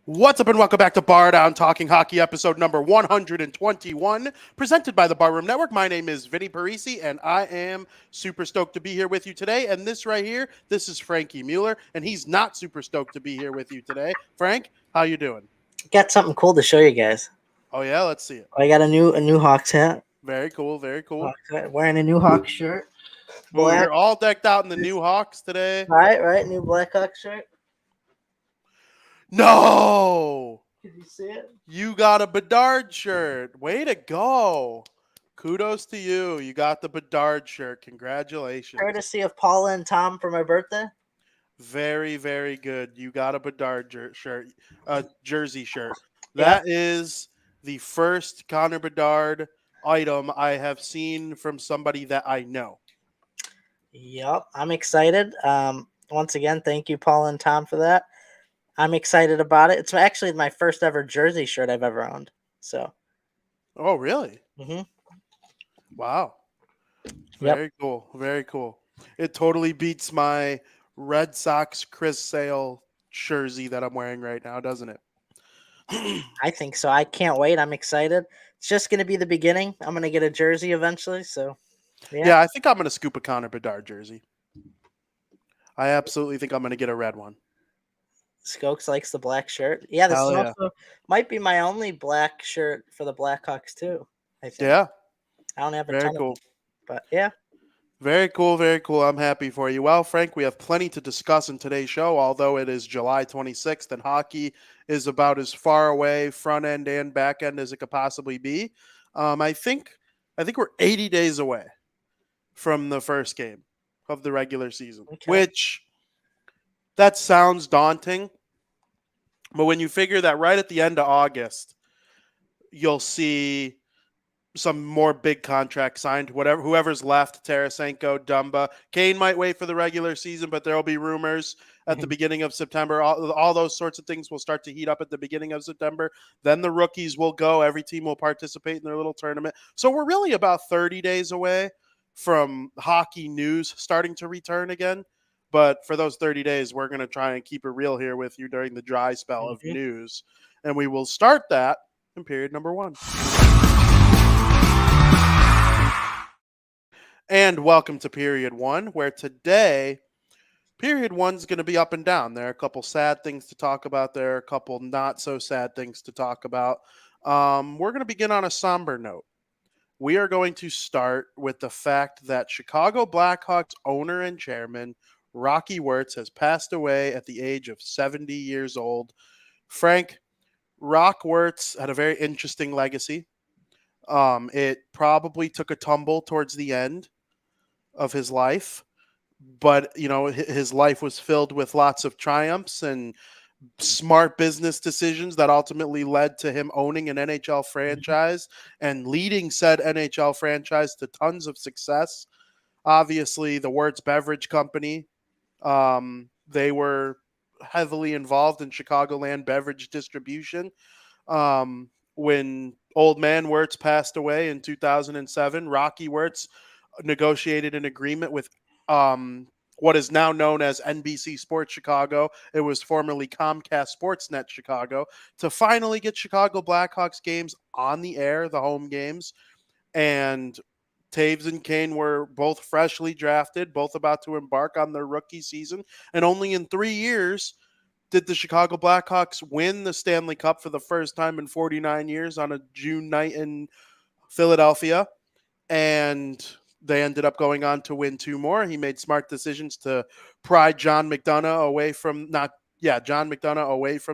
What's up and welcome back to Bardown Talking Hockey episode number 121, presented by the Barroom Network. My name is Vinny Parisi, and I am super stoked to be here with you today. And this right here, this is Frankie Mueller, and he's not super stoked to be here with you today. Frank, how you doing? Got something cool to show you guys. Oh yeah, let's see it. I got a new Hawks hat. Very cool, very cool. Hawks hat. Wearing a new Hawks shirt. Well, Black. you're all decked out in the new Hawks today. Right. New Black Hawks shirt. No! Can you see it? You got a Bedard shirt. Way to go. Kudos to you. You got the Bedard shirt. Congratulations. Courtesy of Paula and Tom for my birthday. Very, very good. You got a Bedard shirt, jersey shirt. That is the first Connor Bedard item I have seen from somebody that I know. Yep, I'm excited. Once again, thank you, Paula and Tom, for that. I'm excited about it. It's actually my first ever jersey shirt I've ever owned. So. Oh, really? Mm-hmm. Wow. Very cool. Very cool. It totally beats my Red Sox Chris Sale jersey that I'm wearing right now, doesn't it? I think so. I can't wait. I'm excited. It's just going to be the beginning. I'm going to get a jersey eventually. So, yeah, I think I'm going to scoop a Connor Bedard jersey. I absolutely think I'm going to get a red one. Skokes likes the black shirt. Yeah, this also might be my only black shirt for the Blackhawks too. I think. Yeah. I don't have a very ton cool. of them, but yeah. Very cool, very cool. I'm happy for you. Well, Frank, we have plenty to discuss in today's show, although it is July 26th and hockey is about as far away, front end and back end, as it could possibly be. I think we're 80 days away from the first game of the regular season, which that sounds daunting. But when you figure that right at the end of August, you'll see some more big contracts signed, whoever's left, Tarasenko, Dumba. Kane might wait for the regular season, but there'll be rumors at the beginning of September. All those sorts of things will start to heat up at the beginning of September. Then the rookies will go. Every team will participate in their little tournament. So we're really about 30 days away from hockey news starting to return again. But for those 30 days, we're going to try and keep it real here with you during the dry spell of news. And we will start that in period number 1. And welcome to period 1, where today, period 1 is going to be up and down. There are a couple sad things to talk about. There are a couple not so sad things to talk about. We're going to begin on a somber note. We are going to start with the fact that Chicago Blackhawks owner and chairman Rocky Wirtz has passed away at the age of 70 years old. Frank, Rock Wirtz had a very interesting legacy. It probably took a tumble towards the end of his life, but his life was filled with lots of triumphs and smart business decisions that ultimately led to him owning an NHL franchise and leading said NHL franchise to tons of success. Obviously, the Wirtz Beverage Company, they were heavily involved in Chicagoland beverage distribution. When old man Wirtz passed away in 2007, Rocky Wirtz negotiated an agreement with what is now known as NBC Sports Chicago. It was formerly Comcast Sportsnet Chicago, to finally get Chicago Blackhawks games on the air, the home games. And Taves and Kane were both freshly drafted, both about to embark on their rookie season. And only in 3 years did the Chicago Blackhawks win the Stanley Cup for the first time in 49 years on a June night in Philadelphia. And they ended up going on to win 2 more. He made smart decisions to pry John McDonough away from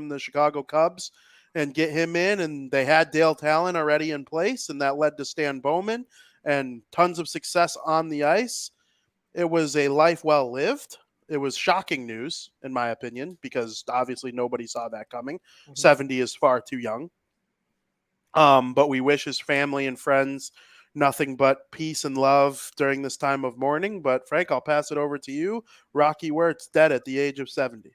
the Chicago Cubs and get him in. And they had Dale Talon already in place, and that led to Stan Bowman and tons of success on the ice. It was a life well lived. It was shocking news, in my opinion, because obviously nobody saw that coming. 70 is far too young. But we wish his family and friends nothing but peace and love during this time of mourning. But Frank, I'll pass it over to you. Rocky Wirtz dead at the age of 70.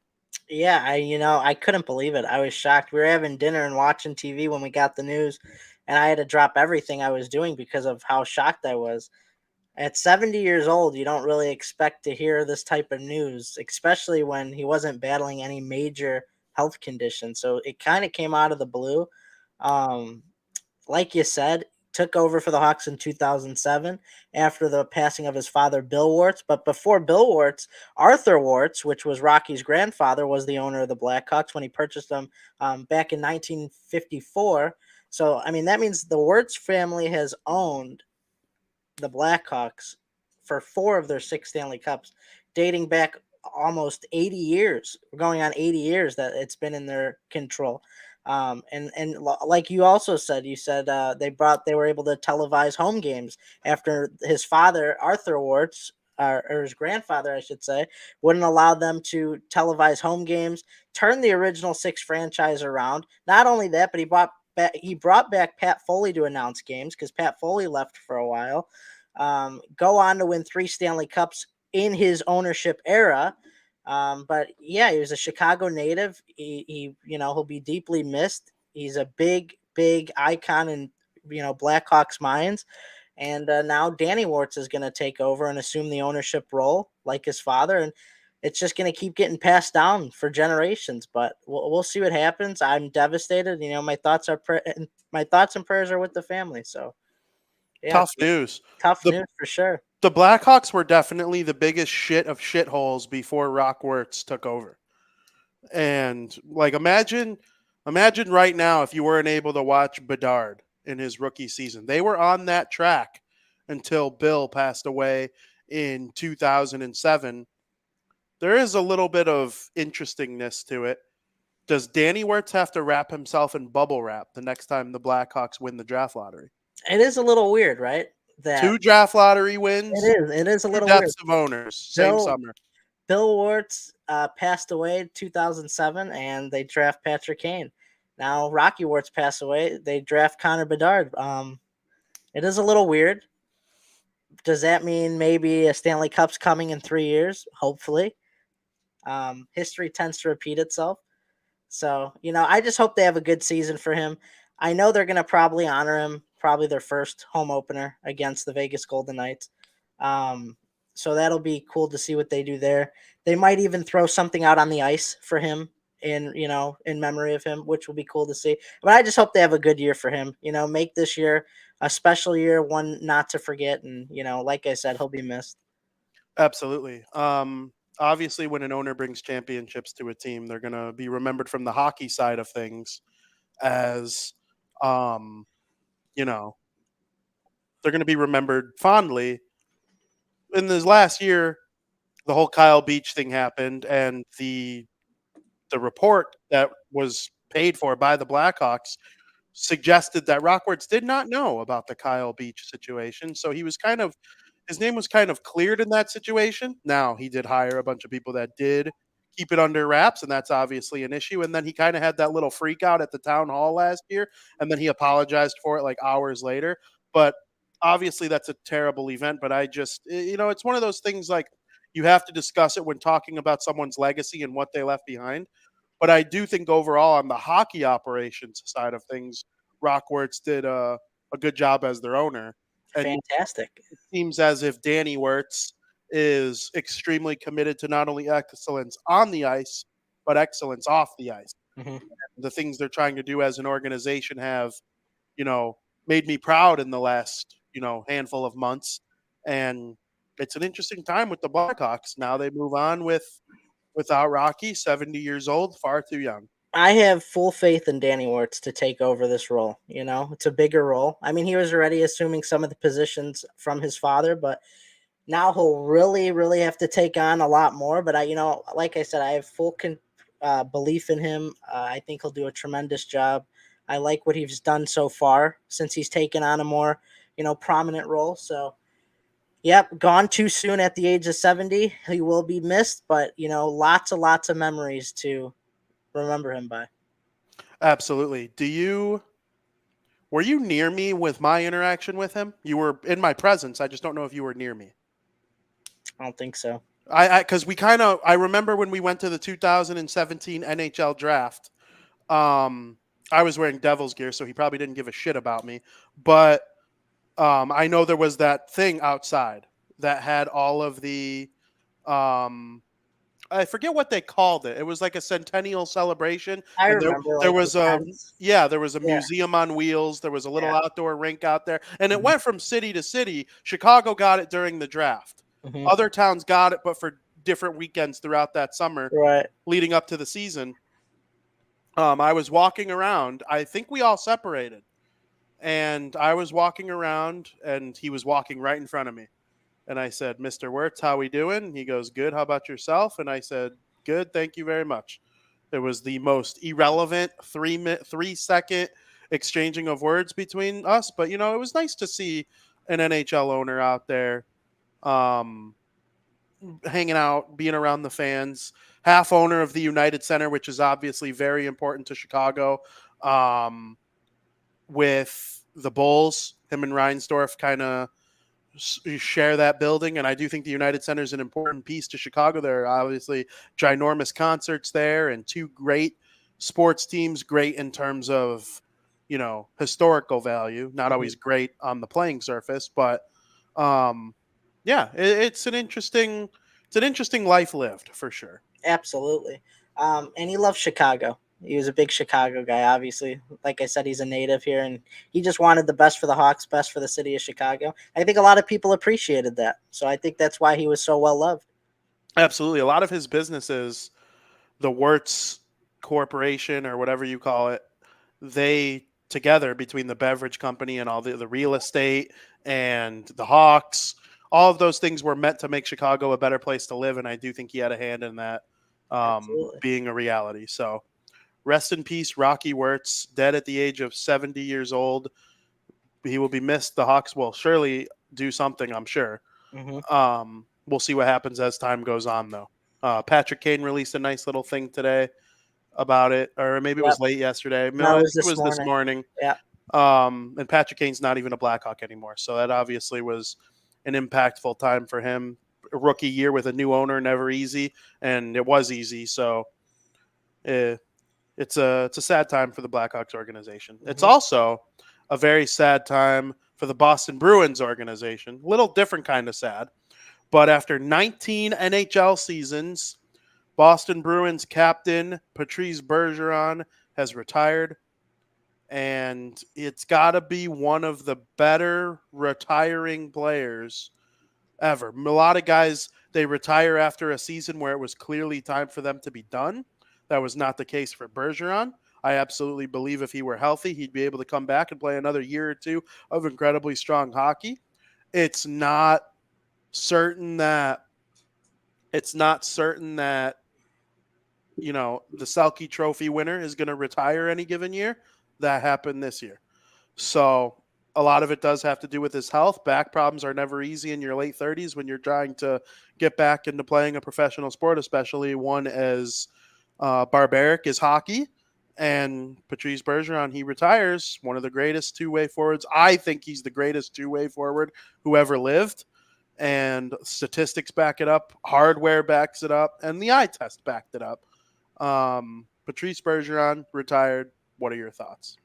Yeah, I couldn't believe it. I was shocked. We were having dinner and watching TV when we got the news, and I had to drop everything I was doing because of how shocked I was. At 70 years old, you don't really expect to hear this type of news, especially when he wasn't battling any major health condition. So it kind of came out of the blue. Um, like you said, took over for the Hawks in 2007 after the passing of his father, Bill Wirtz. But before Bill Wirtz, Arthur Wirtz, which was Rocky's grandfather, was the owner of the Blackhawks when he purchased them back in 1954. So, I mean, that means the Wirtz family has owned the Blackhawks for 4 of their 6 Stanley Cups, dating back almost 80 years. We're going on 80 years that it's been in their control. Like you also said, they were able to televise home games after his father, Arthur Wirtz, or his grandfather, I should say, wouldn't allow them to televise home games, turn the original 6 franchise around. Not only that, but he brought back Pat Foley to announce games because Pat Foley left for a while. Go on to win 3 Stanley Cups in his ownership era. But yeah, he was a Chicago native. He'll be deeply missed. He's a big icon in Blackhawks minds. And now Danny Wirtz is going to take over and assume the ownership role like his father, and it's just going to keep getting passed down for generations. But we'll see what happens. I'm devastated. My thoughts and prayers are with the family. So yeah, Tough news. tough news for sure. The Blackhawks were definitely the biggest shit of shitholes before Rock Wirtz took over. And like imagine right now if you weren't able to watch Bedard in his rookie season. They were on that track until Bill passed away in 2007. There is a little bit of interestingness to it. Does Danny Wirtz have to wrap himself in bubble wrap the next time the Blackhawks win the draft lottery? It is a little weird, right? That 2 draft lottery wins. It is a 2 little weird. deaths of owners, same summer. Bill Wirtz passed away in 2007, and they draft Patrick Kane. Now Rocky Wirtz passed away. They draft Connor Bedard. It is a little weird. Does that mean maybe a Stanley Cup's coming in 3 years? Hopefully. History tends to repeat itself. So, I just hope they have a good season for him. I know they're going to probably honor him, probably their first home opener against the Vegas Golden Knights. So that'll be cool to see what they do there. They might even throw something out on the ice for him in memory of him, which will be cool to see. But I just hope they have a good year for him. Make this year a special year, one not to forget. And, like I said, he'll be missed. Absolutely. Obviously, when an owner brings championships to a team, they're going to be remembered from the hockey side of things as, they're going to be remembered fondly. In this last year, the whole Kyle Beach thing happened, and the report that was paid for by the Blackhawks suggested that Rock Wirtz did not know about the Kyle Beach situation. So his name was kind of cleared in that situation. Now, he did hire a bunch of people that did keep it under wraps, and that's obviously an issue. And then he kind of had that little freak out at the town hall last year, and then he apologized for it like hours later. But obviously that's a terrible event, but I just, it's one of those things like you have to discuss it when talking about someone's legacy and what they left behind. But I do think overall on the hockey operations side of things, Rock Wirtz did a good job as their owner. And fantastic. It seems as if Danny Wirtz is extremely committed to not only excellence on the ice, but excellence off the ice. Mm-hmm. The things they're trying to do as an organization have, made me proud in the last, handful of months. And it's an interesting time with the Blackhawks. Now they move on without Rocky, 70 years old, far too young. I have full faith in Danny Wirtz to take over this role. It's a bigger role. I mean, he was already assuming some of the positions from his father, but now he'll really, really have to take on a lot more. But like I said, I have full belief in him. I think he'll do a tremendous job. I like what he's done so far since he's taken on a more, prominent role. So, yep, gone too soon at the age of 70. He will be missed, but, lots of memories to remember him by. Absolutely. Were you near me with my interaction with him? You were in my presence. I just don't know if you were near me. I don't think so. Because I remember when we went to the 2017 NHL draft, I was wearing Devils gear, so he probably didn't give a shit about me. But I know there was that thing outside that had all of the I forget what they called it. It was like a centennial celebration, I and remember there like the was a tents. yeah, there was a Yeah, museum on wheels. There was a little yeah. outdoor rink out there, and it Mhm, went from city to city. Chicago got it during the draft. mhm. Other towns got it, but for different weekends throughout that summer Right. leading up to the season. I was walking around. I think we all separated, and I was walking around, and he was walking right in front of me. And I said, "Mr. Wirtz, how we doing?" He goes, "Good. How about yourself?" And I said, "Good. Thank you very much." It was the most irrelevant 3 second exchanging of words between us, but it was nice to see an NHL owner out there, um, hanging out, being around the fans. Half owner of the United Center, which is obviously very important to Chicago. Um, with the Bulls, him and Reinsdorf kind of share that building, and I do think the United Center is an important piece to Chicago. There are obviously ginormous concerts there, and two great sports teams, great in terms of historical value, not Mhm. always great on the playing surface, but um, yeah, it's an interesting life lived for sure. Absolutely. And he loves Chicago. He was a big Chicago guy, obviously. Like I said, he's a native here, and he just wanted the best for the Hawks, best for the city of Chicago. I think a lot of people appreciated that. So I think that's why he was so well loved. Absolutely, a lot of his businesses, the Wirtz Corporation or whatever you call it, they together between the beverage company and all the real estate and the Hawks, all of those things were meant to make Chicago a better place to live, and I do think he had a hand in that Absolutely. being a reality. So rest in peace, Rocky Wirtz, dead at the age of 70 years old. He will be missed. The Hawks will surely do something, I'm sure. Hmm. We'll see what happens as time goes on, though. Patrick Kane released a nice little thing today about it, or maybe it Yep. was late yesterday. No, No, I it think was it this was this morning. morning. Yeah. And Patrick Kane's not even a Blackhawk anymore, so that obviously was an impactful time for him. A rookie year with a new owner, never easy, and it was easy. So eh, it's a sad time for the Blackhawks organization. It's Hmm. also a very sad time for the Boston Bruins organization. Little different kind of sad, but after 19 NHL seasons, Boston Bruins captain Patrice Bergeron has retired, and it's got to be one of the better retiring players ever. A lot of guys, they retire after a season where it was clearly time for them to be done. That was not the case for Bergeron. I absolutely believe if he were healthy, he'd be able to come back and play another year or two of incredibly strong hockey. It's not certain that it's not certain that the Selke Trophy winner is going to retire any given year. That happened this year. So a lot of it does have to do with his health. Back problems are never easy in your late 30s when you're trying to get back into playing a professional sport, especially one as barbaric as hockey. And Patrice Bergeron, he retires, one of the greatest two-way forwards. I think he's the greatest two-way forward who ever lived. And statistics back it up, hardware backs it up, and the eye test backed it up. Patrice Bergeron retired. What are your thoughts?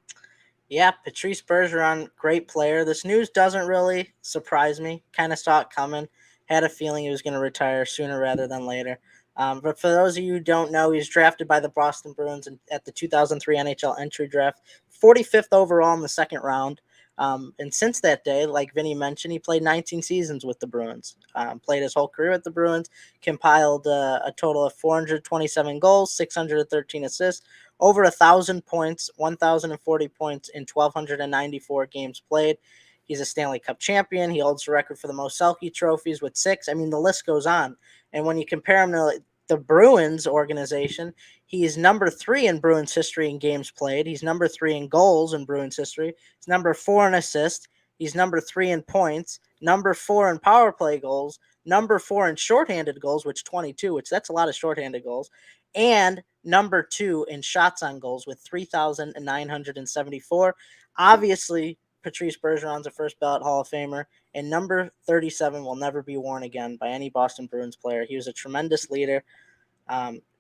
Yeah, Patrice Bergeron, great player. This news doesn't really surprise me. Kind of saw it coming. Had a feeling he was going to retire sooner rather than later. But for those of you who don't know, he was drafted by the Boston Bruins at the 2003 NHL entry draft, 45th overall in the second round. And since that day, like Vinny mentioned, he played 19 seasons with the Bruins. Played his whole career with the Bruins, compiled a total of 427 goals, 613 assists, over 1,000 points, 1,040 points in 1,294 games played. He's a Stanley Cup champion. He holds the record for the most Selke trophies with 6. I mean, the list goes on. And when you compare him to the Bruins organization, he's number 3 in Bruins history in games played. He's number 3 in goals in Bruins history. He's number 4 in assists. He's number 3 in points, number 4 in power play goals, number 4 in shorthanded goals, which 22, which that's a lot of shorthanded goals, and number 2 in shots on goals with 3,974. Obviously, Patrice Bergeron's a first ballot Hall of Famer, and number 37 will never be worn again by any Boston Bruins player. He was a tremendous leader.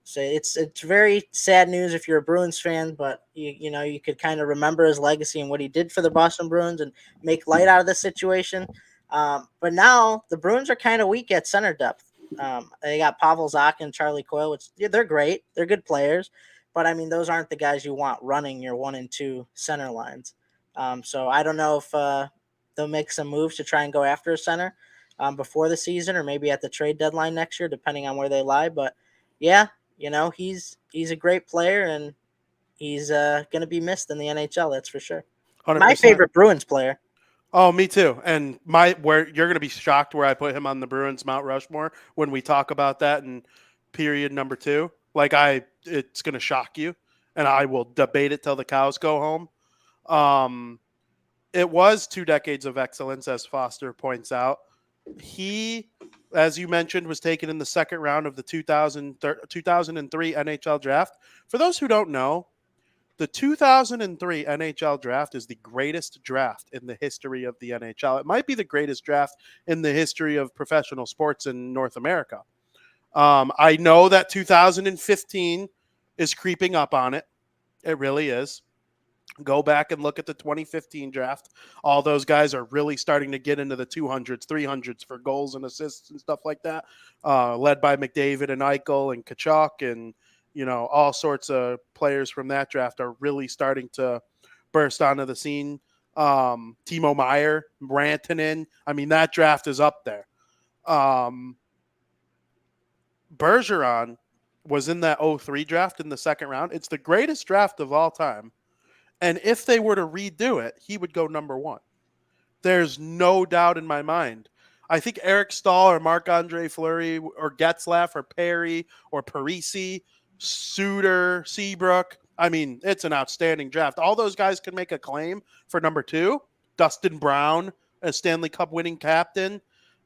So it's very sad news if you're a Bruins fan, but you could kind of remember his legacy and what he did for the Boston Bruins and make light out of the situation. But now the Bruins are kind of weak at center depth. They got Pavel Zak and Charlie Coyle, which they're great. They're good players, but I mean, those aren't the guys you want running your 1 and 2 center lines. So I don't know if they'll make some moves to try and go after a center before the season, or maybe at the trade deadline next year, depending on where they lie. But yeah, he's a great player, and he's going to be missed in the NHL. That's for sure. 100%. My favorite Bruins player. Oh, me too. And where you're going to be shocked where I put him on the Bruins Mount Rushmore when we talk about that in period number 2. It's going to shock you, and I will debate it till the cows go home. It was 2 decades of excellence, as Foster points out. He, as you mentioned, was taken in the second round of the 2003 NHL draft. For those who don't know, the 2003 NHL draft is the greatest draft in the history of the NHL. It might be the greatest draft in the history of professional sports in North America. I know that 2015 is creeping up on it. It really is. Go back and look at the 2015 draft. All those guys are really starting to get into the 200s, 300s for goals and assists and stuff like that, led by McDavid and Eichel and Kachuk, and all sorts of players from that draft are really starting to burst onto the scene. Timo Meier, Rantanen. I mean, that draft is up there. Bergeron was in that 03 draft in the second round. It's the greatest draft of all time. And if they were to redo it, he would go number 1. There's no doubt in my mind. I think Eric Stahl or Marc-Andre Fleury or Getzlaff or Perry or Parisi, Suter, Seabrook. I mean, it's an outstanding draft. All those guys can make a claim for number 2. Dustin Brown, a Stanley Cup winning captain.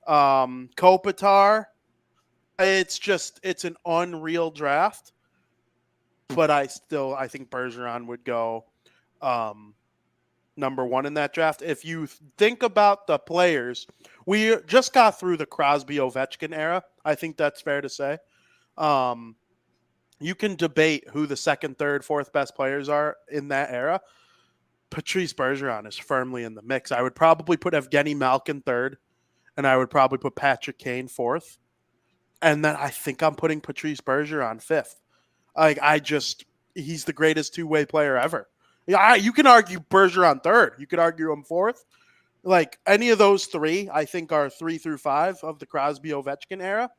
Kopitar. It's an unreal draft. But I think Bergeron would go number 1 in that draft. If you think about the players, we just got through the Crosby-Ovechkin era. I think that's fair to say. You can debate who the second, third, fourth best players are in that era. Patrice Bergeron is firmly in the mix. I would probably put Evgeny Malkin third, and I would probably put Patrick Kane fourth. And then I think I'm putting Patrice Bergeron fifth. He's the greatest two-way player ever. Yeah, you can argue Bergeron third. You could argue him fourth. Any of those 3, I think, are 3 through 5 of the Crosby-Ovechkin era.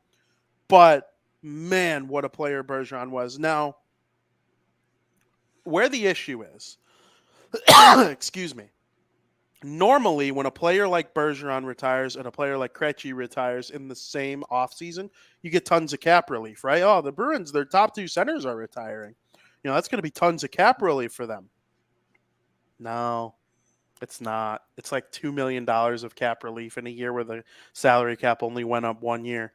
But man, what a player Bergeron was. Now, where the issue is, excuse me, normally when a player like Bergeron retires and a player like Krejci retires in the same offseason, you get tons of cap relief, right? Oh, the Bruins, their top 2 centers are retiring. That's going to be tons of cap relief for them. No, it's not. It's like $2 million of cap relief in a year where the salary cap only went up 1 year.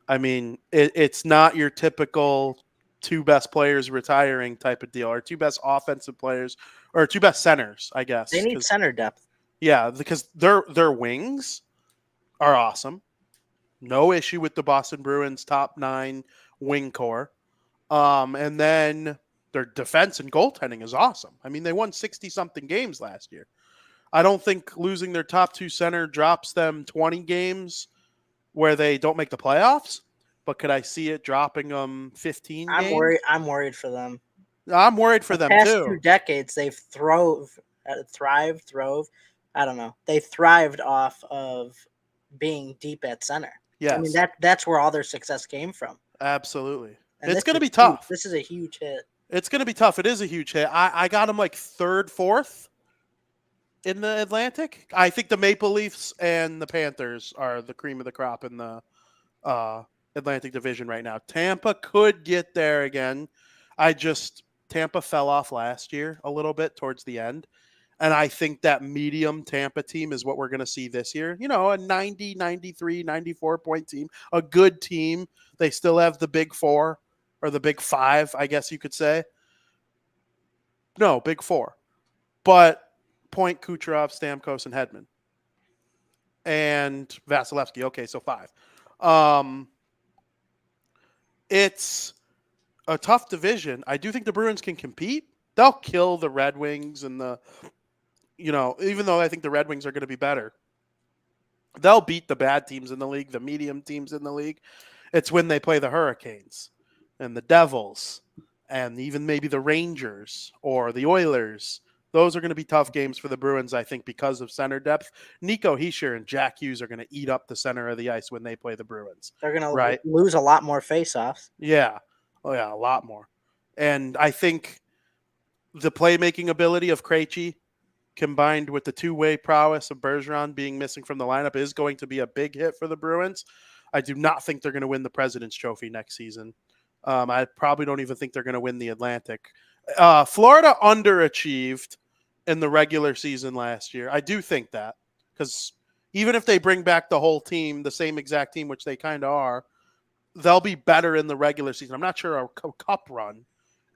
I mean, it's not your typical 2 best players retiring type of deal, or 2 best offensive players, or 2 best centers, I guess. They need center depth. Yeah, because their wings are awesome. No issue with the Boston Bruins top 9 wing core. And then their defense and goaltending is awesome. I mean, they won 60-something games last year. I don't think losing their top 2 center drops them 20 games where they don't make the playoffs, but could I see it dropping them 15 games? I'm worried for them. I'm worried for them, past too. 2 decades, they've thrived. I don't know. They thrived off of being deep at center. Yes. I mean, that's where all their success came from. Absolutely. And it's going to be tough. This is a huge hit. It's going to be tough. It is a huge hit. I got them third, fourth in the Atlantic. I think the Maple Leafs and the Panthers are the cream of the crop in the Atlantic Division right now. Tampa could get there again. Tampa fell off last year a little bit towards the end. And I think that medium Tampa team is what we're going to see this year. A 90, 93, 94 point team, a good team. They still have the big 4 or the big 5, I guess you could say. No, big 4. But Point, Kucherov, Stamkos, and Hedman. And Vasilevsky. Okay, so 5. It's a tough division. I do think the Bruins can compete. They'll kill the Red Wings and even though I think the Red Wings are going to be better, they'll beat the bad teams in the league, the medium teams in the league. It's when they play the Hurricanes and the Devils and even maybe the Rangers or the Oilers. Those are going to be tough games for the Bruins, I think, because of center depth. Nico Hischier and Jack Hughes are going to eat up the center of the ice when they play the Bruins. They're going to right? lose a lot more faceoffs. Yeah. Oh, yeah, a lot more. And I think the playmaking ability of Krejci combined with the two-way prowess of Bergeron being missing from the lineup is going to be a big hit for the Bruins. I do not think they're going to win the President's Trophy next season. I probably don't even think they're going to win the Atlantic. Florida underachieved in the regular season last year. I do think that because even if they bring back the whole team, the same exact team, which they kind of are, they'll be better in the regular season. I'm not sure a cup run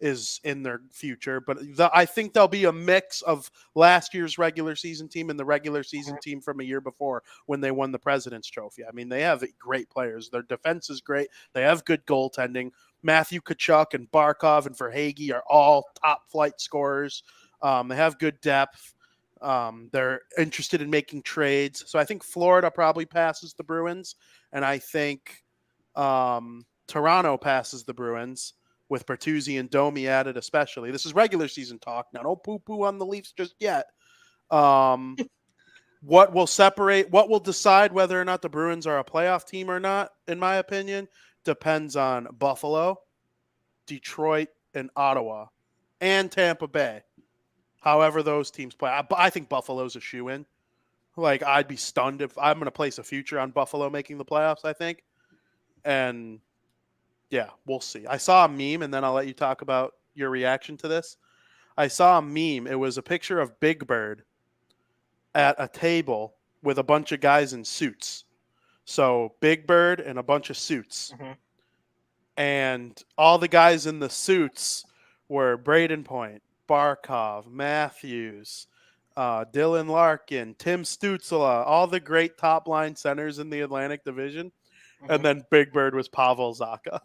is in their future, but I think there'll be a mix of last year's regular season team and the regular season team from a year before when they won the President's Trophy. I mean, they have great players. Their defense is great. They have good goaltending. Matthew Tkachuk and Barkov and Verhaeghe are all top flight scorers. They have good depth. They're interested in making trades. So I think Florida probably passes the Bruins, and I think Toronto passes the Bruins with Bertuzzi and Domi added especially. This is regular season talk. Now, don't poo-poo on the Leafs just yet. What will decide whether or not the Bruins are a playoff team or not, in my opinion, depends on Buffalo, Detroit, and Ottawa, and Tampa Bay. However those teams play. I think Buffalo's a shoo-in. Like, I'd be stunned if I'm going to place a future on Buffalo making the playoffs, I think. And yeah, we'll see. I saw a meme, and then I'll let you talk about your reaction to this. I saw a meme. It was a picture of Big Bird at a table with a bunch of guys in suits. So Big Bird and a bunch of suits. Mm-hmm. And all the guys in the suits were Braden Point, Barkov, Matthews, Dylan Larkin, Tim Stützle, all the great top-line centers in the Atlantic Division. And then Big Bird was Pavel Zacha.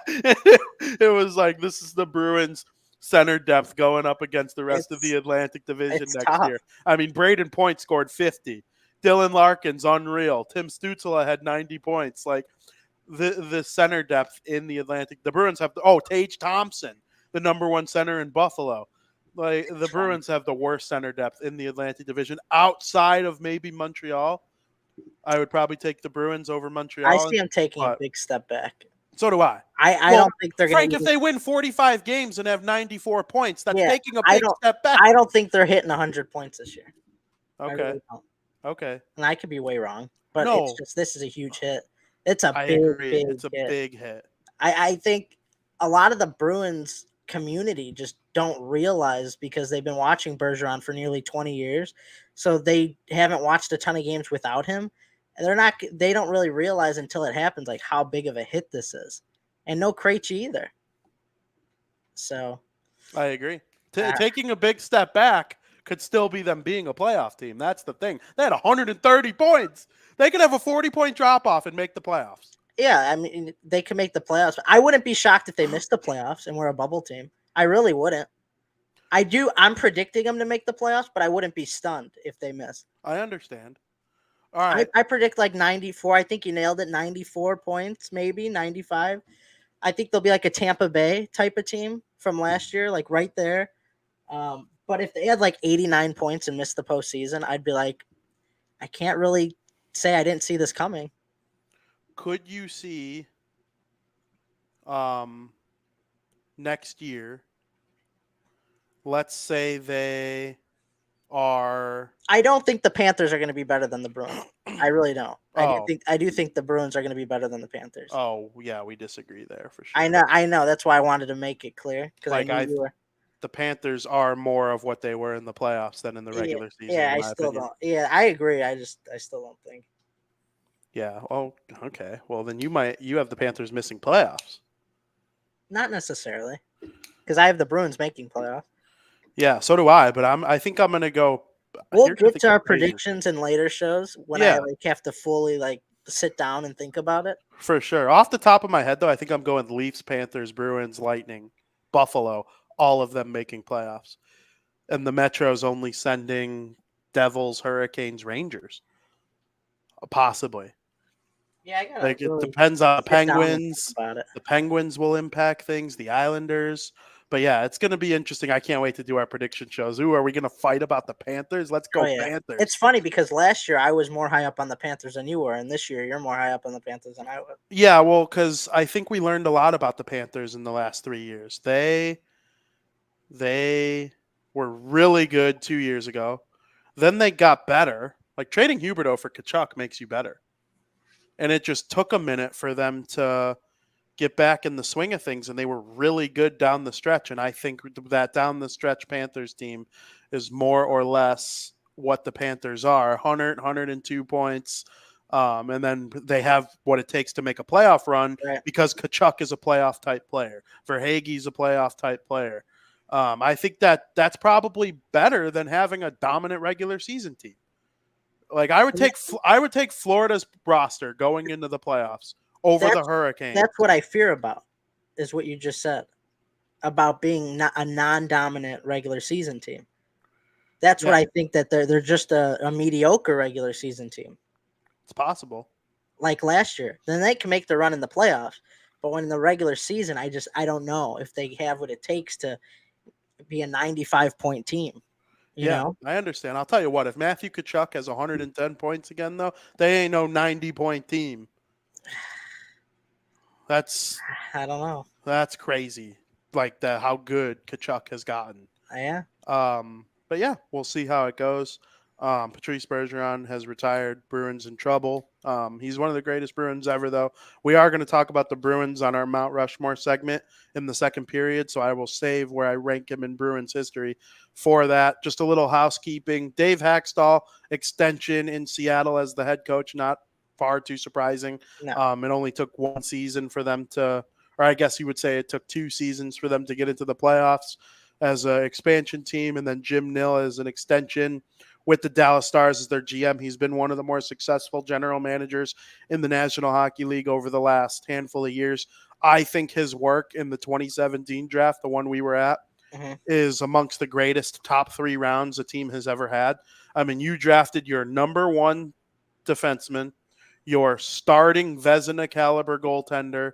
It was like, this is the Bruins center depth going up against the rest of the Atlantic Division next year. I mean, Braden Point scored 50. Dylan Larkin's unreal. Tim Stützle had 90 points. Like, the center depth in the Atlantic. The Bruins have Tage Thompson, the number one center in Buffalo. Like, the Bruins have the worst center depth in the Atlantic Division outside of maybe Montreal. I would probably take the Bruins over Montreal. I see them taking a big step back. So do I. I don't think they're going to. Frank, if they win 45 games and have 94 points, that's taking a big step back. I don't think they're hitting 100 points this year. Okay. Really okay. And I could be way wrong, but No. it's just, this is a huge hit. It's a big hit. I think a lot of the Bruins community just don't realize, because they've been watching Bergeron for nearly 20 years. So they haven't watched a ton of games without him. And they don't really realize until it happens, like, how big of a hit this is. And no Krejci either. So I agree. Taking a big step back could still be them being a playoff team. That's the thing. They had 130 points. They could have a 40-point drop-off and make the playoffs. Yeah, I mean, they could make the playoffs. I wouldn't be shocked if they missed the playoffs and we're a bubble team. I really wouldn't. I'm predicting them to make the playoffs, but I wouldn't be stunned if they miss. I understand. All right. I predict like 94. I think you nailed it. 94 points, maybe 95. I think they'll be like a Tampa Bay type of team from last year, like right there. But if they had like 89 points and missed the postseason, I'd be like, I can't really say I didn't see this coming. Could you see next year, let's say they are... I don't think the Panthers are going to be better than the Bruins. I really don't. I do think the Bruins are going to be better than the Panthers. Oh, yeah, we disagree there for sure. I know. That's why I wanted to make it clear, because I knew you were... The Panthers are more of what they were in the playoffs than in the regular season. Yeah, I still don't. Yeah, I agree. I still don't think. Yeah. Oh, okay. Well, then you have the Panthers missing playoffs. Not necessarily, because I have the Bruins making playoffs. Yeah, so do I. But I think I'm gonna go. We'll get to our predictions in later shows when I have to fully sit down and think about it. For sure. Off the top of my head, though, I think I'm going Leafs, Panthers, Bruins, Lightning, Buffalo. All of them making playoffs. And the Metro's only sending Devils, Hurricanes, Rangers. Possibly. Yeah, I gotta Like, it really depends on the sit down and think Penguins. about it. The Penguins will impact things, the Islanders. But yeah, it's going to be interesting. I can't wait to do our prediction shows. Ooh, are we going to fight about the Panthers? Let's Oh go yeah, Panthers. it's funny because last year I was more high up on the Panthers than you were, and this year you're more high up on the Panthers than I was. Yeah, well, because I think we learned a lot about the Panthers in the last 3 years. They were really good 2 years ago. Then they got better. Like trading Huberto for Kachuk makes you better. And it just took a minute for them to get back in the swing of things, and they were really good down the stretch. And I think that down the stretch Panthers team is more or less what the Panthers are: 102 points. And then they have what it takes to make a playoff run Right. because Kachuk is a playoff type player. Verhaeghe's a playoff type player. I think that's probably better than having a dominant regular season team. Like I would take Florida's roster going into the playoffs over the That's Hurricanes. that's what I fear about, is what you just said about being a non-dominant regular season team. That's what Yeah, I think, that they're just a mediocre regular season team it's possible. like last year. Then they can make the run in the playoffs, but when in the regular season, I don't know if they have what it takes to be a 95-point team. You Yeah, know, I understand. I'll tell you what, if Matthew Kachuk has 110 points again, though, they ain't no 90-point team. That's I don't know. that's crazy. Like how good Kachuk has gotten. Yeah, But yeah, we'll see how it goes. Patrice Bergeron has retired. Bruins in trouble. He's one of the greatest Bruins ever, though. We are going to talk about the Bruins on our Mount Rushmore segment in the second period, so I will save where I rank him in Bruins history for that. Just a little housekeeping. Dave Hackstall, extension in Seattle as the head coach, not far too surprising. no, It only took one season for them to, or I guess you would say it took 2 seasons for them to get into the playoffs as an expansion team, and then Jim Nill as an extension with the Dallas Stars as their GM. He's been one of the more successful general managers in the National Hockey League over the last handful of years. I think his work in the 2017 draft, the one we were at, is amongst the greatest top 3 rounds a team has ever had. I mean, you drafted your number 1 defenseman, your starting Vezina caliber goaltender,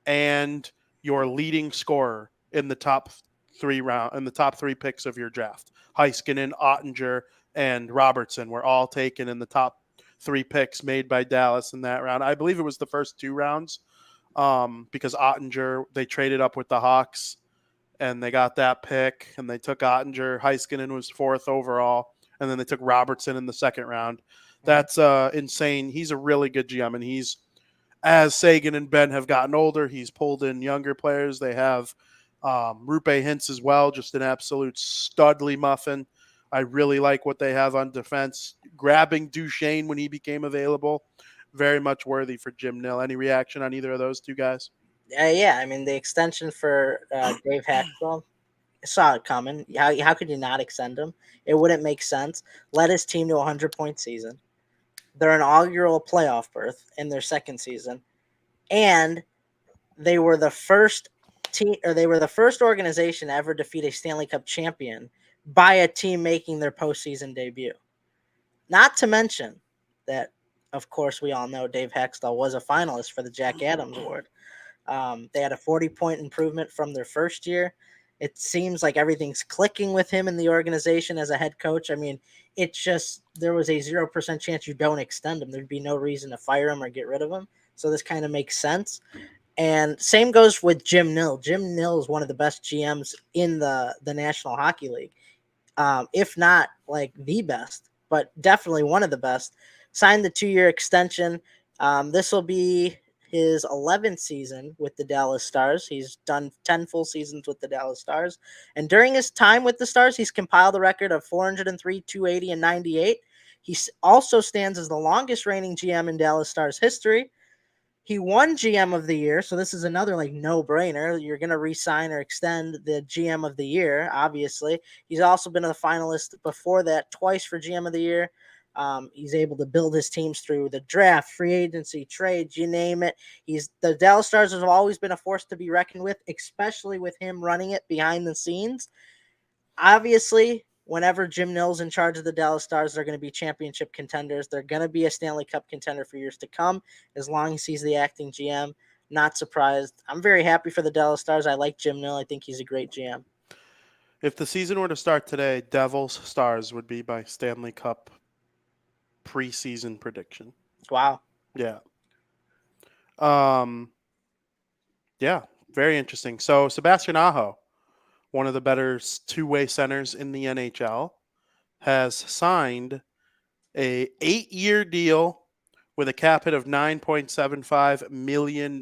and your leading scorer in the top 3 picks of your draft. Heiskanen, Ottinger, and Robertson were all taken in the top 3 picks made by Dallas in that round. I believe it was the first 2 rounds because Ottinger, they traded up with the Hawks and they got that pick and they took Ottinger. Heiskanen was 4th overall, and then they took Robertson in the 2nd round. That's insane. He's a really good GM, and he's, as Sagan and Ben have gotten older, he's pulled in younger players. They have Rupe Hintz as well, just an absolute studly muffin. I really like what they have on defense. Grabbing Duchesne when he became available, very much worthy for Jim Nill. Any reaction on either of those 2 guys? yeah. I mean, the extension for Dave Hackstall, saw it coming. How could you not extend him? It wouldn't make sense. Led his team to a 100-point season. Their inaugural playoff berth in their second season, and they were the first team, or they were the first organization to ever defeat a Stanley Cup champion by a team making their postseason debut. Not to mention that, of course, we all know Dave Hackstall was a finalist for the Jack Adams Award. They had a 40-point improvement from their first year. It seems like everything's clicking with him in the organization as a head coach. I mean, it's just, there was a 0% chance you don't extend him. There'd be no reason to fire him or get rid of him. So this kind of makes sense. And same goes with Jim Nill. Jim Nill is one of the best GMs in the National Hockey League, if not like the best, but definitely one of the best. Signed the 2-year extension. This will be his 11th season with the Dallas Stars. He's done 10 full seasons with the Dallas Stars. And during his time with the Stars, he's compiled a record of 403, 280, and 98. He also stands as the longest reigning GM in Dallas Stars history. He won GM of the year, so this is another like no-brainer. You're going to re-sign or extend the GM of the year, obviously. He's also been a finalist before that twice for GM of the year. He's able to build his teams through the draft, free agency, trades, you name it. The Dallas Stars have always been a force to be reckoned with, especially with him running it behind the scenes. Obviously, whenever Jim Nill's in charge of the Dallas Stars, they're going to be championship contenders. They're going to be a Stanley Cup contender for years to come, as long as he's the acting GM. Not surprised. I'm very happy for the Dallas Stars. I like Jim Nill. I think he's a great GM. If the season were to start today, Devils Stars would be my Stanley Cup preseason prediction. Wow. Yeah. Yeah, very interesting. So Sebastian Aho, one of the better two-way centers in the NHL, has signed a 8-year deal with a cap hit of $9.75 million.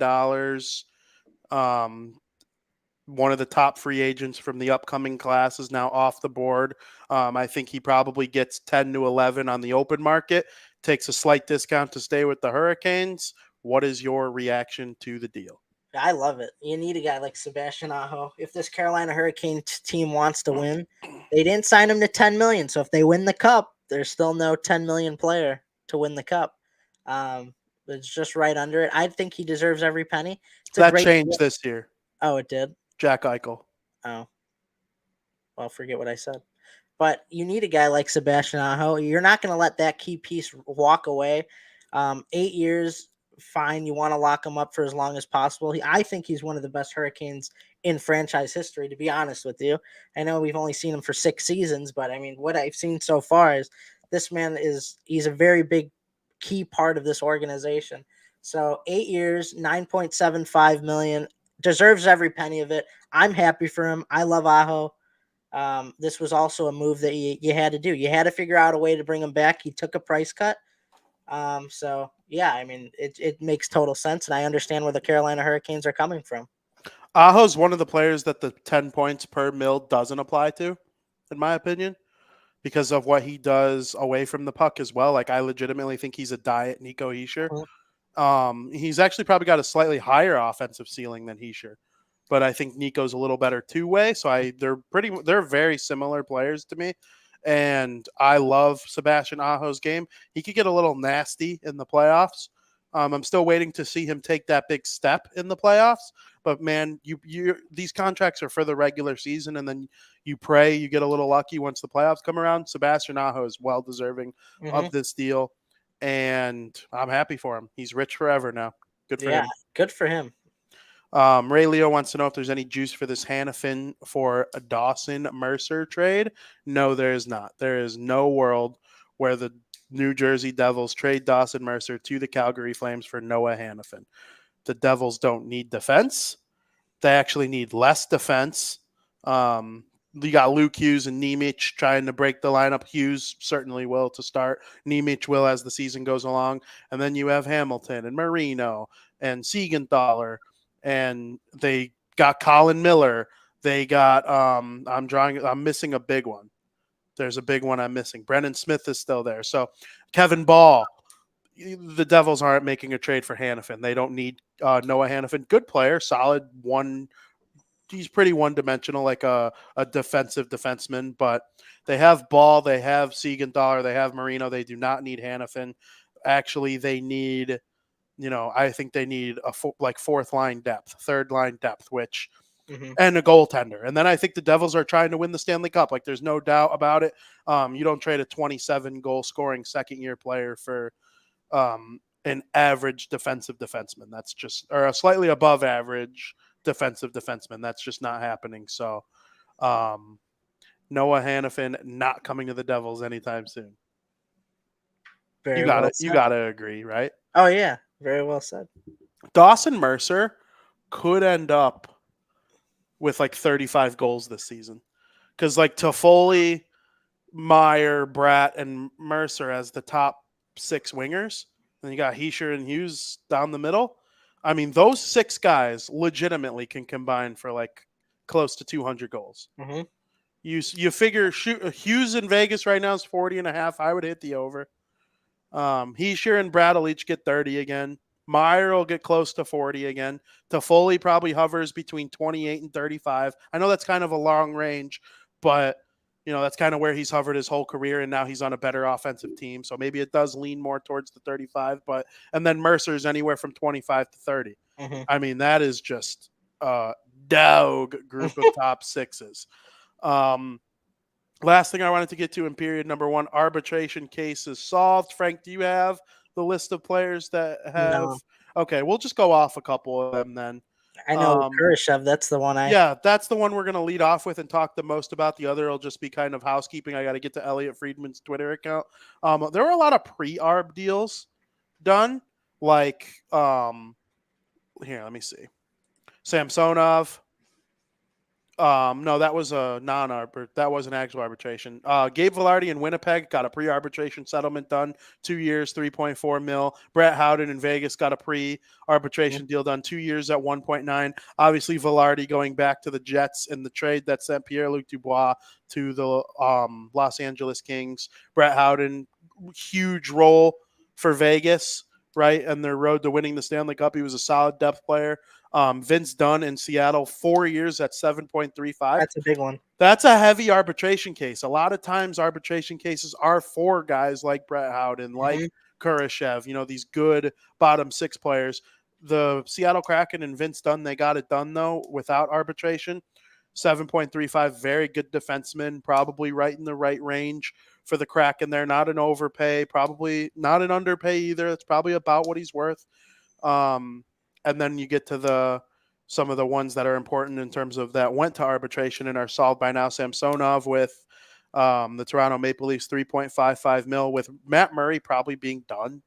One of the top free agents from the upcoming class is now off the board. I think he probably gets 10 to 11 on the open market, takes a slight discount to stay with the Hurricanes. What is your reaction to the deal? I love it. You need a guy like Sebastian Aho. If this Carolina Hurricanes team wants to win, they didn't sign him to $10 million. So if they win the cup, there's still no $10 million player to win the cup. It's just right under it. I think he deserves every penny. That changed this year. Oh, it did? Jack Eichel. Oh. Well, forget what I said. But you need a guy like Sebastian Aho. You're not going to let that key piece walk away. 8 years, fine. You want to lock him up for as long as possible. I think he's one of the best Hurricanes in franchise history, to be honest with you. I know we've only seen him for 6 seasons, but I mean, what I've seen so far is this man he's a very big key part of this organization. So 8 years, $9.75 million, deserves every penny of it. I'm happy for him. I love Aho. This was also a move that you had to do. You had to figure out a way to bring him back. He took a price cut. So yeah, I mean, it makes total sense, and I understand where the Carolina Hurricanes are coming from. Aho's one of the players that the 10 points per mil doesn't apply to, in my opinion, because of what he does away from the puck as well. Like, I legitimately think he's a diet Nico Hischier. He's actually probably got a slightly higher offensive ceiling than Hischier, but I think Nico's a little better two-way. So they're very similar players to me. And I love Sebastian Aho's game. He could get a little nasty in the playoffs. I'm still waiting to see him take that big step in the playoffs. But man, these contracts are for the regular season, and then you pray you get a little lucky once the playoffs come around. Sebastian Aho is well deserving of this deal, and I'm happy for him. He's rich forever now. Good for him. Yeah, good for him. Ray Leo wants to know if there's any juice for this Hanifin for a Dawson Mercer trade. No, there is not. There is no world where the New Jersey Devils trade Dawson Mercer to the Calgary Flames for Noah Hanifin. The Devils don't need defense. They actually need less defense. You got Luke Hughes and Nemec trying to break the lineup. Hughes certainly will to start. Nemec will as the season goes along. And then you have Hamilton and Marino and Siegenthaler. And they got Colin Miller. They got I'm missing a big one. There's a big one I'm missing. Brendan Smith is still there. So Kevin Ball. The Devils aren't making a trade for Hanifin. They don't need Noah Hanifin. Good player, solid one. He's pretty one-dimensional, like a defensive defenseman. But they have Ball, they have Siegenthaler, they have Marino. They do not need Hanifin. Actually, they need, I think they need fourth line depth, third line depth, which and a goaltender. And then I think the Devils are trying to win the Stanley Cup. Like, there's no doubt about it. You don't trade a 27 goal scoring second-year player for an average defensive defenseman. That's just, or a slightly above average defensive defenseman. That's just not happening. So Noah Hanifin not coming to the Devils anytime soon. You gotta agree, right? Oh yeah, very well said. Dawson Mercer could end up with like 35 goals this season, because like Toffoli, Meyer, Bratt, and Mercer as the top 6 wingers. And you got Hischier and Hughes down the middle. I mean, those 6 guys legitimately can combine for like close to 200 goals. You figure Hughes in Vegas right now is 40.5. I would hit the over. Hischier and Bratt will each get 30 again. Meyer will get close to 40 again. Toffoli probably hovers between 28 and 35. I know that's kind of a long range, but that's kind of where he's hovered his whole career, and now he's on a better offensive team. So maybe it does lean more towards the 35, and then Mercer's anywhere from 25 to 30. I mean, that is just a dog group of top 6s. Last thing I wanted to get to in period number 1, arbitration cases solved. Frank, do you have the list of players that have? No, Okay, we'll just go off a couple of them then. I know Kurashev. That's the one I. Yeah, that's the one we're going to lead off with and talk the most about. The other will just be kind of housekeeping. I got to get to Elliot Friedman's Twitter account. There were a lot of pre-arb deals done. Like, here, let me see. Samsonov. No, that was a non-arbit. That was an actual arbitration. Gabe Velarde in Winnipeg got a pre-arbitration settlement done, 2 years, 3.4 mil. Brett Howden in Vegas got a pre-arbitration deal done, 2 years at 1.9. Obviously, Velarde going back to the Jets in the trade that sent Pierre-Luc Dubois to the Los Angeles Kings. Brett Howden, huge role for Vegas, right? And their road to winning the Stanley Cup. He was a solid depth player. Vince Dunn in Seattle, 4 years at 7.35. That's a big one. That's a heavy arbitration case. A lot of times arbitration cases are for guys like Brett Howden, like Kurashev, these good bottom 6 players. The Seattle Kraken and Vince Dunn, they got it done, though, without arbitration. 7.35, very good defenseman, probably right in the right range for the Kraken there. Not an overpay, probably not an underpay either. It's probably about what he's worth. And then you get to some of the ones that are important in terms of that went to arbitration and are solved by now. Samsonov with the Toronto Maple Leafs, 3.55 mil, with Matt Murray probably being done.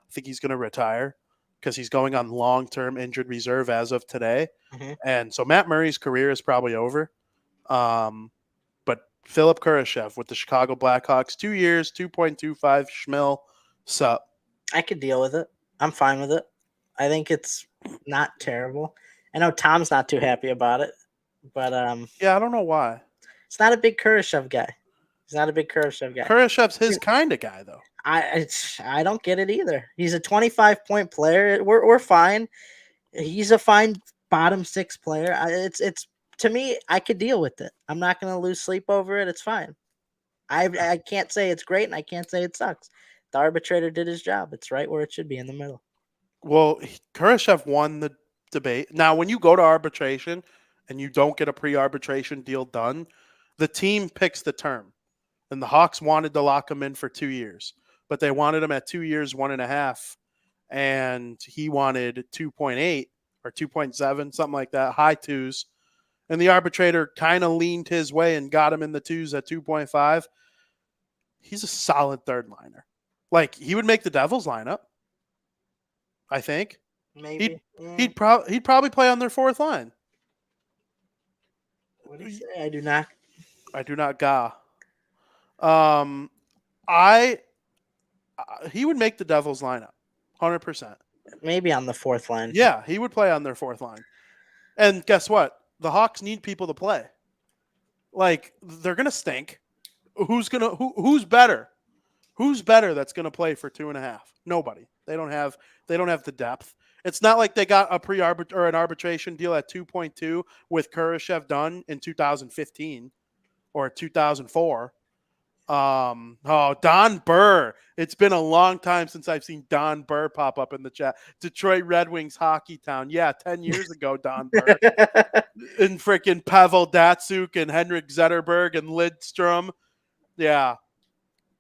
I think he's going to retire because he's going on long-term injured reserve as of today. And so Matt Murray's career is probably over. But Philip Kurashev with the Chicago Blackhawks, 2 years, 2.25 schmil, sup. I could deal with it. I'm fine with it. I think it's not terrible. I know Tom's not too happy about it, but yeah, I don't know why. It's not a big Kurashev guy. He's not a big Kurashev guy. Kurashev's his kind of guy, though. I don't get it either. He's a 25-point player. We're fine. He's a fine bottom 6 player. It's to me, I could deal with it. I'm not going to lose sleep over it. It's fine. I can't say it's great, and I can't say it sucks. The arbitrator did his job. It's right where it should be, in the middle. Well, Kurashev won the debate. Now, when you go to arbitration and you don't get a pre-arbitration deal done, the team picks the term. And the Hawks wanted to lock him in for 2 years, but they wanted him at 2 years, 1.5, and he wanted 2.8 or 2.7, something like that, high 2s. And the arbitrator kind of leaned his way and got him in the 2s at 2.5. He's a solid third liner. Like, he would make the Devils lineup, I think. Maybe he'd probably play on their 4th line. What do you say? I do not. He would make the Devils lineup, 100%. Maybe on the 4th line. Yeah, he would play on their 4th line. And guess what? The Hawks need people to play. Like, they're gonna stink. Who's better? Who's better that's gonna play for 2.5? Nobody. They don't have the depth. It's not like they got an arbitration deal at 2.2 with Kurashev done in 2015 or 2004. Don Burr. It's been a long time since I've seen Don Burr pop up in the chat. Detroit Red Wings Hockey Town. Yeah, 10 years ago, Don Burr. And freaking Pavel Datsuk and Henrik Zetterberg and Lidstrom. Yeah.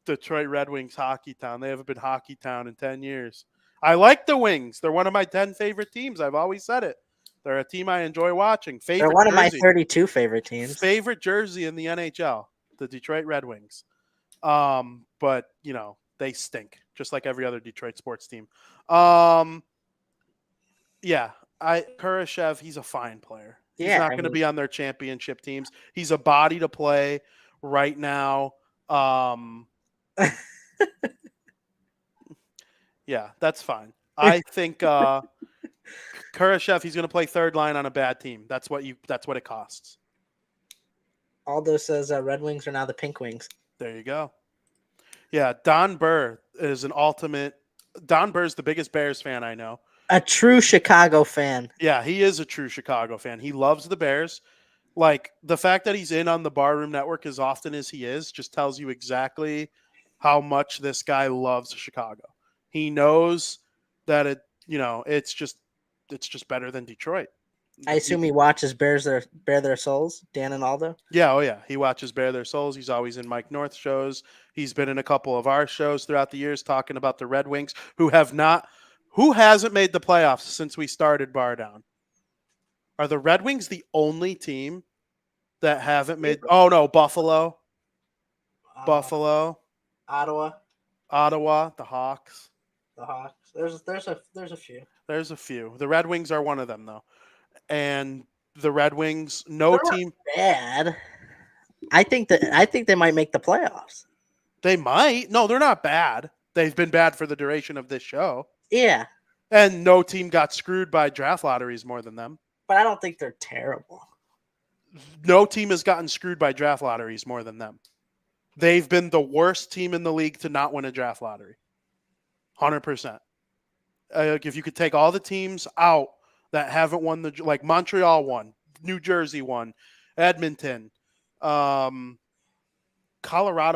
Detroit Red Wings Hockey Town. They haven't been Hockey Town in 10 years. I like the Wings. They're one of my 10 favorite teams. I've always said it. They're a team I enjoy watching. They're one of my 32 favorite teams. Favorite jersey in the NHL, the Detroit Red Wings. But, they stink, just like every other Detroit sports team. Kurashev, he's a fine player. He's not going to be on their championship teams. He's a body to play right now. Yeah, that's fine. I think Kurashev, he's going to play third line on a bad team. That's what it costs. Aldo says Red Wings are now the Pink Wings. There you go. Yeah, Don Burr is an ultimate. Don Burr's the biggest Bears fan I know. A true Chicago fan. Yeah, he is a true Chicago fan. He loves the Bears. Like, the fact that he's in on the Barroom Network as often as he is just tells you exactly how much this guy loves Chicago. He knows that it's just better than Detroit. I assume he watches Bare Their Souls, Dan and Aldo. Yeah, oh yeah. He watches Bare Their Souls. He's always in Mike North shows. He's been in a couple of our shows throughout the years talking about the Red Wings who hasn't made the playoffs since we started Bardown. Are the Red Wings the only team that haven't made? Oh no, Buffalo, Ottawa, Ottawa, the Hawks. the Hawks. There's a few. There's a few. The Red Wings are one of them though, and the Red Wings, They're not bad. I think they might make the playoffs. They might. No, they're not bad. They've been bad for the duration of this show. Yeah, And no team got screwed by draft lotteries more than them. but I don't think they're terrible. No team has gotten screwed by draft lotteries more than them. They've been the worst team in the league to not win a draft lottery. 100%. If you could take all the teams out that haven't won like Montreal won, New Jersey won, Edmonton, Colorado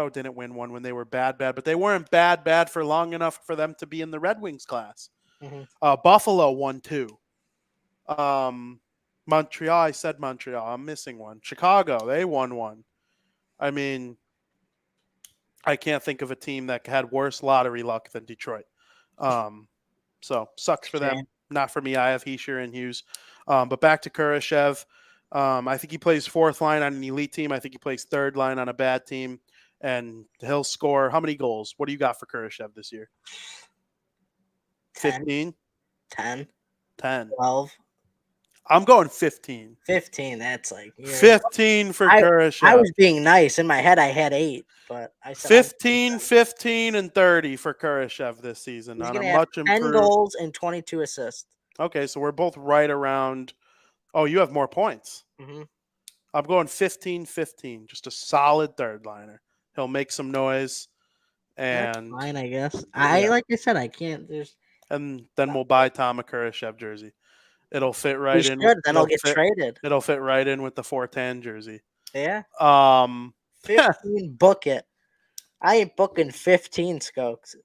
didn't win one when they were bad, but they weren't bad for long enough for them to be in the Red Wings class. Mm-hmm. Buffalo won 2. Montreal, I said Montreal. I'm missing one. Chicago, they won 1. I mean, I can't think of a team that had worse lottery luck than Detroit. So sucks for them. Not for me. I have Heischer and Hughes. But back to Kurashev. I think he plays 4th line on an elite team. I think he plays 3rd line on a bad team. And he'll score how many goals? What do you got for Kurashev this year? 15? 10. 10. 12. I'm going 15. 15. That's like 15 for Kurashev. I was being nice. In my head, I had 8, but I said 15, 15, and 30 for Kurashev this season. He's on gonna a have much 10 improved. goals and 22 assists. Okay, so we're both right around. Oh, you have more points. Mm-hmm. I'm going 15-15, just a solid 3rd liner. He'll make some noise, and that's fine, I guess. Yeah. Like I said, I can't. And then we'll buy Tom a Kurashev jersey. It'll fit right in. Then I'll get traded. It'll fit right in with the 410 jersey. Yeah. 15. Book it. I ain't booking 15, Skokes.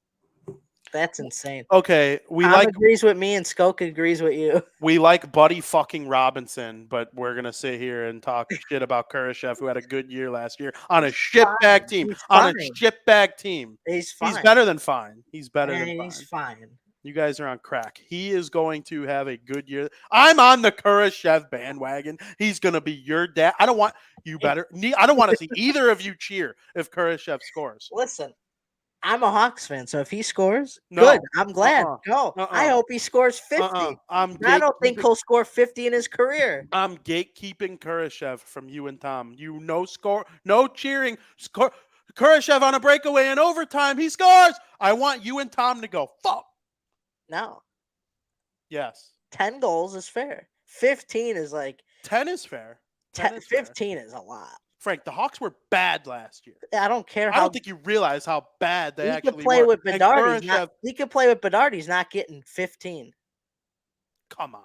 That's insane. Okay, Tom agrees with me and Skoke agrees with you. We like Buddy fucking Robinson, but we're gonna sit here and talk shit about Kurashev, who had a good year last year on a shitbag team. He's fine. He's better than fine. He's better than fine. He's fine. You guys are on crack. He is going to have a good year. I'm on the Kurashev bandwagon. He's gonna be your dad. I don't want to see either of you cheer if Kurashev scores. Listen. I'm a Hawks fan, so if he scores, good. I'm glad. Go. I hope he scores 50. I don't think he'll score 50 in his career. I'm gatekeeping Kurashev from you and Tom. You no score, no cheering. Kurashev on a breakaway in overtime. He scores. I want you and Tom to go, fuck. No. Yes. 10 goals is fair. 15 is like. 10 is fair. 15 is a lot. Frank, the Hawks were bad last year. I don't care. I don't think you realize how bad they actually were. He could play with Bedard. He's not getting 15. Come on.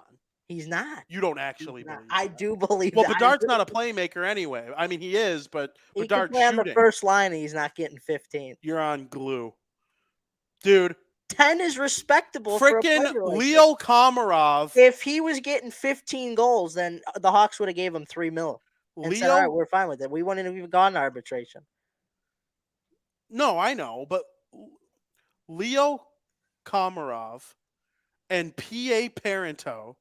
He's not. You don't actually believe that. I do believe that. Well, Bedard's not a playmaker anyway. I mean, he is, but Bedard's shooting. He can play on the first line and he's not getting 15. You're on glue. Dude. 10 is respectable. Freaking Leo Komarov. If he was getting 15 goals, then the Hawks would have gave him $3 million. And said, all right, we're fine with it. We wouldn't have even gone to arbitration. No, I know, but Leo Komarov and P.A. Parentovechkin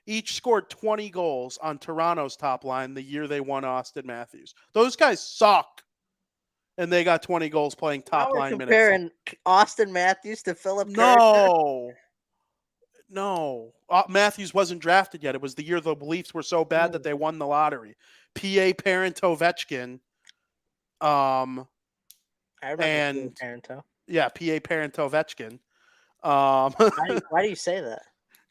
each scored 20 goals on Toronto's top line the year they won Austin Matthews. Those guys suck. And they got 20 goals playing top line minutes. Comparing Austin Matthews to Philip Curry. No. Matthews wasn't drafted yet. It was the year the Leafs were so bad that they won the lottery. P.A. Parentovechkin. I remember Parento. Yeah, P.A. Parentovechkin. Why do you say that?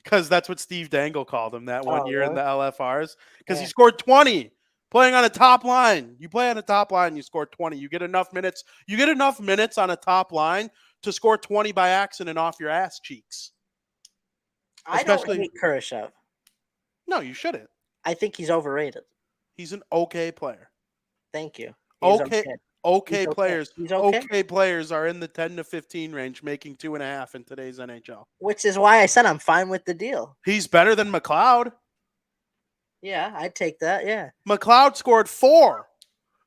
Because that's what Steve Dangle called him that one year in the LFRs. Because he scored 20 playing on a top line. You play on a top line, you score 20. You get enough minutes. You get enough minutes on a top line to score 20 by accident off your ass cheeks. I don't hate Kurashev. No, you shouldn't. I think he's overrated. He's an okay player. Thank you. Okay He's players. He's okay. Okay players are in the 10 to 15 range, making 2.5 in today's NHL. Which is why I said I'm fine with the deal. He's better than McLeod. Yeah, I'd take that. Yeah. McLeod scored 4.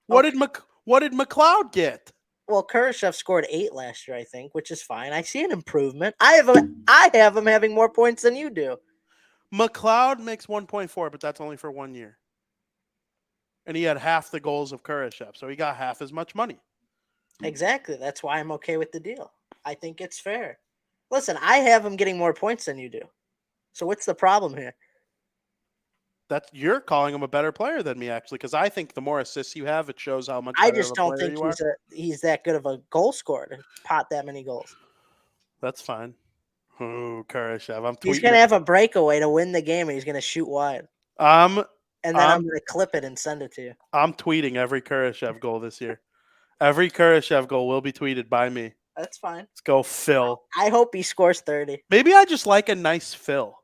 What Okay. did McLeod get? Well, Kurashev scored 8 last year, I think, which is fine. I see an improvement. I have him having more points than you do. McLeod makes 1.4, but that's only for 1 year. And he had half the goals of Kurashev, so he got half as much money. Exactly. That's why I'm okay with the deal. I think it's fair. Listen, I have him getting more points than you do. So what's the problem here? You're calling him a better player than me, actually, because I think the more assists you have, it shows how much I better just of a don't player think you are. he's that good of a goal scorer to pot that many goals. That's fine. Oh, Kurashev. I'm tweeting. He's going to have a breakaway to win the game, and he's going to shoot wide. I'm And then I'm going to clip it and send it to you. I'm tweeting every Kurashev goal this year. Every Kurashev goal will be tweeted by me. That's fine. Let's go, Phil. I hope he scores 30. Maybe I just like a nice Phil.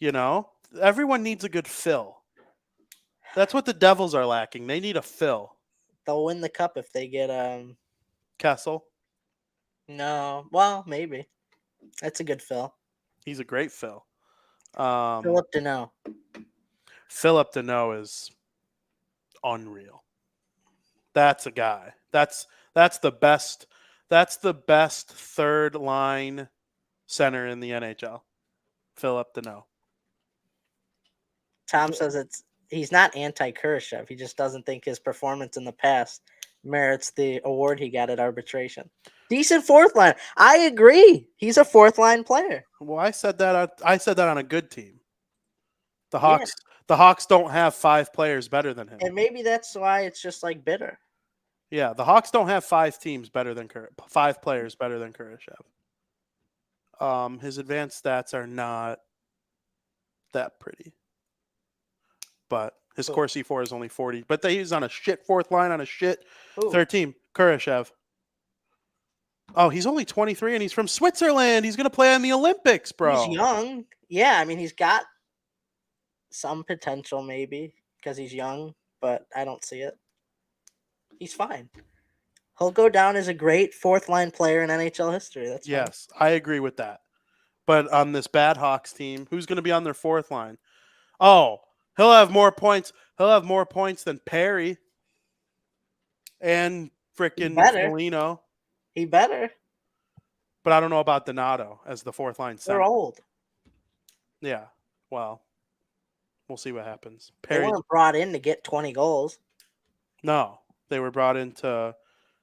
You know? Everyone needs a good Phil. That's what the Devils are lacking. They need a Phil. They'll win the cup if they get Kessel. No. Well, maybe. That's a good Phil. He's a great Phil. Philip Deneau. Philip Deneau is unreal. That's a guy. That's the best. That's the best third line center in the NHL. Philip Deneau. Tom says he's not anti-Kurashev. He just doesn't think his performance in the past merits the award he got at arbitration. Decent fourth line. I agree. He's a fourth line player. Well, I said that on a good team. The Hawks. Yeah. The Hawks don't have 5 players better than him. And maybe that's why it's just like bitter. Yeah, the Hawks don't have 5 players better than Kurashev. His advanced stats are not that pretty. But his core C4 is only 40. But he's on a shit fourth line on a shit third team. Kurashev. Oh, he's only 23 and he's from Switzerland. He's going to play in the Olympics, bro. He's young. Yeah, I mean, he's got some potential maybe because he's young, but I don't see it. He's fine. He'll go down as a great fourth line player in NHL history. That's yes, fine. I agree with that. But on this bad Hawks team, who's going to be on their fourth line? Oh, he'll have more points. He'll have more points than Perry and frickin' Foligno. He better. But I don't know about Donato as the fourth line center. They're old. Yeah. Well, we'll see what happens. They weren't brought in to get 20 goals. No, they were brought in to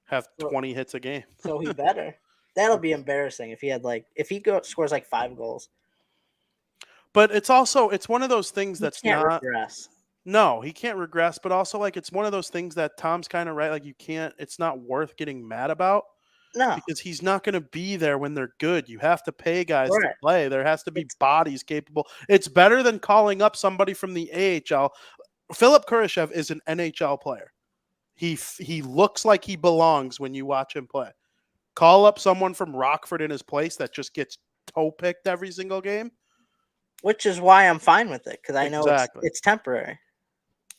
have 20 hits a game. So he better. That'll be embarrassing if he scores like 5 goals. But it's one of those things that's not regress. No, he can't regress, but also like it's one of those things that Tom's kind of right. Like it's not worth getting mad about. No. Because he's not going to be there when they're good. You have to pay guys to play. There has to be bodies capable. It's better than calling up somebody from the AHL. Philip Kurashev is an NHL player. He looks like he belongs when you watch him play. Call up someone from Rockford in his place that just gets toe-picked every single game. Which is why I'm fine with it, because I know it's temporary.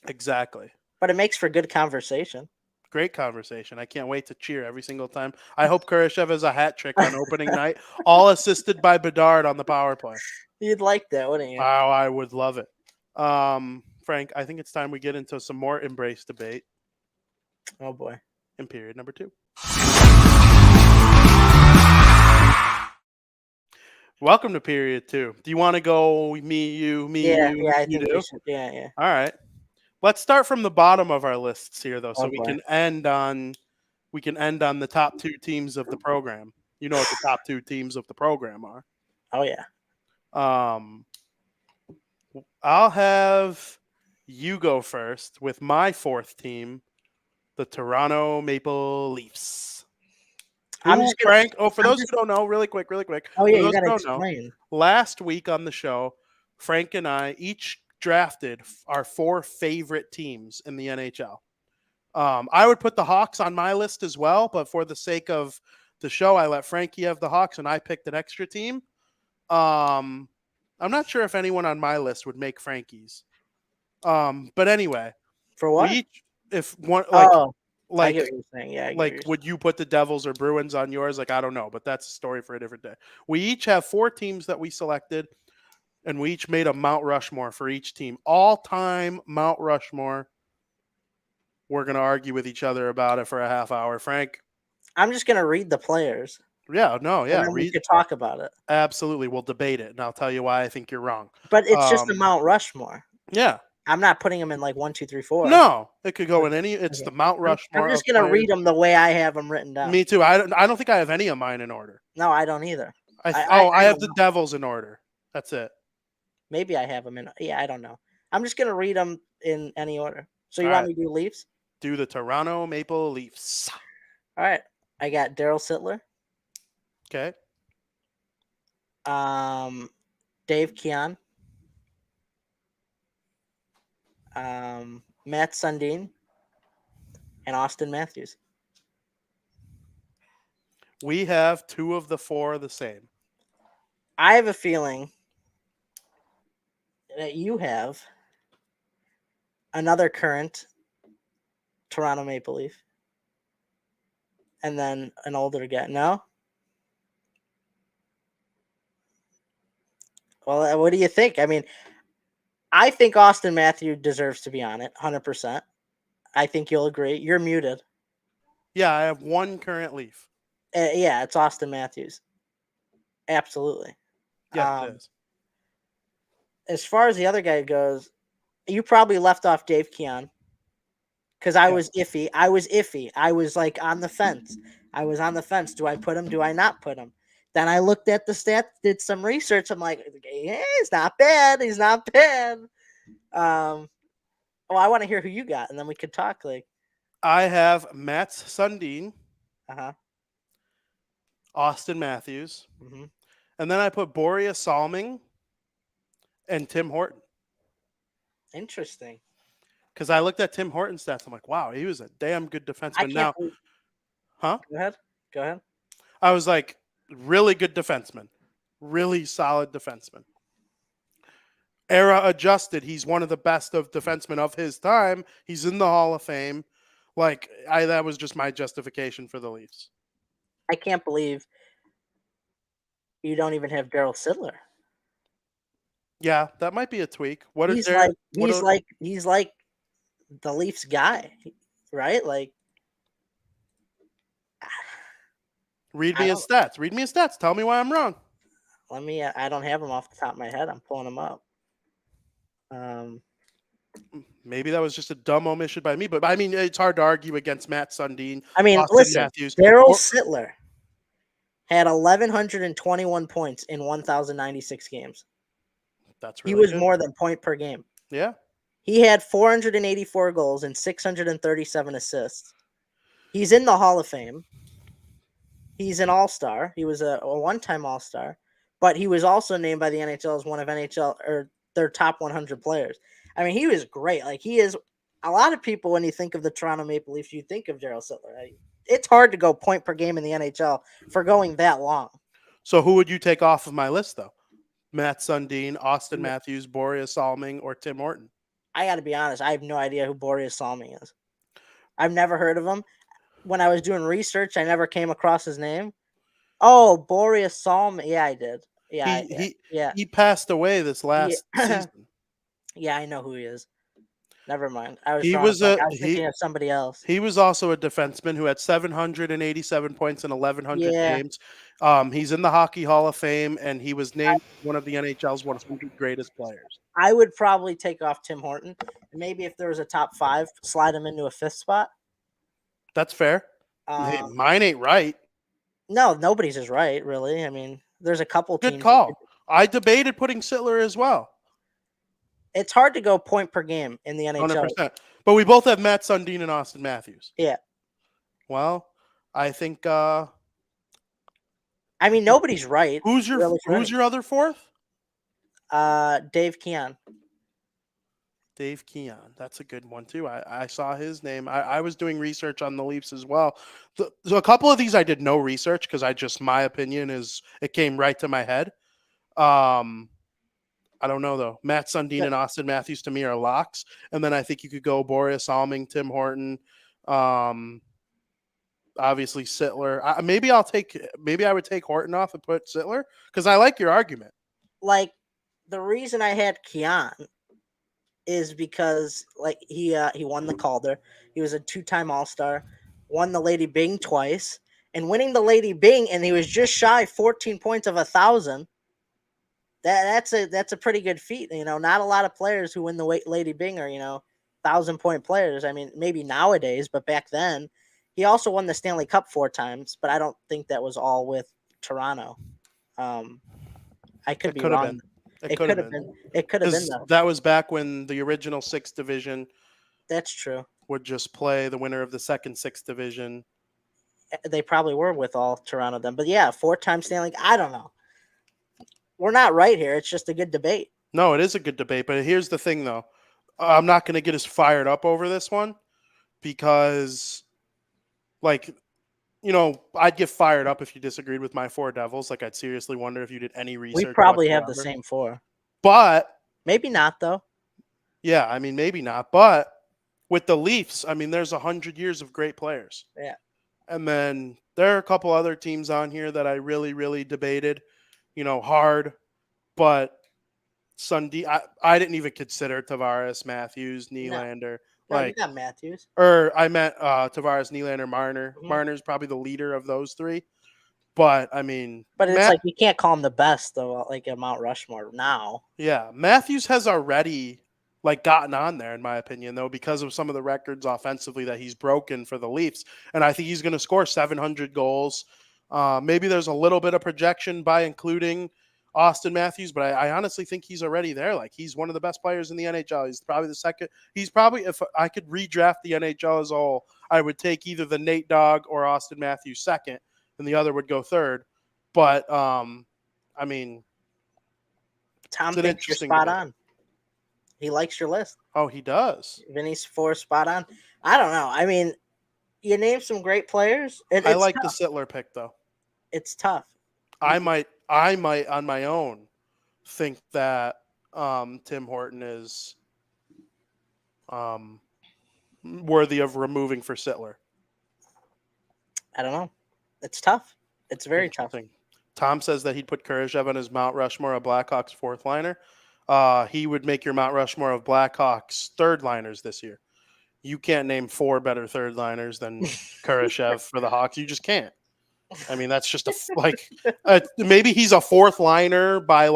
Exactly. But it makes for good conversation. Great conversation. I can't wait to cheer every single time. I hope Kurashev has a hat trick on opening night, all assisted by Bedard on the power play. You'd like that, wouldn't you? Oh, I would love it. Frank, I think it's time we get into some more Embrace debate. Oh, boy. In period number 2. Welcome to period 2. Do you want to go me, you, yeah, you? Yeah, I think we should. Yeah. All right. Let's start from the bottom of our lists here, though, so we can end on the top 2 teams of the program. You know what the top 2 teams of the program are. Oh yeah. I'll have you go first with my 4th team, the Toronto Maple Leafs. Frank. Oh, for those who don't know, really quick. Oh yeah, you gotta explain. Last week on the show, Frank and I each drafted our 4 favorite teams in the NHL. I would put the Hawks on my list as well, but for the sake of the show, I let Frankie have the Hawks, and I picked an extra team. I'm not sure if anyone on my list would make Frankie's. But anyway, for what? I get Like, what you're saying. Yeah, I get what like you're saying. would you put the Devils or Bruins on yours? Like, I don't know, but that's a story for a different day. We each have 4 teams that we selected, and we each made a Mount Rushmore for each team. All-time Mount Rushmore. We're going to argue with each other about it for a half hour. Frank? I'm just gonna read the players, Yeah, no, and yeah. then we could talk about it. Absolutely. We'll debate it, and I'll tell you why I think you're wrong. But it's just a Mount Rushmore. Yeah. I'm not putting them in like 1, 2, 3, 4. No, it could go in any. It's Okay. the Mount I'm Rushmore just of gonna players. read them the way I have them written down. Me too. I don't think I have any of mine in order. No, I don't either. I I have don't the know. Devils in order. That's it. Maybe I have them in. Yeah, I don't know. I'm just gonna read them in any order. So you All want right. me to do Leafs? Do the Toronto Maple Leafs. All right. I got Daryl Sittler, Okay. Dave Keon, Matt Sundin, and Austin Matthews. We have 2 of the 4 the same. I have a feeling that you have another current Toronto Maple Leaf, and then an older guy. No? Well, what do you think? I mean, I think Austin Matthews deserves to be on it, 100%. I think you'll agree. You're muted. Yeah, I have 1 current Leaf. Yeah, it's Austin Matthews. Absolutely. Yes, it is. As far as the other guy goes, you probably left off Dave Keon because I was iffy. I was like on the fence. Do I put him? Do I not put him? Then I looked at the stats, did some research. I'm like, yeah, he's not bad. Well, I want to hear who you got, and then we could talk. Like, I have Matt Sundin, Austin Matthews, and then I put Boreas Salming and Tim Horton. Interesting. Because I looked at Tim Horton's stats. I'm like, wow, he was a damn good defenseman. Now, huh? Go ahead. I was like, really good defenseman. Really solid defenseman. Era adjusted. He's one of the best of defensemen of his time. He's in the Hall of Fame. Like, that was just my justification for the Leafs. I can't believe you don't even have Daryl Sittler. Yeah, that might be a tweak. He's like the Leafs guy, right? Like, read me his stats. Tell me why I'm wrong. I don't have them off the top of my head. I'm pulling them up. Maybe that was just a dumb omission by me, but I mean, it's hard to argue against Matt Sundin. I mean, Austin listen, Matthews. Daryl Sittler had 1,121 points in 1,096 games. That's really he was good. More than point per game. Yeah. He had 484 goals and 637 assists. He's in the Hall of Fame. He's an All-Star. He was a one-time All-Star, but he was also named by the NHL as one of NHL or their top 100 players. I mean, he was great. Like, he is a lot of people, when you think of the Toronto Maple Leafs, you think of Daryl Sittler. It's hard to go point per game in the NHL for going that long. So who would you take off of my list, though? Matt Sundin, Austin Matthews, Boreas Salming, or Tim Horton? I got to be honest. I have no idea who Boreas Salming is. I've never heard of him. When I was doing research, I never came across his name. Oh, Boreas Salming. Yeah, I did. Yeah, He passed away this last season. Yeah, I know who he is. Never mind. I was thinking of somebody else. He was also a defenseman who had 787 points in 1,100 games. He's in the Hockey Hall of Fame, and he was named one of the NHL's 100 greatest players. I would probably take off Tim Horton. Maybe if there was a top 5, slide him into a 5th spot. That's fair. Mine ain't right. No, nobody's is right, really. I mean, there's a couple teams. Good call. I debated putting Sittler as well. It's hard to go point per game in the NHL. 100%. But we both have Matt Sundin and Austin Matthews. Yeah. Well, I think. I mean, nobody's right. Who's your other 4th? Dave Keon. Dave Keon. That's a good one, too. I saw his name. I was doing research on the Leafs as well. So a couple of these I did no research because my opinion is it came right to my head. I don't know, though. Matt Sundin and Austin Matthews, to me, are locks. And then I think you could go Boreas Salming, Tim Horton, Obviously Sittler. Maybe I would take Horton off and put Sittler because I like your argument. Like, the reason I had Keon is because like he won the Calder. He was a 2-time All-Star, won the Lady Bing twice, and winning the Lady Bing, and he was just shy 14 points of 1,000. That's a pretty good feat. Not a lot of players who win the Lady Bing are 1,000-point players. I mean, maybe nowadays, but back then, he also won the Stanley Cup 4 times. But I don't think that was all with Toronto. I could be wrong. It could have been. It could have been though. That was back when the original 6th division. That's true. Would just play the winner of the second 6th division. They probably were with all Toronto then. But yeah, 4-time Stanley. I don't know. We're not right here. It's just a good debate. No, it is a good debate. But here's the thing, though. I'm not going to get as fired up over this one because, like, I'd get fired up if you disagreed with my 4 Devils. Like, I'd seriously wonder if you did any research. We probably have the same 4. But maybe not, though. Yeah, I mean, maybe not. But with the Leafs, I mean, there's 100 years of great players. Yeah. And then there are a couple other teams on here that I really, really debated, hard. But Sunday, I didn't even consider Tavares, Matthews, Nylander. No, you got Matthews. Or I meant Tavares, Nylander, Marner. Mm-hmm. Marner's probably the leader of those 3. But, I mean... But it's like you can't call him the best, though, like a Mount Rushmore now. Yeah, Matthews has already... gotten on there, in my opinion, though, because of some of the records offensively that he's broken for the Leafs. And I think he's going to score 700 goals. Maybe there's a little bit of projection by including Austin Matthews, but I honestly think he's already there. Like, he's one of the best players in the NHL. He's probably the second. He's probably, if I could redraft the NHL as a whole, I would take either the Nate Dogg or Austin Matthews second, and the other would go third. But, I mean, Tom thinks you're spot on. He likes your list. Oh, he does. Vinny's 4 spot on. I don't know. I mean, you named some great players. I like the Sittler pick, though. It's tough. I might on my own think that Tim Horton is worthy of removing for Sittler. I don't know. It's tough. It's very tough. Tom says that he'd put Kurashev on his Mount Rushmore of Blackhawks 4th liner. He would make your Mount Rushmore of Blackhawks 3rd liners this year. You can't name 4 better 3rd liners than Kurashev for the Hawks. You just can't. I mean, that's just maybe he's a 4th liner by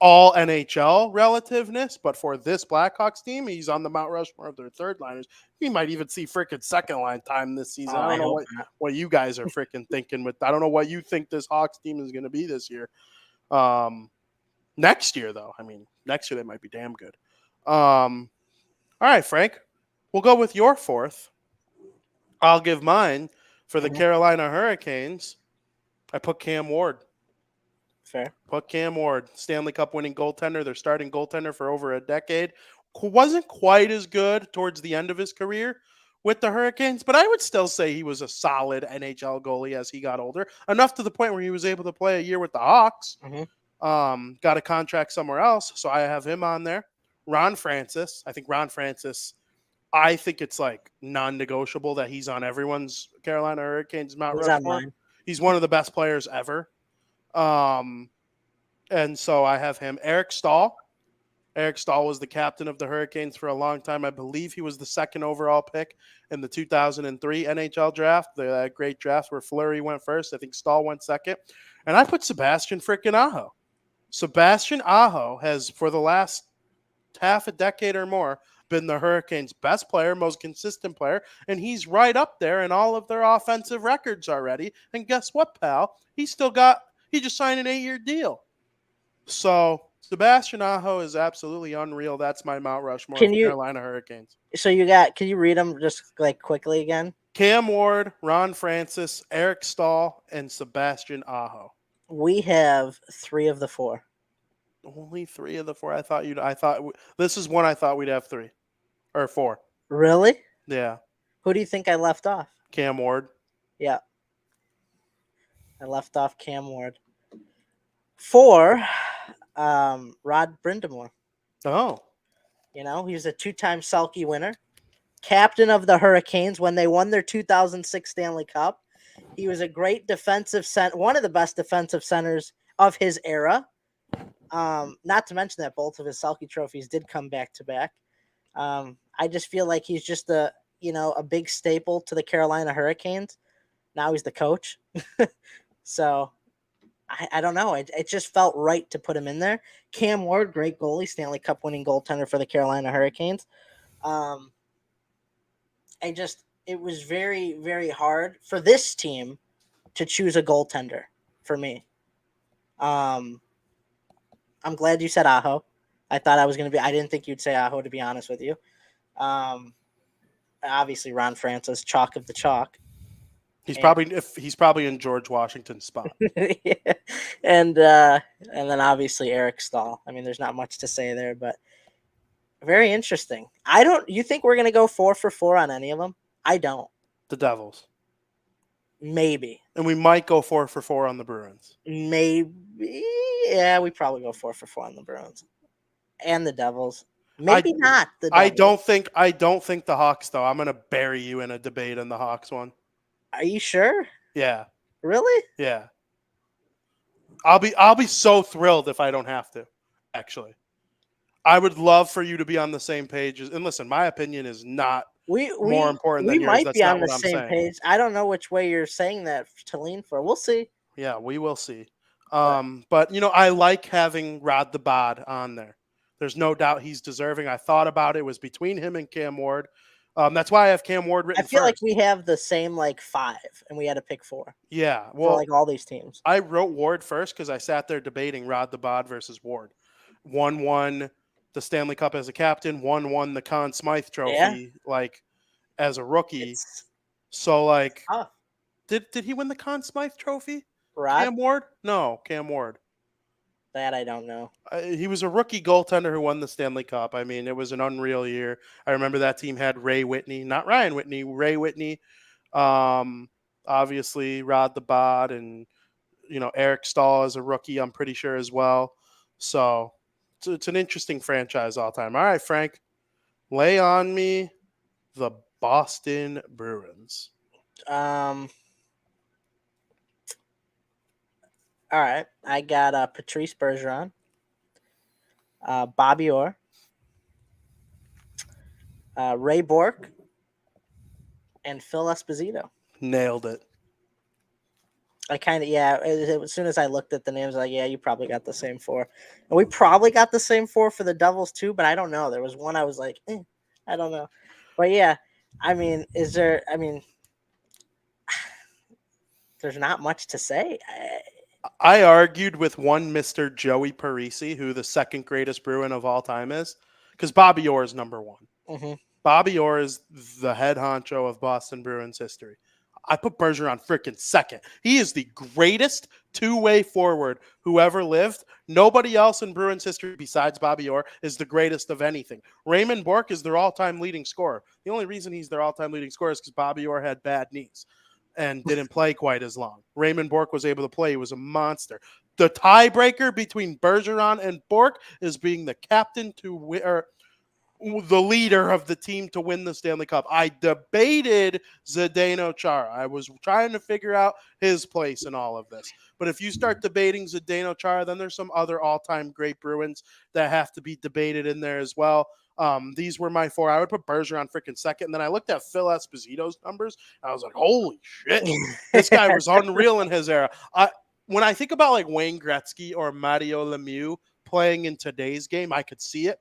all NHL relativeness, but for this Blackhawks team, he's on the Mount Rushmore of their 3rd liners. He might even see freaking 2nd line time this season. I don't know what you guys are freaking thinking I don't know what you think this Hawks team is going to be this year. Next year, though, I mean, next year they might be damn good. All right, Frank, we'll go with your 4th. I'll give mine for the Carolina Hurricanes. I put Cam Ward. Fair. Put Cam Ward, Stanley Cup winning goaltender. Their starting goaltender for over a decade. Wasn't quite as good towards the end of his career with the Hurricanes, but I would still say he was a solid NHL goalie as he got older, enough to the point where he was able to play a year with the Hawks. Mm-hmm. Got a contract somewhere else, so I have him on there. Ron Francis. I think it's non-negotiable that he's on everyone's Carolina Hurricanes Mount Rushmore. He's one of the best players ever. And so I have him. Eric Stahl. Eric Stahl was the captain of the Hurricanes for a long time. I believe he was the 2nd overall pick in the 2003 NHL draft, that great draft where Fleury went first. I think Stahl went 2nd. And I put Sebastian freaking Aho. Sebastian Aho has, for the last half a decade or more, been the Hurricanes' best player, most consistent player, and he's right up there in all of their offensive records already. And guess what, pal? He just signed an 8-year deal. So Sebastian Aho is absolutely unreal. That's my Mount Rushmore of Carolina Hurricanes. So can you read them just quickly again? Cam Ward, Ron Francis, Eric Stahl, and Sebastian Aho. We have 3 of the 4. Only 3 of the 4. I thought this is one I thought we'd have 3 or 4. Really? Yeah. Who do you think I left off? Cam Ward. Yeah. I left off Cam Ward. 4, Rod Brind'Amour. Oh. He was a 2-time Selke winner. captain of the Hurricanes when they won their 2006 Stanley Cup. He was a great defensive one of the best defensive centers of his era. Not to mention that both of his Selke trophies did come back to back. I just feel like he's just a big staple to the Carolina Hurricanes. Now he's the coach. So I don't know. It just felt right to put him in there. Cam Ward, great goalie, Stanley Cup winning goaltender for the Carolina Hurricanes. It was very, very hard for this team to choose a goaltender for me. I'm glad you said Aho. I thought I didn't think you'd say Aho, to be honest with you. Obviously Ron Francis, chalk of the chalk. He's probably in George Washington's spot. Yeah. And then obviously Eric Stahl. I mean, there's not much to say there, but very interesting. You think we're going to go 4 for 4 on any of them? I don't. The Devils. Maybe. And we might go 4 for 4 on the Bruins. Maybe. Yeah, we probably go 4 for 4 on the Bruins. And the Devils. Maybe not the Devils. I don't think the Hawks, though. I'm going to bury you in a debate on the Hawks one. Are you sure? Yeah. Really? Yeah. I'll be so thrilled if I don't have to, actually. I would love for you to be on the same page. And listen, my opinion is not more important than yours. We might That's be not on the what I'm same saying. page. I don't know which way you're saying that to lean for. We'll see. Yeah, we will see. But, I like having Rod the Bod on there. There's no doubt he's deserving. I thought about it. It was between him and Cam Ward. That's why I have Cam Ward written I feel first. like we have the same 5, and we had to pick 4. Yeah, well, for all these teams. I wrote Ward first because I sat there debating Rod the Bod versus Ward. 1 won the Stanley Cup as a captain. 1 won the Conn Smythe Trophy, as a rookie. So, did he win the Conn Smythe Trophy? Rod? Cam Ward? No, Cam Ward. That I don't know. He was a rookie goaltender who won the Stanley Cup. I mean, it was an unreal year. I remember that team had Ray Whitney, not Ryan Whitney, Ray Whitney. Obviously, Rod the Bod and, Eric Stahl as a rookie, I'm pretty sure as well. So it's an interesting franchise all time. All right, Frank, lay on me the Boston Bruins. All right, I got Patrice Bergeron, Bobby Orr, Ray Bourque, and Phil Esposito. Nailed it. As soon as I looked at the names, you probably got the same 4. And we probably got the same 4 for the Devils too, but I don't know. There was one I was like, I don't know. But yeah, there's not much to say. I argued with one Mr. Joey Parisi, who the second greatest Bruin of all time is, because Bobby Orr is number 1. Mm-hmm. Bobby Orr is the head honcho of Boston Bruins history. I put Bergeron freaking second. He is the greatest two-way forward who ever lived. Nobody else in Bruins history besides Bobby Orr is the greatest of anything. Raymond Bourque is their all-time leading scorer. The only reason he's their all-time leading scorer is because Bobby Orr had bad knees and didn't play quite as long. Raymond Bourque was able to play. He was a monster. The tiebreaker between Bergeron and Bourque is being the captain to win, or the leader of the team to win the Stanley Cup. I debated Zdeno Chara. I was trying to figure out his place in all of this. But if you start debating Zdeno Chara, then there's some other all-time great Bruins that have to be debated in there as well. These were my 4. I would put Bergeron freaking second. And then I looked at Phil Esposito's numbers. And I was like, holy shit. This guy was unreal in his era. When I think about like Wayne Gretzky or Mario Lemieux playing in today's game, I could see it.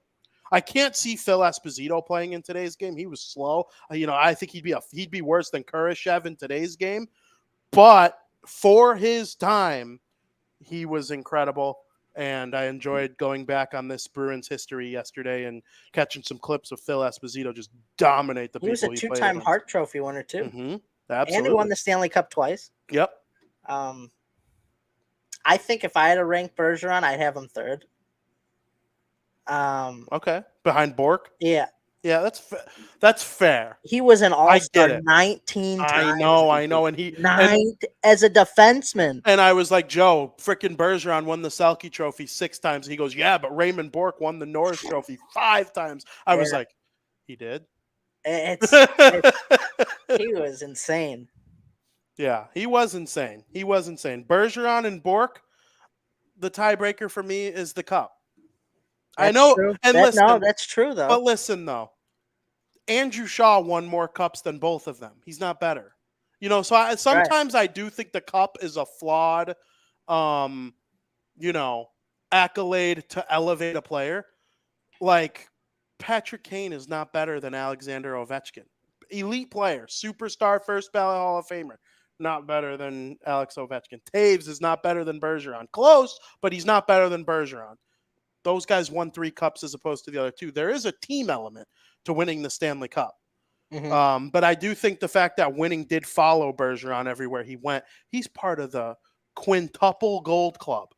I can't see Phil Esposito playing in today's game. He was slow. I think he'd be worse than Kurashev in today's game. But for his time, he was incredible. And I enjoyed going back on this Bruins history yesterday and catching some clips of Phil Esposito just dominate the people. He was a 2-time Hart Trophy winner too. Mm-hmm. Absolutely. And he won the Stanley Cup twice. Yep. I think if I had to rank Bergeron, I'd have him third. Okay. Behind Bourque? Yeah. Yeah, that's fair. He was an all-star 19 times. I know. And as a defenseman. And I was like, Joe, frickin' Bergeron won the Selke Trophy 6 times. He goes, yeah, but Raymond Bourque won the Norris Trophy 5 times. I was like, he did? He was insane. Yeah, he was insane. Bergeron and Bork, the tiebreaker for me is the cup. I That's know, true. and listen, That's true though. but listen though, Andrew Shaw won more cups than both of them. He's not better. So sometimes I do think the cup is a flawed, um, accolade to elevate a player. Like Patrick Kane is not better than Alexander Ovechkin. Elite player, superstar, first ballot Hall of Famer. Not better than Alex Ovechkin. Taves is not better than Bergeron. Close, but he's not better than Bergeron. Those guys won 3 cups as opposed to the other 2. There is a team element to winning the Stanley Cup. Mm-hmm. But I do think the fact that winning did follow Bergeron everywhere he went, he's part of the quintuple gold club.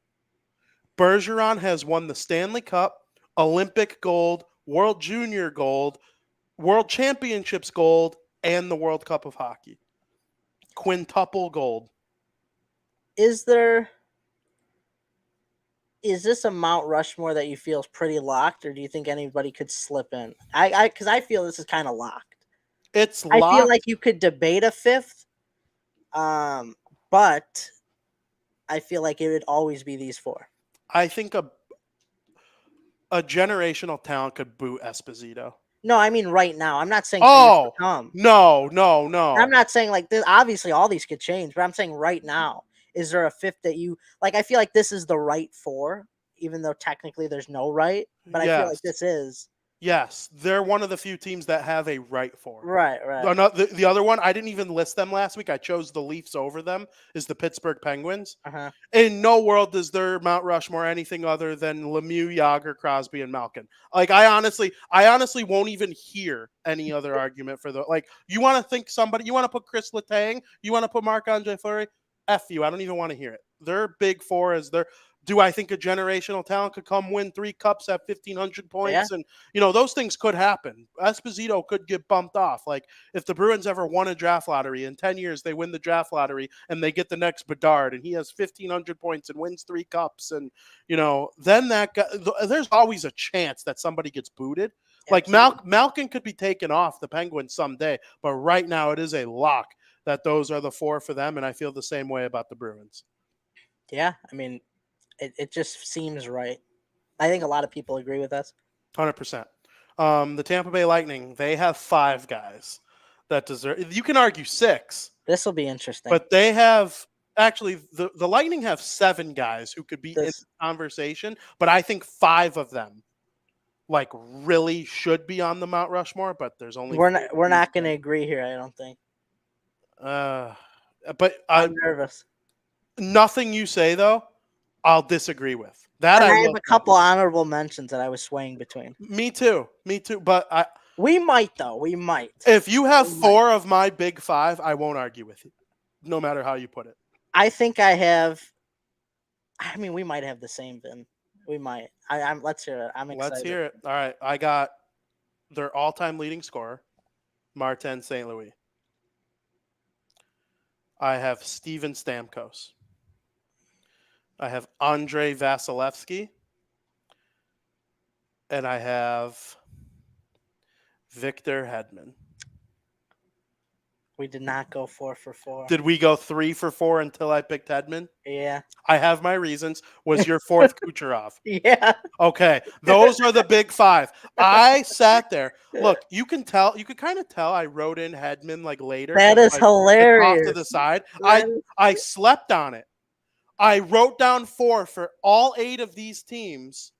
Bergeron has won the Stanley Cup, Olympic gold, World Junior gold, World Championships gold, and the World Cup of Hockey. Quintuple gold. Is this a Mount Rushmore that you feel is pretty locked, or do you think anybody could slip in? Because I feel this is kind of locked. It's locked. I feel like you could debate a 5th, but I feel like it would always be these 4. I think a generational talent could boot Esposito. No, I mean right now. I'm not saying no. I'm not saying like this. Obviously, all these could change, but I'm saying right now. Is there a 5th that you like? I feel like this is the right 4, even though technically there's no right. But I feel like this is. Yes, they're one of the few teams that have a right 4. Right. The other one, I didn't even list them last week. I chose the Leafs over them, is the Pittsburgh Penguins. Uh-huh. In no world does their Mount Rushmore anything other than Lemieux, Yager, Crosby, and Malkin. Like, I honestly won't even hear any other argument for you want to think somebody, you want to put Chris Letang, you want to put Marc-Andre Fleury, F you. I don't even want to hear it. Their big 4 is their. Do I think a generational talent could come win 3 cups at 1,500 points? Yeah. And, those things could happen. Esposito could get bumped off. Like, if the Bruins ever won a draft lottery, in 10 years they win the draft lottery and they get the next Bedard and he has 1,500 points and wins 3 cups. And, then that guy, there's always a chance that somebody gets booted. Like, Malkin could be taken off the Penguins someday. But right now it is a lock that those are the 4 for them. And I feel the same way about the Bruins. Yeah, I mean, it just seems right. I think a lot of people agree with us. 100%. The Tampa Bay Lightning, they have 5 guys that deserve. You can argue 6. This will be interesting. But they have actually the Lightning have 7 guys who could be in the conversation. But I think 5 of them really should be on the Mount Rushmore. But there's only we're not going to agree here. I don't think. But I'm nervous. Nothing you say though, I'll disagree with. That I have a couple honorable mentions that I was swaying between. Me too. But we might though. We might. If you have 4 of my big 5, I won't argue with you, no matter how you put it. I think I have. I mean, we might have the same. Then we might. Let's hear it. I'm excited. Let's hear it. All right, I got their all-time leading scorer, Martin St. Louis. I have Steven Stamkos. I have Andrei Vasilevsky. And I have Victor Hedman. We did not go 4 for 4. Did we go 3 for 4 until I picked Hedman? Yeah. I have my reasons. Was your 4th Kucherov? Yeah. Okay. Those are the big 5. I sat there. Look, you could kind of tell I wrote in Hedman later. That is hilarious. Off to the side. I slept on it. I wrote down 4 for all 8 of these teams.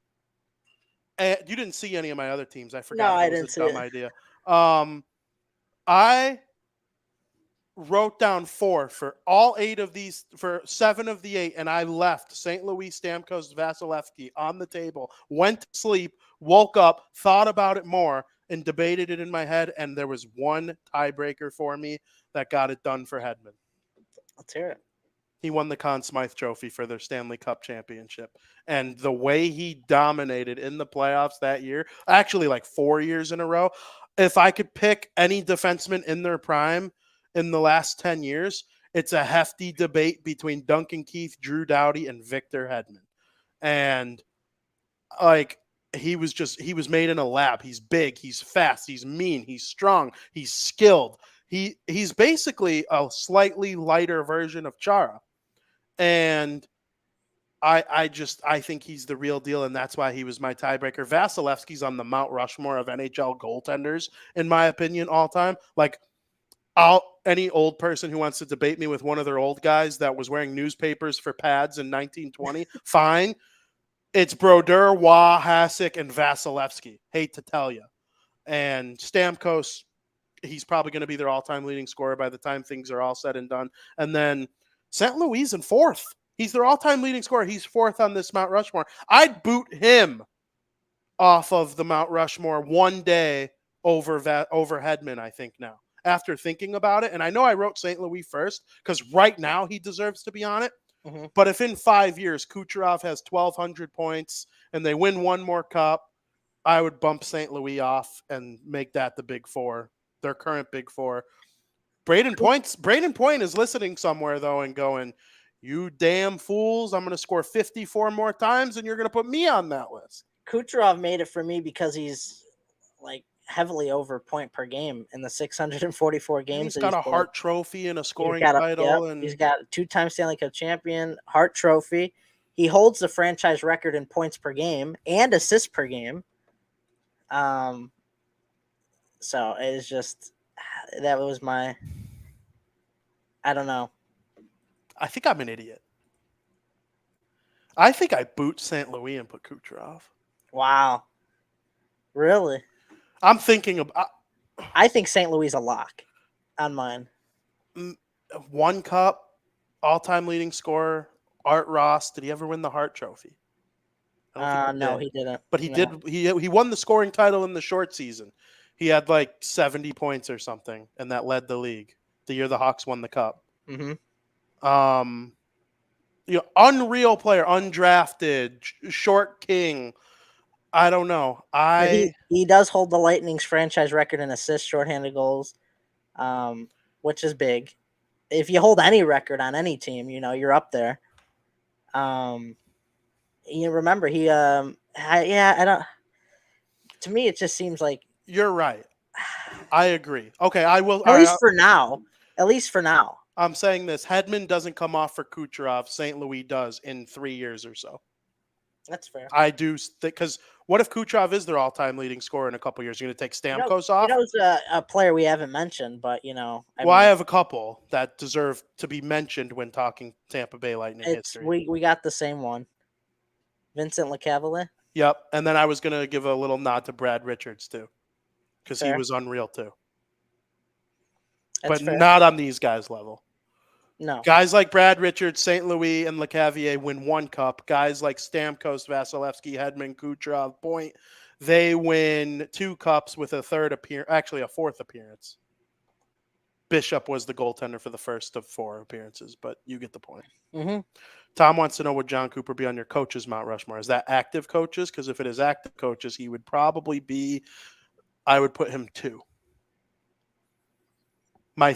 And you didn't see any of my other teams. I forgot. No, I didn't see it. Dumb idea. I wrote down 4 for all 8 of these, for 7 of the 8, and I left St. Louis, Stamkos, Vasilevsky on the table, went to sleep, woke up, thought about it more, and debated it in my head, and there was one tiebreaker for me that got it done for Hedman. Let's hear it. He won the Conn Smythe Trophy for their Stanley Cup championship. And the way he dominated in the playoffs that year, actually 4 years in a row, if I could pick any defenseman in their prime in the last 10 years, it's a hefty debate between Duncan Keith, Drew Doughty, and Victor Hedman. And he was made in a lab. He's big, he's fast, he's mean, he's strong, he's skilled. He's basically a slightly lighter version of Chara. And I think he's the real deal, and that's why he was my tiebreaker. Vasilevsky's on the Mount Rushmore of NHL goaltenders, in my opinion, all time. Like, any old person who wants to debate me with one of their old guys that was wearing newspapers for pads in 1920, fine. It's Brodeur, Waugh, Hasek, and Vasilevsky. Hate to tell you. And Stamkos, he's probably going to be their all-time leading scorer by the time things are all said and done. And then St. Louis in fourth. He's their all-time leading scorer. He's fourth on this Mount Rushmore. I'd boot him off of the Mount Rushmore one day over Hedman, I think, now. After thinking about it, and I know I wrote St. Louis first because right now he deserves to be on it. Mm-hmm. But if in 5 years Kucherov has 1,200 points and they win one more cup, I would bump St. Louis off and make that the big four, their current big four. Braden Point is listening somewhere, though, and going, you damn fools, I'm going to score 54 more times, and you're going to put me on that list. Kucherov made it for me because he's, like, heavily over point per game in the 644 games. He's got a Hart Trophy and a scoring title. And he's got a 2-time Stanley Cup champion, Hart Trophy. He holds the franchise record in points per game and assists per game. So it's just, that was my, I don't know. I think I'm an idiot. I think I boot St. Louis and put Kucherov. Wow. Really? I'm thinking of. I think St. Louis is a lock on mine. One cup, all-time leading scorer, Art Ross. Did he ever win the Hart Trophy? No, he didn't. But he did. He won the scoring title in the short season. He had like 70 points or something, and that led the league the year the Hawks won the cup. Mm-hmm. Unreal player, undrafted, short king. I don't know. He does hold the Lightning's franchise record in assists, shorthanded goals, which is big. If you hold any record on any team, you're up there. You remember I don't. To me, it just seems like you're right. I agree. Okay, I will. At least for now. I'm saying this: Hedman doesn't come off for Kucherov. St. Louis does in 3 years or so. That's fair. I do think, because what if Kucherov is their all-time leading scorer in a couple years? You're going to take Stamkos off? Who's a player we haven't mentioned, but I have a couple that deserve to be mentioned when talking Tampa Bay Lightning history. We got the same one, Vincent LeCavalier. Yep, and then I was going to give a little nod to Brad Richards too, because he was unreal too. But not on these guys' level. No. Guys like Brad Richards, St. Louis, and LeCavalier win one cup. Guys like Stamkos, Vasilevsky, Hedman, Kucherov, Point, they win 2 cups with a fourth appearance. Bishop was the goaltender for the first of 4 appearances, but you get the point. Mm-hmm. Tom wants to know, would John Cooper be on your coaches' Mount Rushmore? Is that active coaches? Because if it is active coaches, he would probably be, I would put him 2. My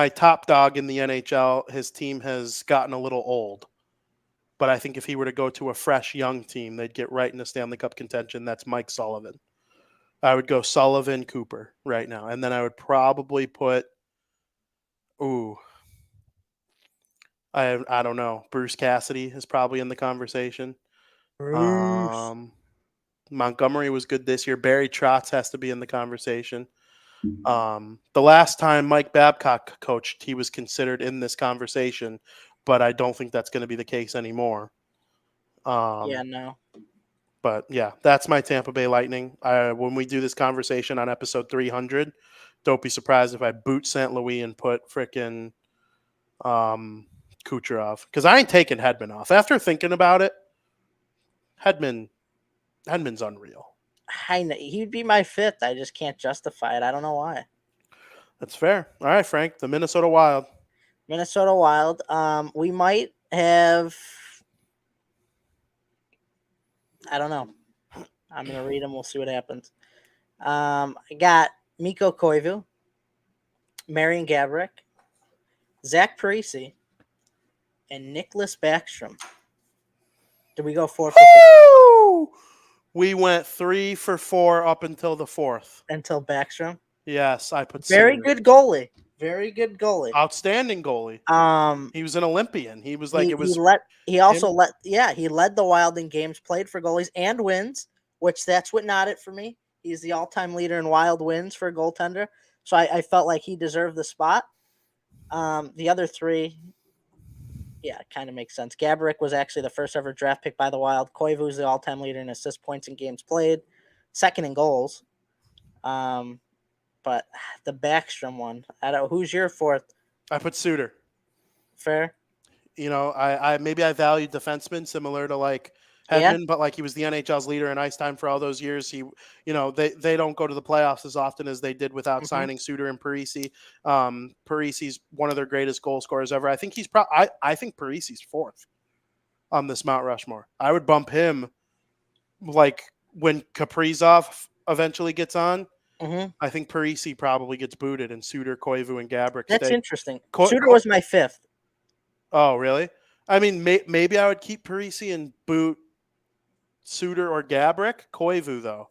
top dog in the NHL, his team has gotten a little old. But I think if he were to go to a fresh, young team, they'd get right into Stanley Cup contention. That's Mike Sullivan. I would go Sullivan, Cooper right now. And then I would probably put, I don't know. Bruce Cassidy is probably in the conversation. Montgomery was good this year. Barry Trotz has to be in the conversation. The last time Mike Babcock coached, he was considered in this conversation, but I don't think that's going to be the case anymore. No. But yeah, that's my Tampa Bay Lightning. When we do this conversation on episode 300, don't be surprised if I boot St. Louis and put frickin' Kucherov, because I ain't taking Hedman off. After thinking about it, Hedman's unreal. He'd be my 5th. I just can't justify it. I don't know why. That's fair. All right, Frank, the Minnesota Wild. We might have. I don't know. I'm going to read them. We'll see what happens. I got Mikko Koivu, Marian Gaborik, Zach Parise, and Nicholas Backstrom. Did we go 4 for 4? We went 3 for 4 up until the 4th. until Backstrom. Yes, I put Very Suter. good goalie. Very good goalie. Outstanding goalie. He was an Olympian. He was like he, it was he also him. he led the Wild in games played for goalies and wins, which that's what not it for me. He's the all-time leader in Wild wins for a goaltender. So I felt like he deserved the spot. The other three, yeah, it kind of makes sense. Gaborik was actually the first ever draft pick by the Wild. Koivu is the all-time leader in assist points in games played, second in goals. But the Backstrom one, I don't. Who's your fourth? I put Suter. Fair. I maybe I valued defensemen similar to like Yeah. Hedman, but like he was the NHL's leader in ice time for all those years. They don't go to the playoffs as often as they did without signing Suter and Parisi. Parisi's one of their greatest goal scorers ever. I think I think Parisi's fourth on this Mount Rushmore. I would bump him like when Kaprizov eventually gets on. I think Parisi probably gets booted, and Suter, Koivu, and Gaborik That's stay. interesting. Suter was my fifth. Oh, really? I mean, maybe I would keep Parisi and boot Suter or Gaborik. Koivu, though.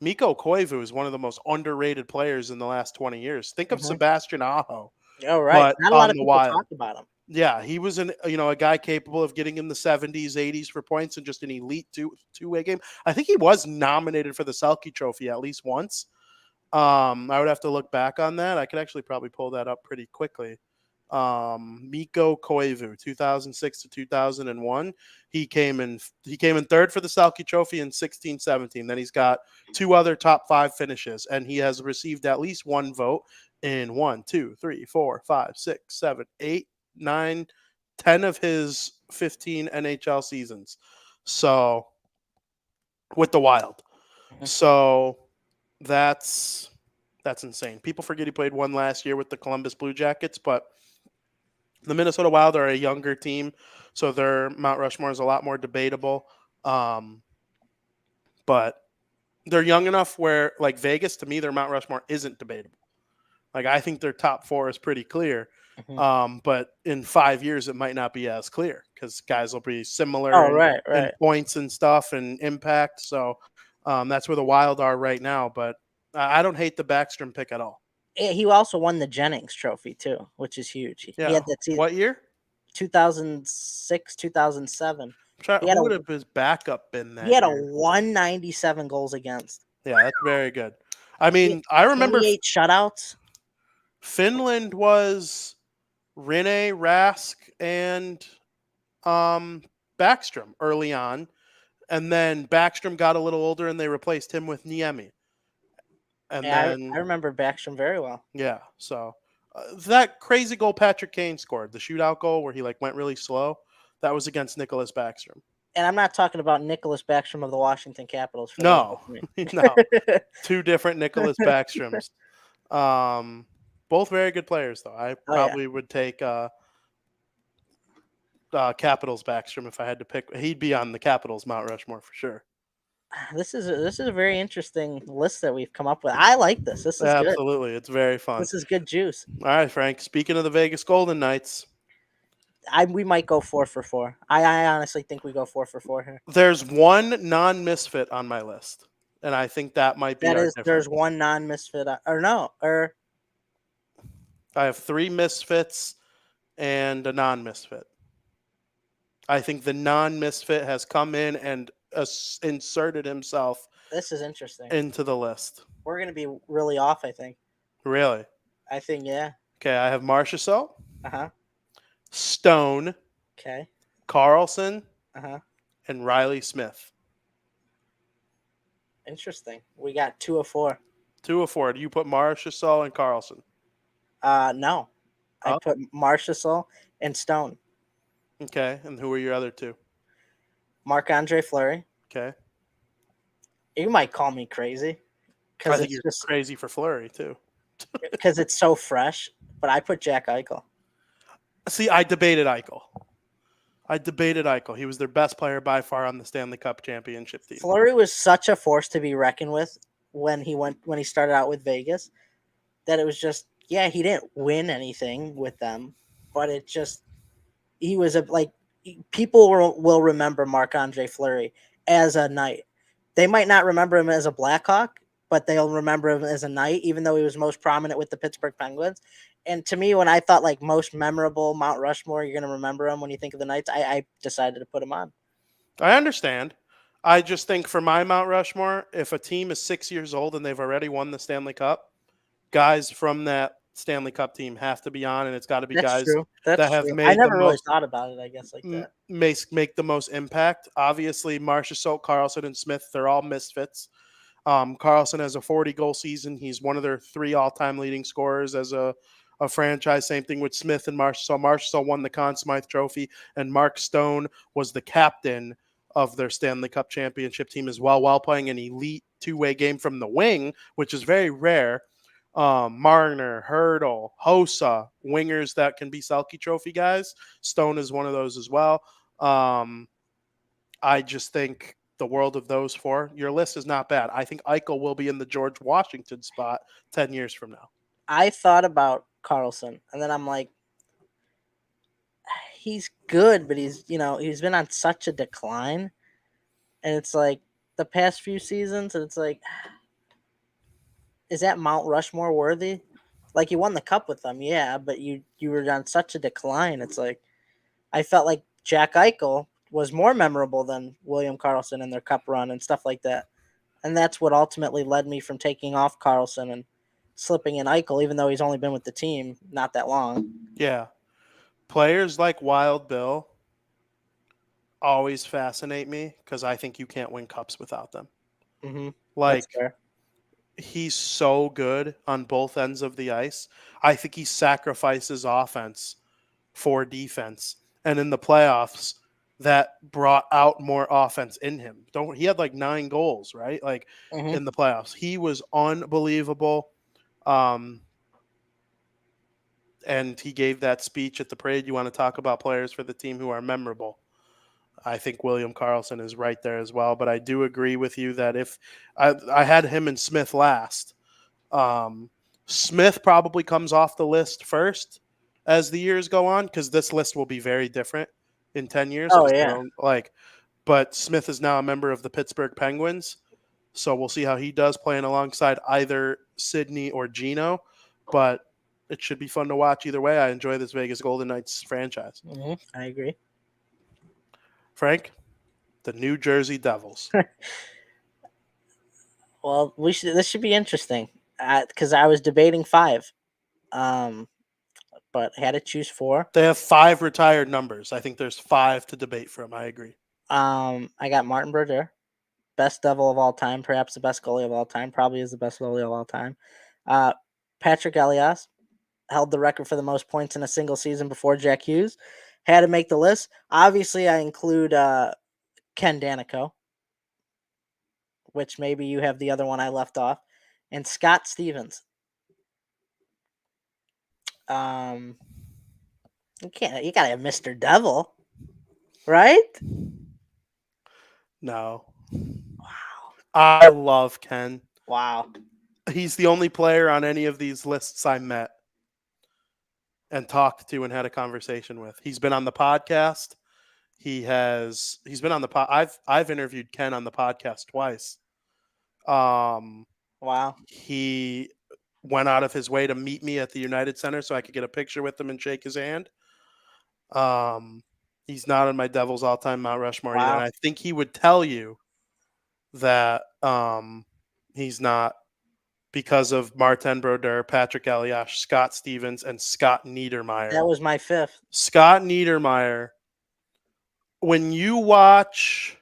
Mikko Koivu is one of the most underrated players in the last 20 years. Think of Sebastian Aho. Oh, right. But Not a lot of the people Wild. talk about him. Yeah, he was a guy capable of getting in the 70s, 80s for points and just an elite two-way game. I think he was nominated for the Selke Trophy at least once. I would have to look back on that. I could actually probably pull that up pretty quickly. Mikko Koivu, 2006 to 2001. He came in third for the Selke Trophy in 16-17. Then he's got 2 other top 5 finishes, and he has received at least 1 vote in 1, 2, 3, 4, 5, 6, 7, 8, 9, 10 of his 15 NHL seasons. So with the Wild. So that's insane. People forget he played 1 last year with the Columbus Blue Jackets, but the Minnesota Wild are a younger team, so their Mount Rushmore is a lot more debatable. But they're young enough where, like Vegas, to me, their Mount Rushmore isn't debatable. Like I think their top 4 is pretty clear. But in 5 years, it might not be as clear because guys will be similar in points and stuff and impact. So that's where the Wild are right now. But I don't hate the Backstrom pick at all. He also won the Jennings Trophy too, which is huge. Yeah. He had that season, what year? 2006, 2007. Who would have his backup been that? He had year? a 197 goals against. Yeah, that's very good. I mean, I remember 8 shutouts. Finland was Rinne, Rask, and Backstrom early on, and then Backstrom got a little older, and they replaced him with Niemi. And then I remember Backstrom very well. Yeah, so that crazy goal Patrick Kane scored, the shootout goal where he went really slow, that was against Nicholas Backstrom. And I'm not talking about Nicholas Backstrom of the Washington Capitals. No, 2 different Nicholas Backstroms. Both very good players, though. I probably would take Capitals Backstrom if I had to pick. He'd be on the Capitals Mount Rushmore for sure. This is a very interesting list that we've come up with. I like this. This is absolutely good. It's very fun. This is good juice. All right, Frank. Speaking of the Vegas Golden Knights, we might go 4 for 4. I honestly think we go 4 for 4 here. There's 1 non-misfit on my list, and I think that might be there's 1 non-misfit I have 3 misfits and a non-misfit. I think the non-misfit has come in and inserted himself. This is interesting. Into the list. We're going to be really off, I think. Really? I think, yeah. Okay, I have Marchessault. Uh-huh. Stone. Okay. Carlson. Uh-huh. And Riley Smith. Interesting. We got 2 of 4. 2 of 4. Do you put Marchessault and Carlson? No. I put Marchessault and Stone. Okay, and who are your other 2? Marc-Andre Fleury. Okay. You might call me crazy. I think you're just crazy for Fleury, too. Because it's so fresh, but I put Jack Eichel. See, I debated Eichel. He was their best player by far on the Stanley Cup championship team. Fleury was such a force to be reckoned with when he started out with Vegas that it was just, he didn't win anything with them, but it just, he was people will remember Marc-Andre Fleury as a Knight they might not remember him as a Blackhawk, but they'll remember him as a Knight, even though he was most prominent with the Pittsburgh Penguins. And to me, when I thought like most memorable Mount Rushmore, you're going to remember him when you think of the Knights, I decided to put him on. I understand. I just think for my Mount Rushmore, if a team is 6 years old and they've already won the Stanley Cup, guys from that Stanley Cup team have to be on, and it's got to be That's guys true. That's that have true. I made the never really most thought about it, I guess, like that. make the most impact. Obviously, Marchessault, Carlson, and Smith, they're all misfits. Carlson has a 40-goal season. He's one of their 3 all-time leading scorers as a franchise. Same thing with Smith and Marchessault. Marchessault won the Conn Smythe Trophy, and Mark Stone was the captain of their Stanley Cup championship team as well, while playing an elite two-way game from the wing, which is very rare. Marner, Hurdle, Hossa, wingers that can be Selke Trophy guys. Stone is one of those as well. I just think the world of those 4. Your list is not bad. I think Eichel will be in the George Washington spot 10 years from now. I thought about Carlson, and then I'm like, he's good, but he's been on such a decline, and it's like the past few seasons, and it's like, is that Mount Rushmore worthy? Like, you won the cup with them, yeah, but you were on such a decline. It's like, I felt like Jack Eichel was more memorable than William Karlsson in their cup run and stuff like that. And that's what ultimately led me from taking off Karlsson and slipping in Eichel, even though he's only been with the team not that long. Yeah. Players like Wild Bill always fascinate me because I think you can't win cups without them. Mm-hmm. Like, he's so good on both ends of the ice. I think he sacrifices offense for defense. And in the playoffs, that brought out more offense in him. He had like 9 goals, right? Like in the playoffs. He was unbelievable. And he gave that speech at the parade. You want to talk about players for the team who are memorable. I think William Karlsson is right there as well. But I do agree with you that if I had him and Smith last, Smith probably comes off the list first as the years go on, because this list will be very different in 10 years. Oh, yeah. But Smith is now a member of the Pittsburgh Penguins. So we'll see how he does playing alongside either Sidney or Gino. But it should be fun to watch either way. I enjoy this Vegas Golden Knights franchise. Mm-hmm. I agree. Frank, the New Jersey Devils. Well, this should be interesting because I was debating 5, but I had to choose 4. They have 5 retired numbers. I think there's 5 to debate from. I agree. I got Martin Brodeur, best Devil of all time, perhaps the best goalie of all time, probably is the best goalie of all time. Patrick Elias held the record for the most points in a single season before Jack Hughes. Had to make the list. Obviously, I include Ken Danico, which maybe you have the other one I left off, and Scott Stevens. You gotta have Mr. Devil, right? No. Wow. I love Ken. Wow. He's the only player on any of these lists I met and talked to and had a conversation with. He's been on the podcast. He's been on the I've interviewed Ken on the podcast twice. Wow. He went out of his way to meet me at the United Center so I could get a picture with him and shake his hand. He's not on my Devils all-time Mount Rushmore either, and I think he would tell you that he's not, because of Martin Brodeur, Patrick Elias, Scott Stevens, and Scott Niedermayer. That was my 5th. Scott Niedermayer. When you watch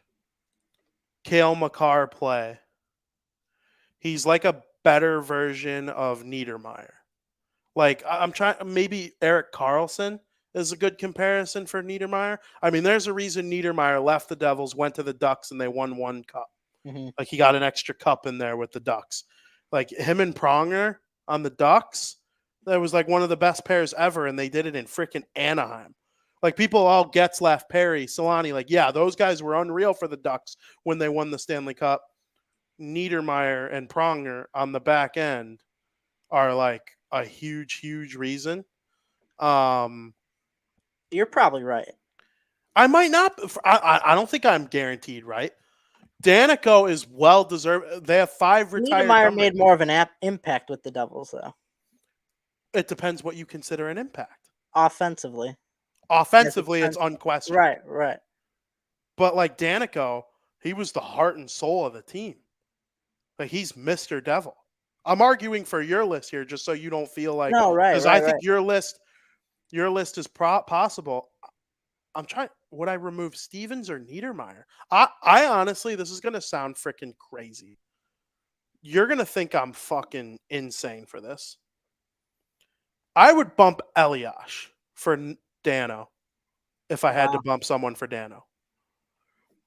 Cale Makar play, he's like a better version of Niedermayer. Like, I'm trying, maybe Erik Karlsson is a good comparison for Niedermayer. I mean, there's a reason Niedermayer left the Devils, went to the Ducks, and they won 1 cup. Mm-hmm. Like, he got an extra cup in there with the Ducks. Like, him and Pronger on the Ducks, that was like one of the best pairs ever, and they did it in freaking Anaheim. Like, people all Getzlaff, Perry, Solani, like, yeah, those guys were unreal for the Ducks when they won the Stanley Cup. Niedermayer and Pronger on the back end are like a huge, huge reason. You're probably right. I might not. I don't think I'm guaranteed right. Danico is well deserved. They have 5 retired Niedermeyer number. made more of an impact with the Devils, though. It depends what you consider an impact. Offensively. Offensively, it's unquestionable. Right. But like Danico, he was the heart and soul of the team. Like he's Mr. Devil. I'm arguing for your list here, just so you don't feel like No, right, because I right. think your list is possible. I'm trying. Would I remove Stevens or Niedermeyer? I honestly, this is gonna sound freaking crazy. You're gonna think I'm fucking insane for this. I would bump Eliash for Dano if I had to Wow. bump someone for Dano.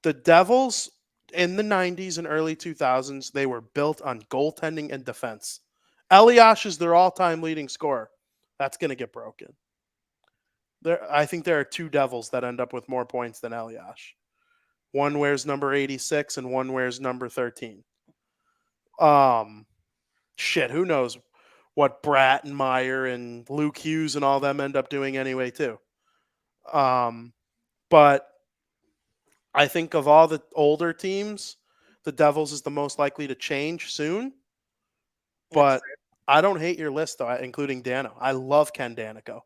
The Devils in the 90s and early 2000s, they were built on goaltending and defense. Eliash is their all-time leading scorer. That's going to get broken. I think there are 2 Devils that end up with more points than Eliash. One wears number 86 and one wears number 13. Shit, who knows what Brattenmeyer and Luke Hughes and all them end up doing anyway too. But I think of all the older teams, the Devils is the most likely to change soon. But I don't hate your list though, including Dano. I love Ken Danico.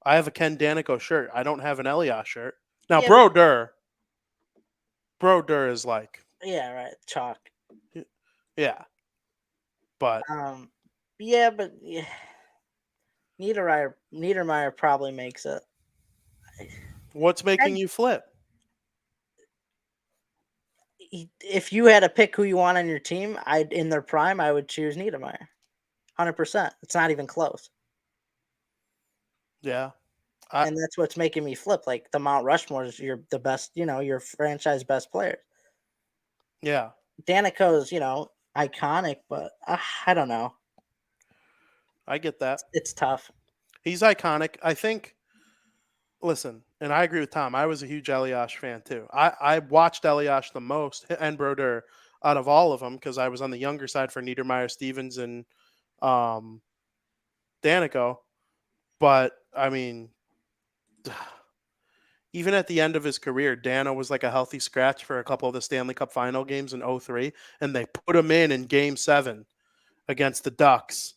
I have a Ken Danico shirt. I don't have an Elias shirt. Now, Yeah, Bro Durr is like, yeah, right. Chalk. yeah, but yeah, but yeah. Niedermeyer probably makes it. What's making you flip? If you had to pick who you want on your team, in their prime, I would choose Niedermeyer. 100%. It's not even close. Yeah. And that's what's making me flip. Like the Mount Rushmore is the best, your franchise best players. Yeah. Danico's, iconic, but I don't know. I get that. It's tough. He's iconic. I think, listen, and I agree with Tom. I was a huge Eliash fan too. I watched Eliash the most and Brodeur out of all of them because I was on the younger side for Niedermeyer, Stevens, and Danico. But, I mean, even at the end of his career, Dano was like a healthy scratch for a couple of the Stanley Cup final games in 2003, and they put him in Game 7 against the Ducks.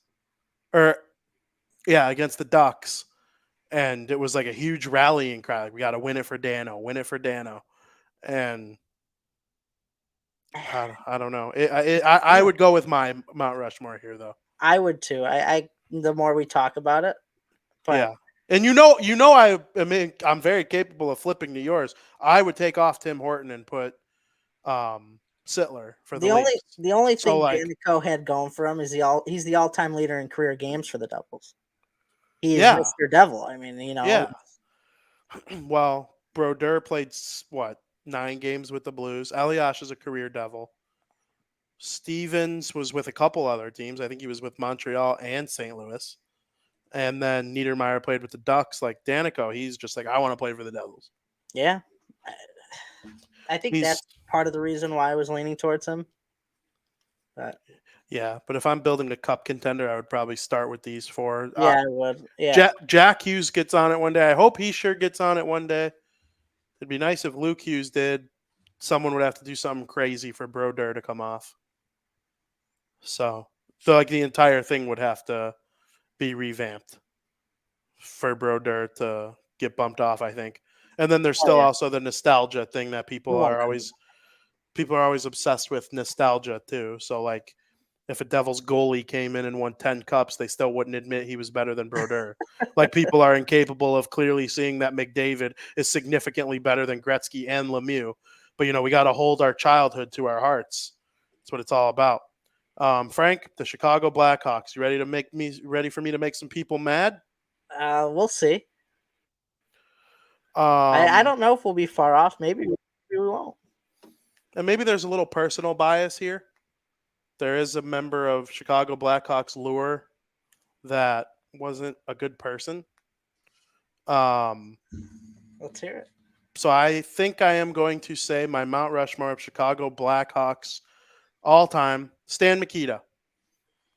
Against the Ducks. And it was like a huge rallying cry. Like, we got to win it for Dano. And I don't know. I would go with my Mount Rushmore here, though. I would too. I the more we talk about it. But yeah. And I'm very capable of flipping to yours. I would take off Tim Horton and put Sittler for the Leafs. The only thing Danico had going for him is he's the all-time leader in career games for the Devils. He is Mr. Devil. I mean, Yeah. Well, Brodeur played 9 games with the Blues. Eliash is a career Devil. Stevens was with a couple other teams. I think he was with Montreal and St. Louis. And then Niedermeyer played with the Ducks. Like Danico, he's just like, I want to play for the Devils. Yeah. I think that's part of the reason why I was leaning towards him. But if I'm building a cup contender, I would probably start with these 4. Yeah, I would. Yeah. Jack Hughes gets on it one day. I hope he sure gets on it one day. It'd be nice if Luke Hughes did. Someone would have to do something crazy for Brodeur to come off. So like the entire thing would have to be revamped for Brodeur to get bumped off, I think. And then there's still also the nostalgia thing that people are always obsessed with nostalgia too. So like if a Devils goalie came in and won 10 cups, they still wouldn't admit he was better than Brodeur. Like people are incapable of clearly seeing that McDavid is significantly better than Gretzky and Lemieux. But we got to hold our childhood to our hearts. That's what it's all about. Frank, the Chicago Blackhawks, you ready for me to make some people mad? We'll see. I don't know if we'll be far off. Maybe we won't. And maybe there's a little personal bias here. There is a member of Chicago Blackhawks lore that wasn't a good person. Let's hear it. So I think I am going to say my Mount Rushmore of Chicago Blackhawks all time, Stan Mikita.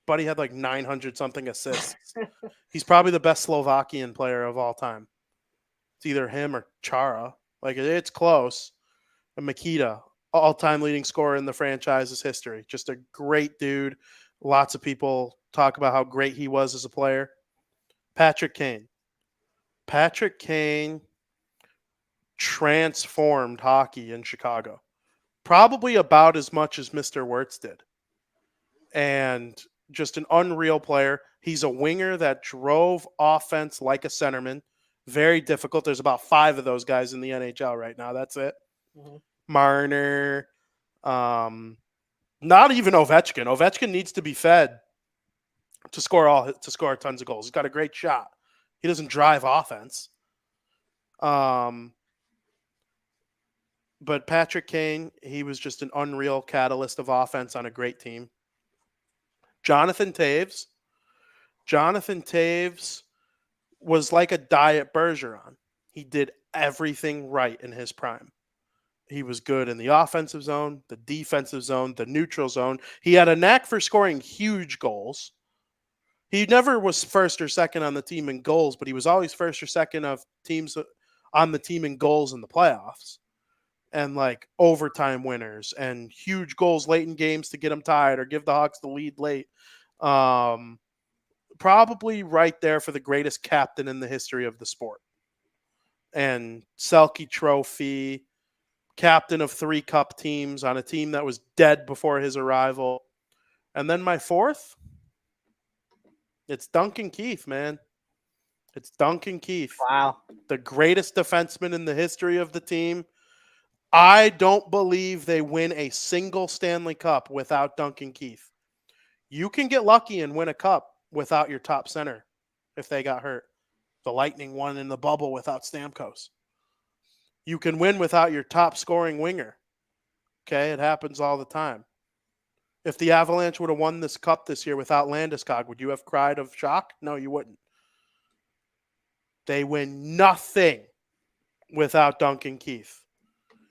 Buddy had like 900 something assists. He's probably the best Slovakian player of all time. It's either him or Chara. Like it's close. And Mikita, all-time leading scorer in the franchise's history. Just a great dude. Lots of people talk about how great he was as a player. Patrick Kane. Patrick Kane transformed hockey in Chicago. Probably about as much as Mr. Wirtz did. And just an unreal player. He's a winger that drove offense like a centerman. Very difficult. There's about 5 of those guys in the NHL right now. That's it. Mm-hmm. Marner. Not even Ovechkin. Ovechkin needs to be fed to score tons of goals. He's got a great shot. He doesn't drive offense. But Patrick Kane, he was just an unreal catalyst of offense on a great team. Jonathan Toews. Jonathan Toews was like a diet Bergeron. He did everything right in his prime. He was good in the offensive zone, the defensive zone, the neutral zone. He had a knack for scoring huge goals. He never was first or second on the team in goals, but he was always first or second of teams on the team in goals in the playoffs. And like overtime winners and huge goals late in games to get them tied or give the Hawks the lead late. Probably right there for the greatest captain in the history of the sport. And Selke Trophy, captain of 3 cup teams on a team that was dead before his arrival. And then my 4th, it's Duncan Keith, man. It's Duncan Keith. Wow. The greatest defenseman in the history of the team. I don't believe they win a single Stanley Cup without Duncan Keith. You can get lucky and win a cup without your top center if they got hurt. The Lightning won in the bubble without Stamkos. You can win without your top scoring winger. Okay, it happens all the time. If the Avalanche would have won this cup this year without Landeskog, would you have cried of shock? No, you wouldn't. They win nothing without Duncan Keith.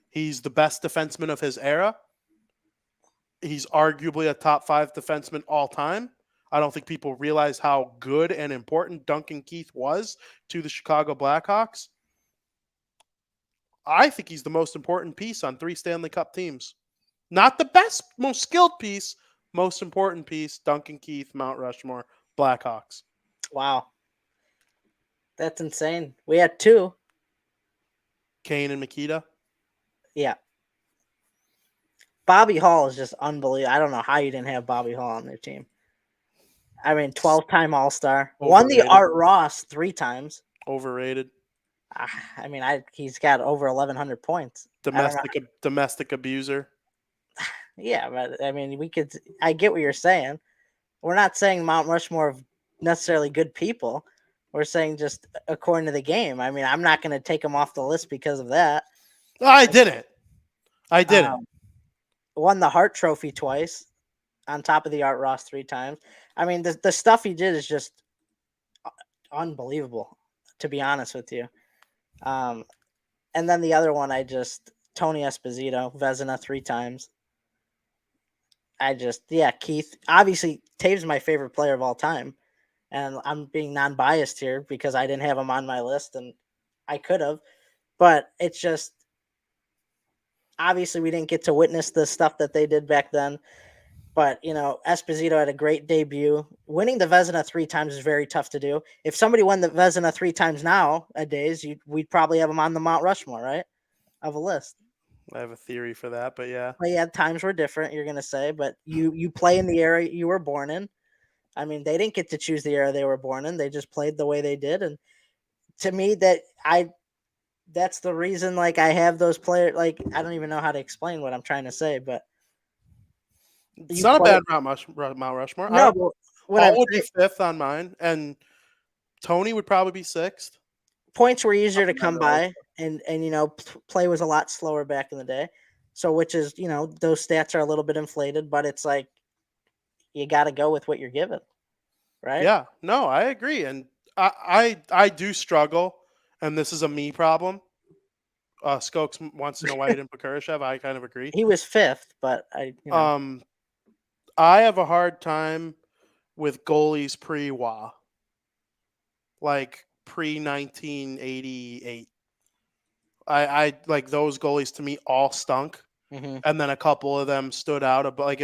He's the best defenseman of his era. He's arguably a top 5 defenseman all time. I don't think people realize how good and important Duncan Keith was to the Chicago Blackhawks. I think he's the most important piece on 3 Stanley Cup teams. Not the best, most skilled piece, most important piece, Duncan Keith, Mount Rushmore, Blackhawks. Wow. That's insane. We had 2. Kane and Mikita. Yeah. Bobby Hall is just unbelievable. I don't know how you didn't have Bobby Hall on their team. I mean, 12-time All-Star. Won the Art Ross 3 times. Overrated. I mean, he's got over 1,100 points. Domestic abuser. Yeah, but I mean, I get what you're saying. We're not saying Mount Rushmore of necessarily good people. We're saying just according to the game. I mean, I'm not going to take him off the list because of that. I didn't. Won the Hart Trophy twice, on top of the Art Ross 3 times. I mean, the stuff he did is just unbelievable, to be honest with you. And then the other one, Tony Esposito, Vezina 3 times. Keith. Obviously, Taves my favorite player of all time. And I'm being non-biased here because I didn't have him on my list, and I could have. But it's just, obviously, we didn't get to witness the stuff that they did back then. But, Esposito had a great debut. Winning the Vezina 3 times is very tough to do. If somebody won the Vezina 3 times nowadays, we'd probably have him on the Mount Rushmore, right? Of a list. I have a theory for that, but yeah. But yeah, times were different, you're going to say. But you play in the era you were born in. I mean, they didn't get to choose the era they were born in. They just played the way they did. And to me, that's the reason, I have those players. I don't even know how to explain what I'm trying to say, but it's not a bad Mount Rushmore. No, but I would be 5th on mine, and Tony would probably be 6th. Points were easier to come by, and play was a lot slower back in the day. So, which is, those stats are a little bit inflated, but it's you got to go with what you're given, right? Yeah, no, I agree, and I do struggle, and this is a me problem. Skokes wants to know why he didn't put Kurashev. I kind of agree. He was 5th, but I have a hard time with goalies pre-WA, pre-1988. I like those goalies to me all stunk. and then a couple of them stood out. But like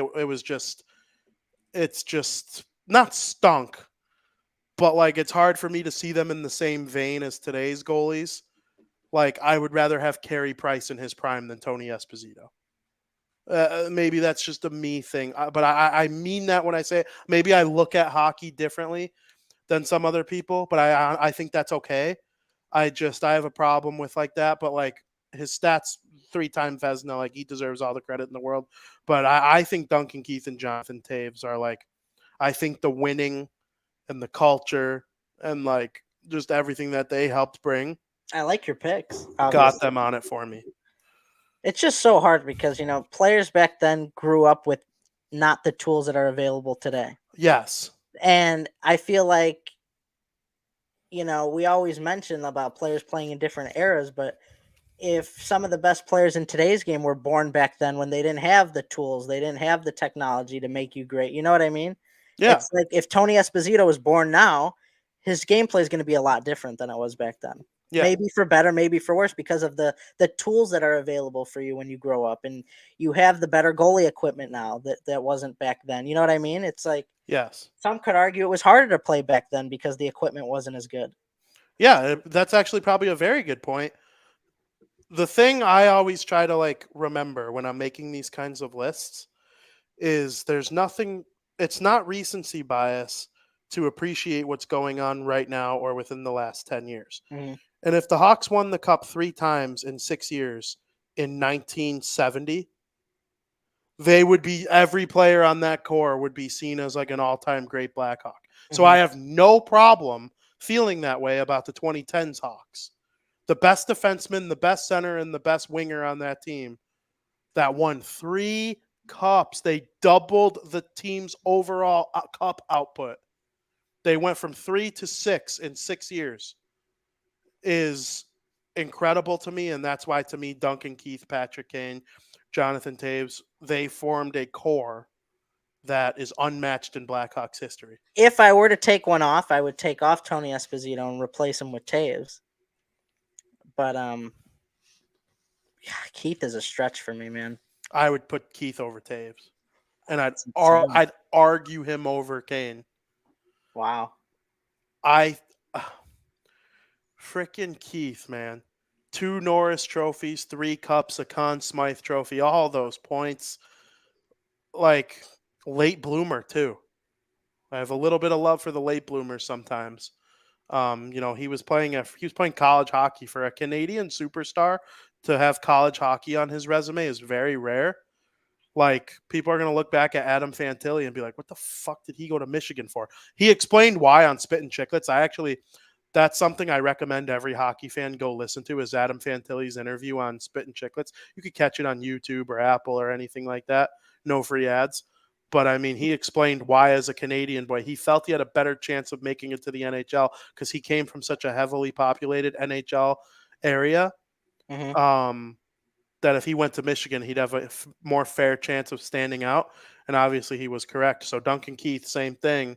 it's just not stunk, but like it's hard for me to see them in the same vein as today's goalies. Like I would rather have Carey Price in his prime than Tony Esposito. Maybe that's just a me thing, but I mean that when I say it. Maybe I look at hockey differently than some other people, but I think that's okay. I have a problem with like that, but like his stats, 3-time Vezina, like he deserves all the credit in the world. But I think Duncan Keith and Jonathan Toews are like, I think the winning and the culture and like just everything that they helped bring. I like your picks. Got Obviously. them on it for me. It's just so hard because, players back then grew up with not the tools that are available today. Yes. And I feel like, we always mention about players playing in different eras, but if some of the best players in today's game were born back then when they didn't have the tools, they didn't have the technology to make you great. You know what I mean? Yeah. It's like if Tony Esposito was born now, his gameplay is going to be a lot different than it was back then. Yeah. Maybe for better, maybe for worse, because of the tools that are available for you when you grow up, and you have the better goalie equipment now that wasn't back then. You know what I mean? It's like, yes, some could argue it was harder to play back then because the equipment wasn't as good. Yeah, that's actually probably a very good point. The thing I always try to like remember when I'm making these kinds of lists is it's not recency bias to appreciate what's going on right now or within the last 10 years. Mm-hmm. And if the Hawks won the Cup 3 times in 6 years in 1970, every player on that core would be seen as like an all-time great Blackhawk. Mm-hmm. So I have no problem feeling that way about the 2010s Hawks. The best defenseman, the best center, and the best winger on that team that won 3 cups. They doubled the team's overall cup output. They went from 3 to 6 in 6 years. Is incredible to me, and that's why, to me, Duncan Keith, Patrick Kane, Jonathan Toews, they formed a core that is unmatched in Blackhawks history. If I were to take one off, I would take off Tony Esposito and replace him with Toews. But Keith is a stretch for me, man. I would put Keith over Toews, and I'd argue him over Kane. Wow. Frickin' Keith, man. 2 Norris trophies, 3 cups, a Conn Smythe trophy, all those points. Like, late bloomer, too. I have a little bit of love for the late bloomers sometimes. He was playing college hockey. For a Canadian superstar to have college hockey on his resume is very rare. Like, people are going to look back at Adam Fantilli and be like, what the fuck did he go to Michigan for? He explained why on Spittin' Chicklets. That's something I recommend every hockey fan go listen to, is Adam Fantilli's interview on Spittin' Chicklets. You could catch it on YouTube or Apple or anything like that. No free ads. But, I mean, he explained why, as a Canadian boy, he felt he had a better chance of making it to the NHL because he came from such a heavily populated NHL area. Mm-hmm. That if he went to Michigan, he'd have a more fair chance of standing out. And obviously he was correct. So Duncan Keith, same thing,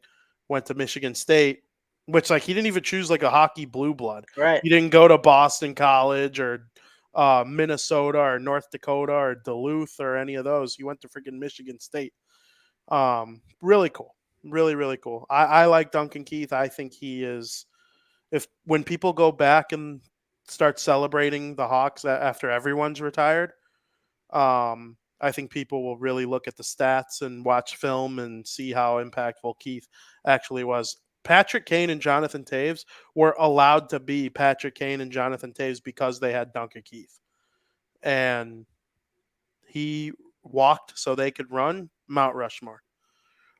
went to Michigan State, which, like, he didn't even choose like a hockey blue blood. Right. He didn't go to Boston College or Minnesota or North Dakota or Duluth or any of those. He went to freaking Michigan State. Really cool. Really, really cool. I like Duncan Keith. I think he is, when people go back and start celebrating the Hawks after everyone's retired, I think people will really look at the stats and watch film and see how impactful Keith actually was. Patrick Kane and Jonathan Toews were allowed to be Patrick Kane and Jonathan Toews because they had Duncan Keith. And he walked so they could run. Mount Rushmore.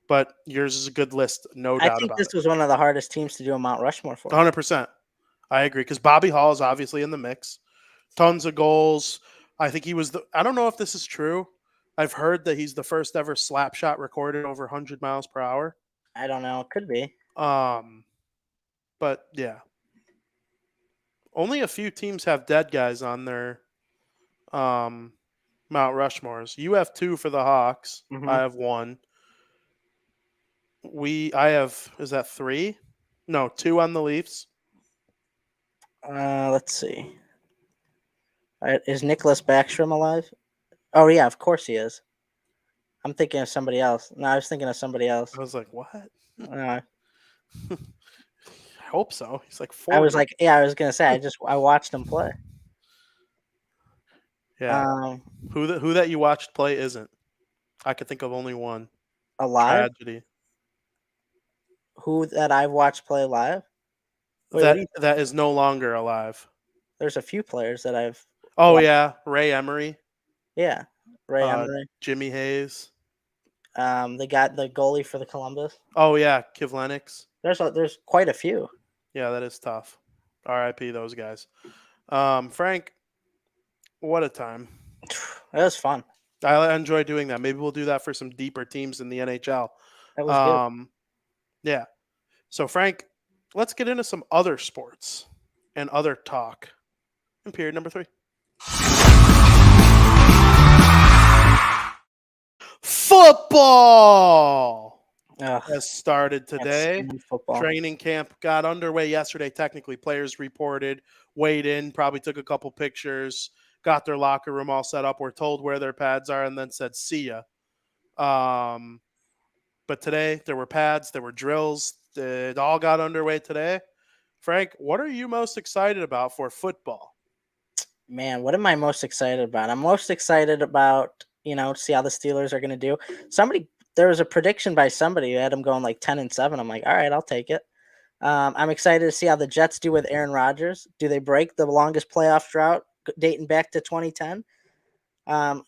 But yours is a good list, no doubt about it. I think this was one of the hardest teams to do a Mount Rushmore for. 100%. I agree, because Bobby Hall is obviously in the mix. Tons of goals. I think he was I don't know if this is true. I've heard that he's the first ever slap shot recorded over 100 miles per hour. I don't know. It could be. But yeah. Only a few teams have dead guys on their Mount Rushmores. You have 2 for the Hawks. Mm-hmm. I have 1. Is that 3? No, 2 on the Leafs. Let's see. Is Nicholas Backstrom alive? Oh yeah, of course he is. I'm thinking of somebody else. No, I was thinking of somebody else. I was like, what? Uh, I hope so. He's like I was 40. like, yeah, I was gonna say I watched him play. Yeah. Um, Who that you watched play isn't? I could think of only one. alive? Tragedy. Who that I've watched play live? Wait, what do you? That is no longer alive. There's a few players that I've. Oh Watched. yeah, Ray Emery, Yeah, Ray Emery. Jimmy Hayes. They got the goalie for the Columbus. Oh yeah, Kiv Lennox. There's quite a few. Yeah, that is tough. R.I.P. those guys. Frank, what a time. That was fun. I enjoy doing that. Maybe we'll do that for some deeper teams in the NHL. That was good. Yeah. So Frank, let's get into some other sports and other talk in period number 3. Football has started today. Training camp got underway yesterday. Technically, players reported, weighed in, probably took a couple pictures, got their locker room all set up, were told where their pads are, and then said, see ya. But today, there were pads, there were drills. It all got underway today. Frank, what are you most excited about for football? Man, what am I most excited about? I'm most excited about, see how the Steelers are going to do. There was a prediction by somebody who had them going like 10-7. I'm like, all right, I'll take it. I'm excited to see how the Jets do with Aaron Rodgers. Do they break the longest playoff drought dating back to 2010?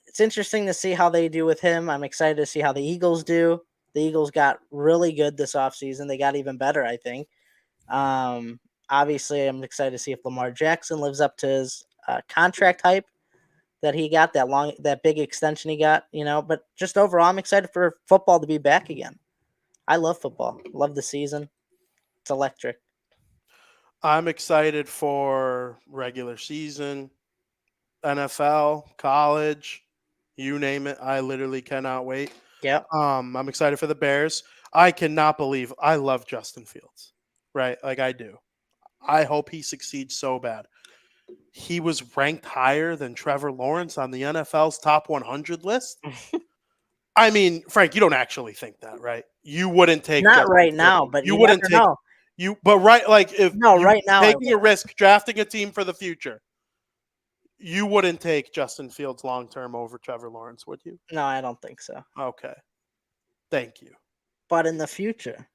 It's interesting to see how they do with him. I'm excited to see how the Eagles do. The Eagles got really good this offseason. They got even better, I think. Obviously, I'm excited to see if Lamar Jackson lives up to his contract hype that he got, that big extension he got, but just overall, I'm excited for football to be back again. I love football. Love the season. It's electric. I'm excited for regular season, NFL, college, you name it. I literally cannot wait. Yeah. I'm excited for the Bears. I cannot believe I love Justin Fields, right? Like I do. I hope he succeeds so bad. He was ranked higher than Trevor Lawrence on the NFL's top 100 list. I mean, Frank, you don't actually think that, right? You wouldn't take not Justin right Fields. now, but you wouldn't take know. you. But right, like if right now, taking a risk, drafting a team for the future, you wouldn't take Justin Fields long term over Trevor Lawrence, would you? No, I don't think so. Okay, thank you. But in the future,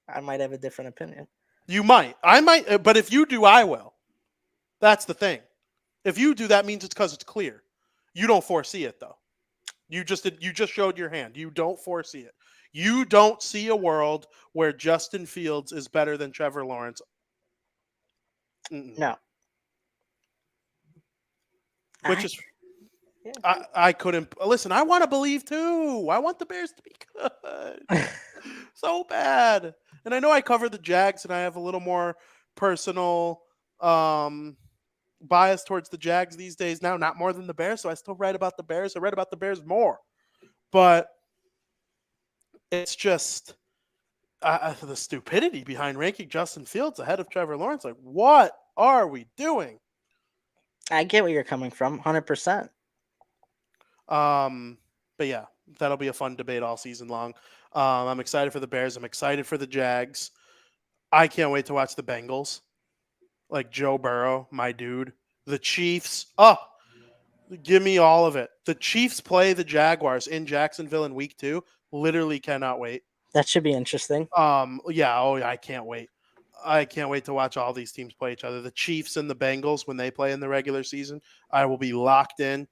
I might have a different opinion. You might. I might. But if you do, I will. That's the thing. If you do, that means it's because it's clear. You don't foresee it, though. You just showed your hand. You don't foresee it. You don't see a world where Justin Fields is better than Trevor Lawrence. No. Which is, I couldn't listen. I want to believe too. I want the Bears to be good, so bad. And I know I cover the Jags, and I have a little more personal bias towards the Jags these days now, not more than the Bears. So I still write about the Bears. I read about the Bears more, but it's just the stupidity behind ranking Justin Fields ahead of Trevor Lawrence. Like, what are we doing? I get where you're coming from, 100%. But yeah, that'll be a fun debate all season long. I'm excited for the Bears. I'm excited for the Jags. I can't wait to watch the Bengals. Like Joe Burrow, my dude. The Chiefs. Oh, give me all of it. The Chiefs play the Jaguars in Jacksonville in week 2. Literally cannot wait. That should be interesting. Yeah. Oh, I can't wait. I can't wait to watch all these teams play each other. The Chiefs and the Bengals, when they play in the regular season, I will be locked in.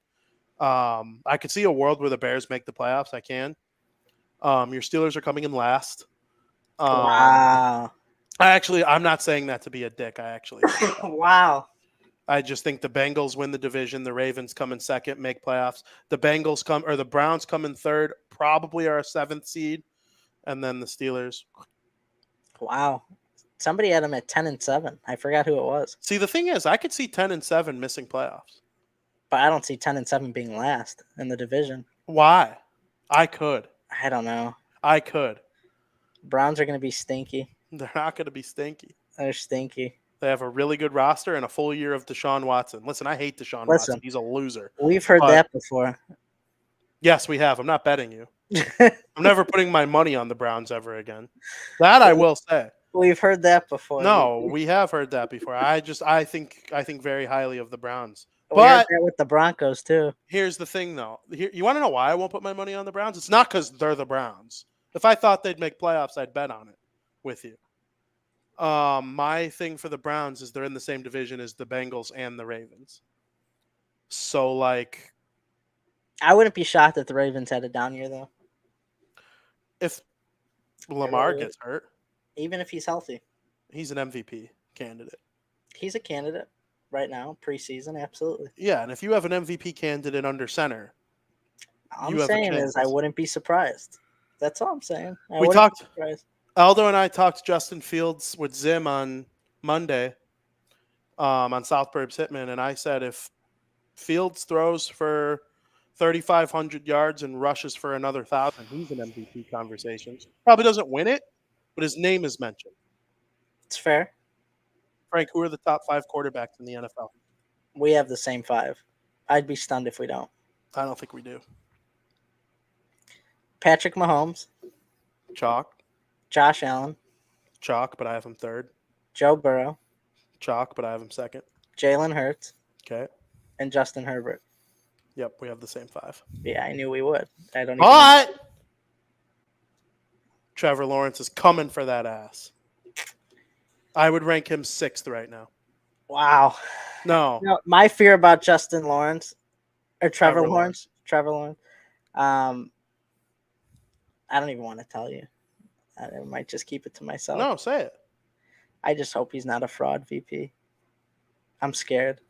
I could see a world where the Bears make the playoffs. I can. Your Steelers are coming in last. Wow. I'm not saying that to be a dick. Wow. I just think the Bengals win the division. The Ravens come in second, make playoffs. The Browns come in third, probably are a 7th seed, and then the Steelers. Wow. Somebody had them at 10-7. I forgot who it was. See, the thing is, I could see 10-7 missing playoffs. But I don't see 10-7 being last in the division. Why? I could. I don't know. I could. Browns are going to be stinky. They're not going to be stinky. They're stinky. They have a really good roster and a full year of Deshaun Watson. Listen, I hate Deshaun Watson. He's a loser. We've heard that before. Yes, we have. I'm not betting you. I'm never putting my money on the Browns ever again. That I will say. We've heard that before. No, we have heard that before. I think very highly of the Browns. We heard But that with the Broncos too. here's the thing, though. You want to know why I won't put my money on the Browns? It's not because they're the Browns. If I thought they'd make playoffs, I'd bet on it with you. My thing for the Browns is they're in the same division as the Bengals and the Ravens. So, like, I wouldn't be shocked if the Ravens had a down year, though. if Lamar gets hurt, even if he's healthy, he's an MVP candidate. He's a candidate right now, preseason, absolutely. Yeah, and if you have an MVP candidate under center, all I'm saying is I wouldn't be surprised. That's all I'm saying. Aldo and I talked Justin Fields with Zim on Monday on South Burbs Hitman, and I said if Fields throws for 3,500 yards and rushes for another 1,000, he's in MVP conversations. Probably doesn't win it, but his name is mentioned. It's fair. Frank, who are the top 5 quarterbacks in the NFL? We have the same 5. I'd be stunned if we don't. I don't think we do. Patrick Mahomes. Chalk. Josh Allen. Chalk, but I have him 3rd. Joe Burrow. Chalk, but I have him 2nd. Jalen Hurts. Okay. And Justin Herbert. Yep, we have the same 5. Yeah, I knew we would. Trevor Lawrence is coming for that ass. I would rank him 6th right now. Wow. No. My fear about Justin Lawrence or Trevor Lawrence. I don't even want to tell you. I might just keep it to myself. No, say it. I just hope he's not a fraud, VP. I'm scared.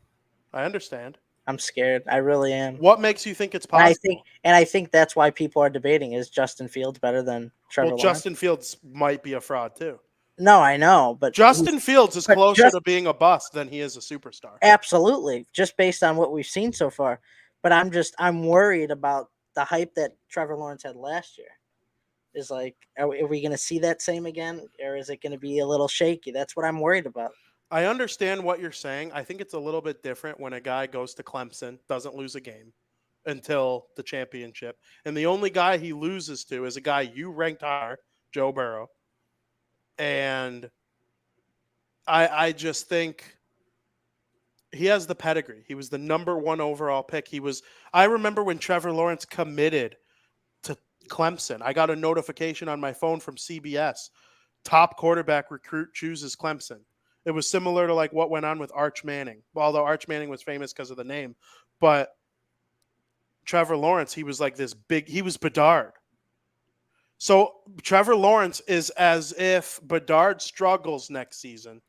I understand. I'm scared. I really am. What makes you think it's possible? I think that's why people are debating, is Justin Fields better than Trevor Lawrence? Justin Fields might be a fraud too. No, I know, but Justin Fields is closer to being a bust than he is a superstar. Absolutely, just based on what we've seen so far. But I'm worried about the hype that Trevor Lawrence had last year. Is like, are we going to see that same again, or is it going to be a little shaky? That's what I'm worried about. I understand what you're saying. I think it's a little bit different when a guy goes to Clemson, doesn't lose a game until the championship, and the only guy he loses to is a guy you ranked higher, Joe Burrow. And I just think he has the pedigree. He was the number 1 overall pick. I remember when Trevor Lawrence committed to Clemson. I got a notification on my phone from CBS. Top quarterback recruit chooses Clemson. It was similar to like what went on with Arch Manning. Although Arch Manning was famous because of the name. But Trevor Lawrence, he was like this big, he was Bedard. So Trevor Lawrence is as if Bedard struggles next season,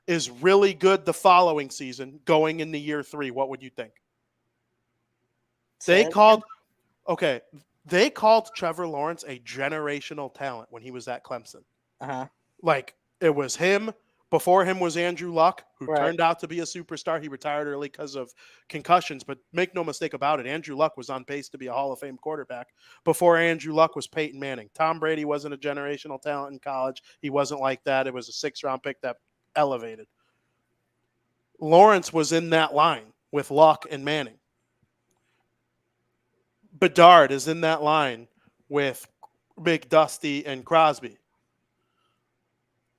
is really good the following season, going into year 3. What would you think? They called Trevor Lawrence a generational talent when he was at Clemson. Uh-huh. Like, it was him. Before him was Andrew Luck, who Right. turned out to be a superstar. He retired early because of concussions, but make no mistake about it, Andrew Luck was on pace to be a Hall of Fame quarterback. Before Andrew Luck was Peyton Manning. Tom Brady wasn't a generational talent in college. He wasn't like that. It was a 6th-round pick that elevated. Lawrence was in that line with Luck and Manning. Bedard is in that line with Big Dusty and Crosby.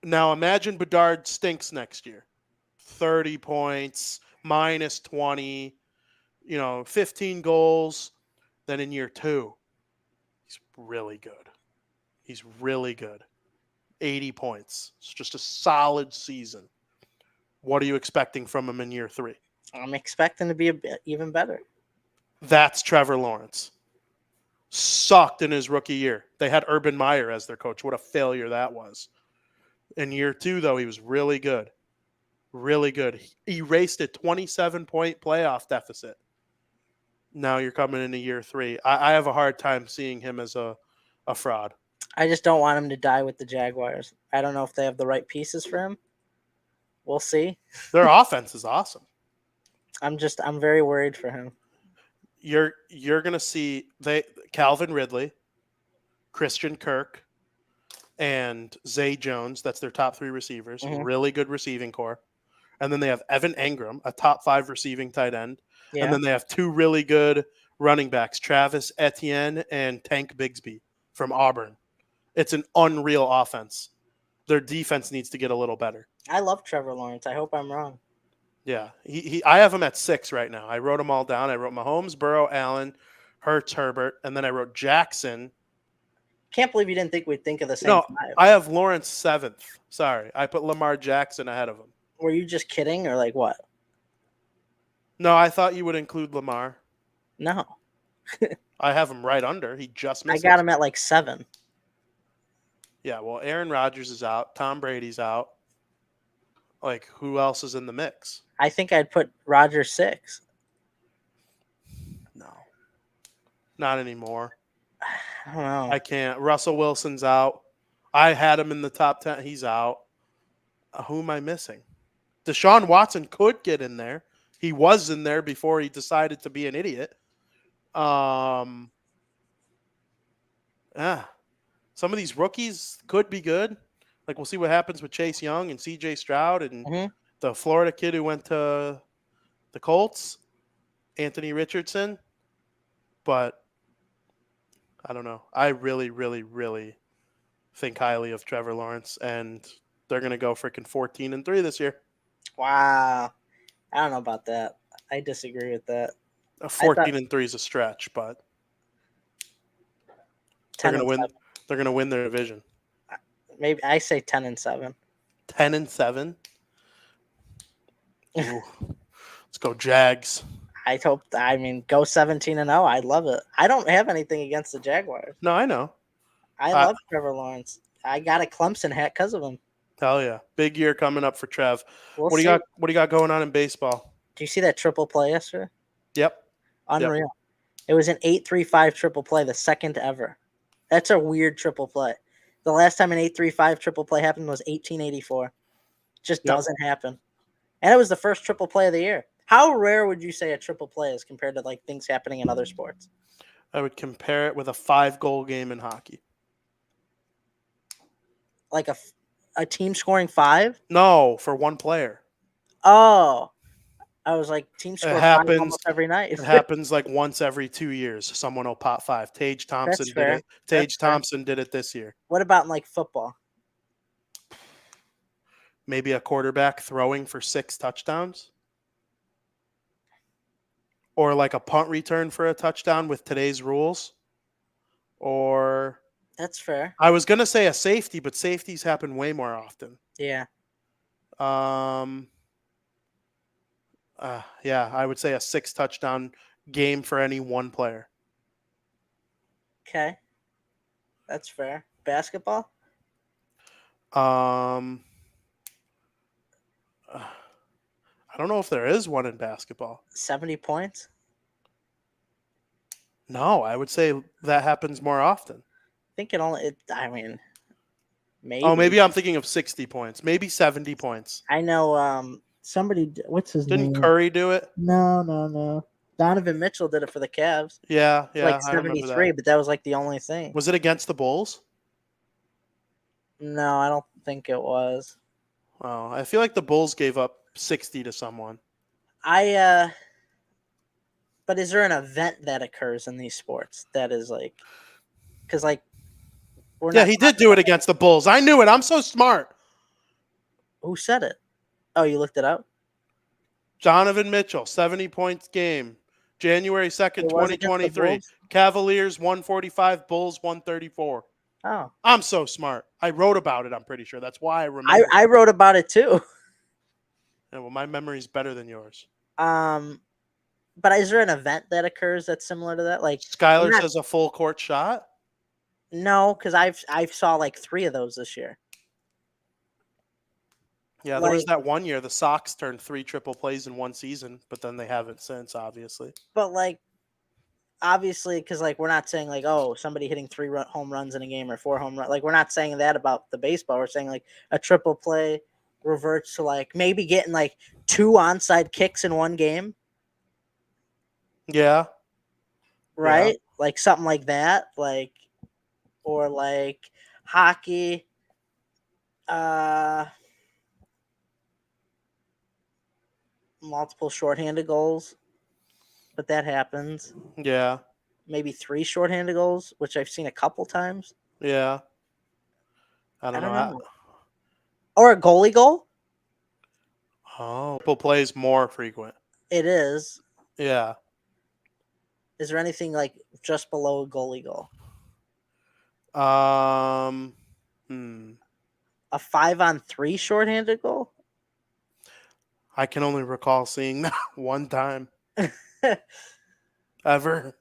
Now imagine Bedard stinks next year. 30 points, minus 20, 15 goals. Then in year 2, he's really good. He's really good. 80 points. It's just a solid season. What are you expecting from him in year 3? I'm expecting to be even better. That's Trevor Lawrence. Sucked in his rookie year. They had Urban Meyer as their coach. What a failure that was. In year 2, though, he was really good. Really good. He erased a 27-point playoff deficit. Now you're coming into year 3. I have a hard time seeing him as a fraud. I just don't want him to die with the Jaguars. I don't know if they have the right pieces for him. We'll see. Their offense is awesome. I'm very worried for him. You're going to see Calvin Ridley, Christian Kirk, and Zay Jones. That's their top 3 receivers. Mm-hmm. Really good receiving core. And then they have Evan Engram, a top 5 receiving tight end. Yeah. And then they have 2 really good running backs, Travis Etienne and Tank Bigsby from Auburn. It's an unreal offense. Their defense needs to get a little better. I love Trevor Lawrence. I hope I'm wrong. Yeah, I have him at 6 right now. I wrote them all down. I wrote Mahomes, Burrow, Allen, Hurts, Herbert, and then I wrote Jackson. Can't believe you didn't think we'd think of the same No, 5. I have Lawrence 7th. Sorry, I put Lamar Jackson ahead of him. Were you just kidding or like what? No, I thought you would include Lamar. No. I have him right under. He just I missed. got him at like 7. Yeah, well, Aaron Rodgers is out. Tom Brady's out. Like, who else is in the mix? I think I'd put Rodgers 6. No, not anymore. I don't know. I can't. Russell Wilson's out. I had him in the top 10. He's out. Who am I missing? Deshaun Watson could get in there. He was in there before he decided to be an idiot. Some of these rookies could be good. Like, we'll see what happens with Chase Young and C.J. Stroud and the Florida kid who went to the Colts, Anthony Richardson. But I don't know. I really, really, really think highly of Trevor Lawrence, and they're going to go freaking 14-3 this year. Wow. I don't know about that. I disagree with that. 14-3 is a stretch, but they're going to win. They're going to win their division. Maybe I say 10-7. 10-7. Ooh. Let's go Jags. I hope. I mean, go 17-0. I love it. I don't have anything against the Jaguars. No, I know. I love Trevor Lawrence. I got a Clemson hat because of him. Hell yeah! Big year coming up for Trev. We'll what do you got? What do you got going on in baseball? Do you see that triple play yesterday? Yep. Unreal. Yep. It was an 8-3-5 triple play, the second ever. That's a weird triple play. The last time an 8-3-5 triple play happened was 1884. Just doesn't happen. And it was the first triple play of the year. How rare would you say a triple play is compared to like things happening in other sports? I would compare it with a 5-goal game in hockey. Like a team scoring 5? No, for one player. Oh. I was like, team score 5 almost every night. It happens like once every 2 years. Someone will pop 5. Tage Thompson did it. Tage Thompson did it this year. What about in like football? Maybe a quarterback throwing for 6 touchdowns? Or like a punt return for a touchdown with today's rules? Or... That's fair. I was going to say a safety, but safeties happen way more often. Yeah. Yeah, I would say a 6-touchdown game for any one player. Okay. That's fair. Basketball? I don't know if there is one in basketball. 70 points? No, I would say that happens more often. I think maybe. Oh, maybe I'm thinking of 60 points. Maybe 70 points. I know somebody, what's his name? Didn't Curry do it? No. Donovan Mitchell did it for the Cavs. Yeah. Like 73, but that was like the only thing. Was it against the Bulls? No, I don't think it was. Oh, I feel like the Bulls gave up 60 to someone. But is there an event that occurs in these sports that is like, because like, he did do it against the Bulls. I knew it. I'm so smart. Who said it? Oh, you looked it up? Donovan Mitchell, 70 points game. January 2nd, 2023. Cavaliers 145, Bulls 134. Oh. I'm so smart. I wrote about it, I'm pretty sure. That's why I remember. I wrote about it too. Yeah, well, my memory's better than yours. But is there an event that occurs that's similar to that? Like Skylar says a full court shot? No, because I've saw like 3 of those this year. Yeah, there was that one year the Sox turned 3 triple plays in one season, but then they haven't since, obviously. But like, obviously, because like we're not saying like, oh, somebody hitting 3 home runs in a game or 4 home runs. Like we're not saying that about the baseball. We're saying like a triple play reverts to like maybe getting like 2 onside kicks in one game. Yeah. Right? Yeah. Like something like that. Like, or like hockey. Multiple shorthanded goals. but that happens. Yeah. Maybe 3 shorthanded goals, which I've seen a couple times. Yeah. I I don't don't know. know. Or a goalie goal? People plays more frequent. It is. Yeah. Is there anything like just below a goalie goal? Um. Hmm. A 5-on-3 shorthanded goal? I can only recall seeing that one time ever.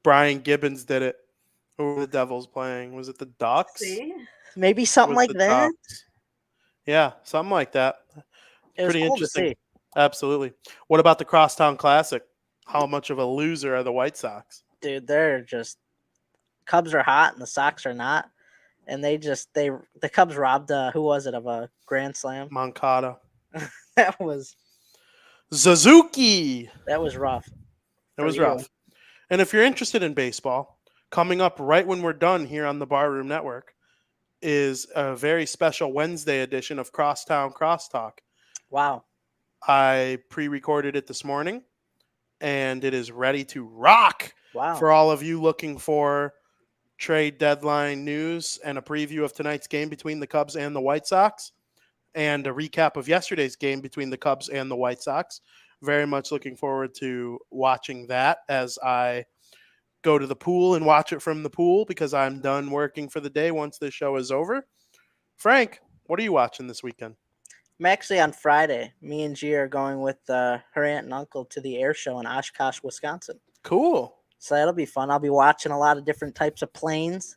Brian Gibbons did it. Who were the Devils playing? Was it the Ducks? See? Maybe It something was like the that. Ducks. Yeah, something like that. It was Pretty cool to interesting. see. Absolutely. What about the Crosstown Classic? How much of a loser are the White Sox? Dude, they're just Cubs are hot and the Sox are not. And the Cubs robbed who was it of a grand slam? Moncada. that was Suzuki. rough. It For was you. rough. And if you're interested in baseball, coming up right when we're done here on the Barroom Network is a very special Wednesday edition of Crosstown Crosstalk. Wow. I pre-recorded it this morning, and it is ready to rock Wow. for all of you looking for trade deadline news and a preview of tonight's game between the Cubs and the White Sox, and a recap of yesterday's game between the Cubs and the White Sox. Very much looking forward to watching that as I go to the pool and watch it from the pool because I'm done working for the day once this show is over. Frank, what are you watching this weekend? I'm actually on Friday. Me and G are going with her aunt and uncle to the air show in Oshkosh, Wisconsin. Cool. So that'll be fun. I'll be watching a lot of different types of planes.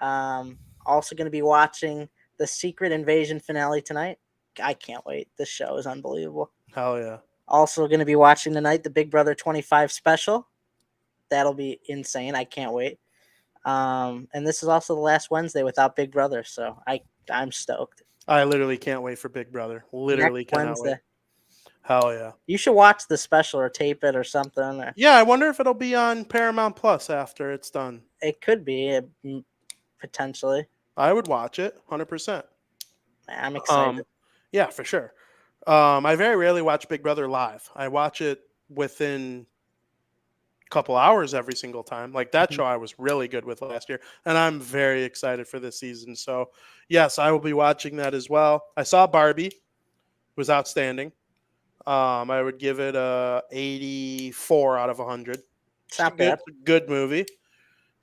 Also going to be watching the Secret Invasion finale tonight. I can't wait. This show is unbelievable. Hell yeah. Also going to be watching tonight the Big Brother 25 special. That'll be insane. I can't wait. And this is also the last Wednesday without Big Brother, so I'm stoked. I literally can't wait for Big Brother. Literally Next cannot Wednesday. wait. Hell yeah. You should watch the special or tape it or something. Or Yeah, I wonder if it'll be on Paramount Plus after it's done. it could be potentially. I would watch it 100%. I'm excited. Yeah, for sure. I very rarely watch Big Brother live. I watch it within a couple hours every single time. Like that show I was really good with last year, and I'm very excited for this season. So, yes, I will be watching that as well. I saw Barbie. It was outstanding. I would give it a 84 out of 100. It's not bad. It's a good movie.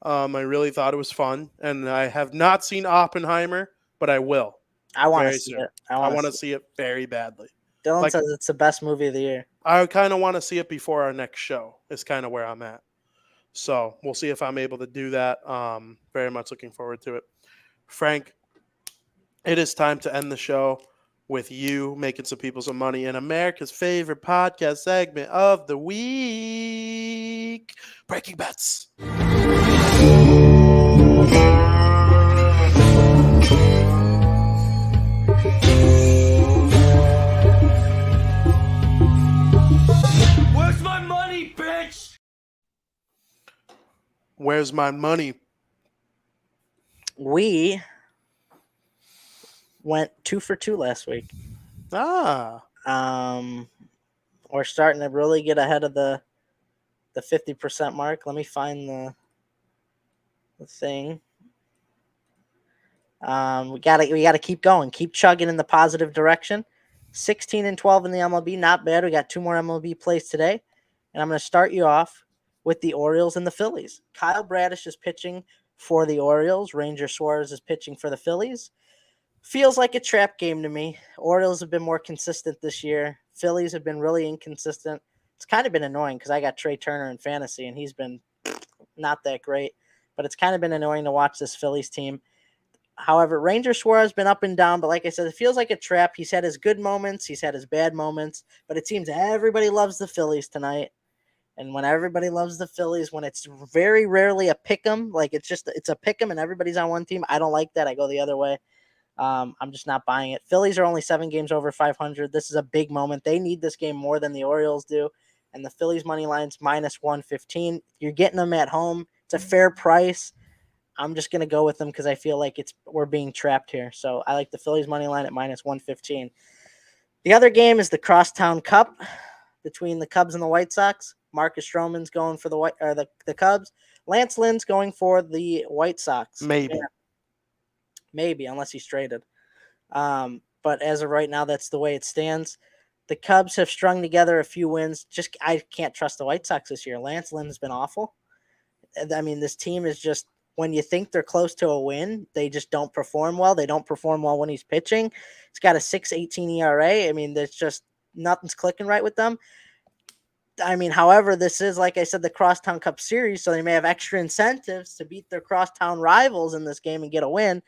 I really thought it was fun, and I have not seen Oppenheimer, but I will. I want to very see soon. it. I want to see it very badly. Dylan says it's the best movie of the year. I kind of want to see it before our next show. Is kind of where I'm at. So we'll see if I'm able to do that. Very much looking forward to it. Frank, it is time to end the show with you making some people some money in America's favorite podcast segment of the week, Breaking Bets. Where's my money, bitch? Where's my money? We went 2 for 2 last week. Ah. We're starting to really get ahead of the 50% mark. Let me find the thing. We gotta keep going, keep chugging in the positive direction. 16 and 12 in the MLB, not bad. We got 2 more MLB plays today, and I'm going to start you off with the Orioles and the Phillies. Kyle Bradish is pitching for the Orioles. Ranger Suarez is pitching for the Phillies. Feels like a trap game to me. Orioles have been more consistent this year. Phillies have been really inconsistent. It's kind of been annoying because I got Trey Turner in fantasy, and he's been not that great. But it's kind of been annoying to watch this Phillies team. However, Ranger Suarez has been up and down, but like I said, it feels like a trap. He's had his good moments. He's had his bad moments. But it seems everybody loves the Phillies tonight. And when everybody loves the Phillies, when it's very rarely a pick'em, like it's a pick'em and everybody's on one team, I don't like that. I go the other way. I'm just not buying it. Phillies are only 7 games over 500. This is a big moment. They need this game more than the Orioles do. And the Phillies money line's minus 115. You're getting them at home. It's a fair price. I'm just going to go with them because I feel like we're being trapped here. So I like the Phillies money line at minus 115. The other game is the Crosstown Cup between the Cubs and the White Sox. Marcus Stroman's going for the Cubs. Lance Lynn's going for the White Sox. Maybe. Yeah. Maybe, unless he's traded. But as of right now, that's the way it stands. The Cubs have strung together a few wins. I can't trust the White Sox this year. Lance Lynn has been awful. I mean, this team is just, when you think they're close to a win, they just don't perform well. They don't perform well when he's pitching. He's got a 6.18 ERA. I mean, there's just nothing's clicking right with them. I mean, however, this is, like I said, the Crosstown Cup Series, so they may have extra incentives to beat their crosstown rivals in this game and get a win.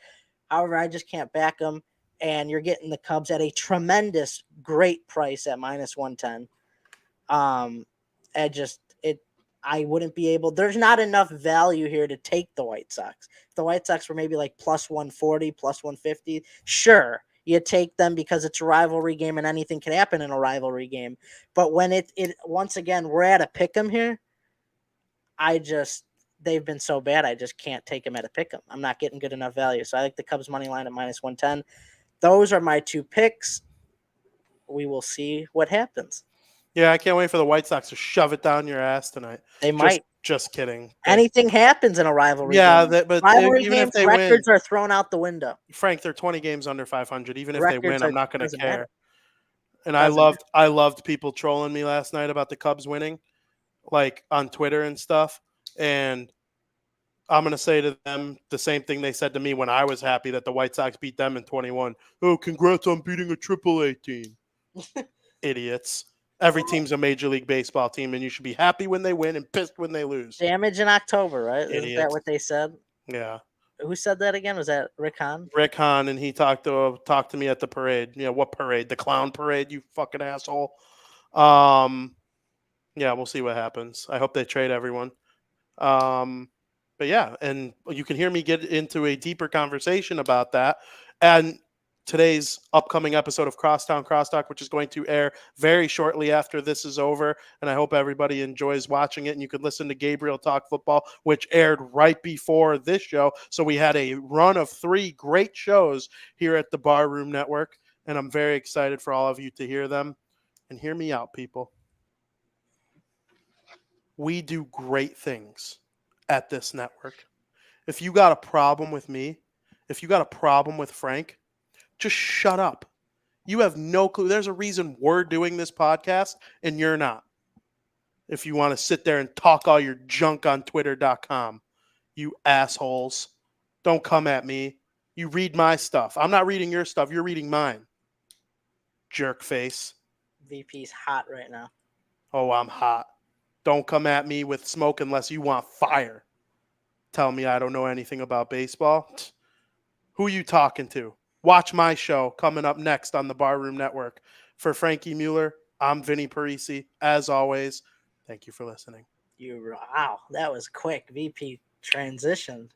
However, I just can't back them, and you're getting the Cubs at a tremendous, great price at -110. I wouldn't be able. There's not enough value here to take the White Sox. If the White Sox were maybe like +140, +150, sure, you take them because it's a rivalry game and anything can happen in a rivalry game. But when it once again, we're at a pick'em here. They've been so bad, I just can't take them at a pick'em. I'm not getting good enough value. So I like the Cubs money line at -110. Those are my two picks. We will see what happens. Yeah, I can't wait for the White Sox to shove it down your ass tonight. They might. Just kidding. Anything happens in a rivalry game. But rivalry even if they records win, are thrown out the window. Frank, they're 20 games under 500. Even if they win, I'm not going to care. Matter. And I loved people trolling me last night about the Cubs winning, like on Twitter and stuff. And I'm going to say to them the same thing they said to me when I was happy that the White Sox beat them in 21. Oh, congrats on beating a AAA team. Idiots. Every team's a Major League Baseball team, and you should be happy when they win and pissed when they lose. Damage in October, right? Idiots. Isn't that what they said? Yeah. Who said that again? Was that Rick Hahn? Rick Hahn, and he talked to me at the parade. You know, what parade? The clown parade, you fucking asshole. Yeah, we'll see what happens. I hope they trade everyone. But yeah, and you can hear me get into a deeper conversation about that. And today's upcoming episode of Crosstown Crosstalk, which is going to air very shortly after this is over. And I hope everybody enjoys watching it. And you can listen to Gabriel Talk Football, which aired right before this show. So we had a run of 3 great shows here at the Barroom Network. And I'm very excited for all of you to hear them. And hear me out, people. We do great things at this network. If you got a problem with me, if you got a problem with Frank, just shut up. You have no clue. There's a reason we're doing this podcast and you're not. If you want to sit there and talk all your junk on twitter.com, you assholes, don't come at me. You read my stuff. I'm not reading your stuff. You're reading mine. Jerk face. VP's hot right now. Oh, I'm hot. Don't come at me with smoke unless you want fire. Tell me I don't know anything about baseball. Who you talking to? Watch my show coming up next on the Barroom Network. For Frankie Mueller, I'm Vinny Parisi. As always, thank you for listening. Wow, that was quick. VP transitioned.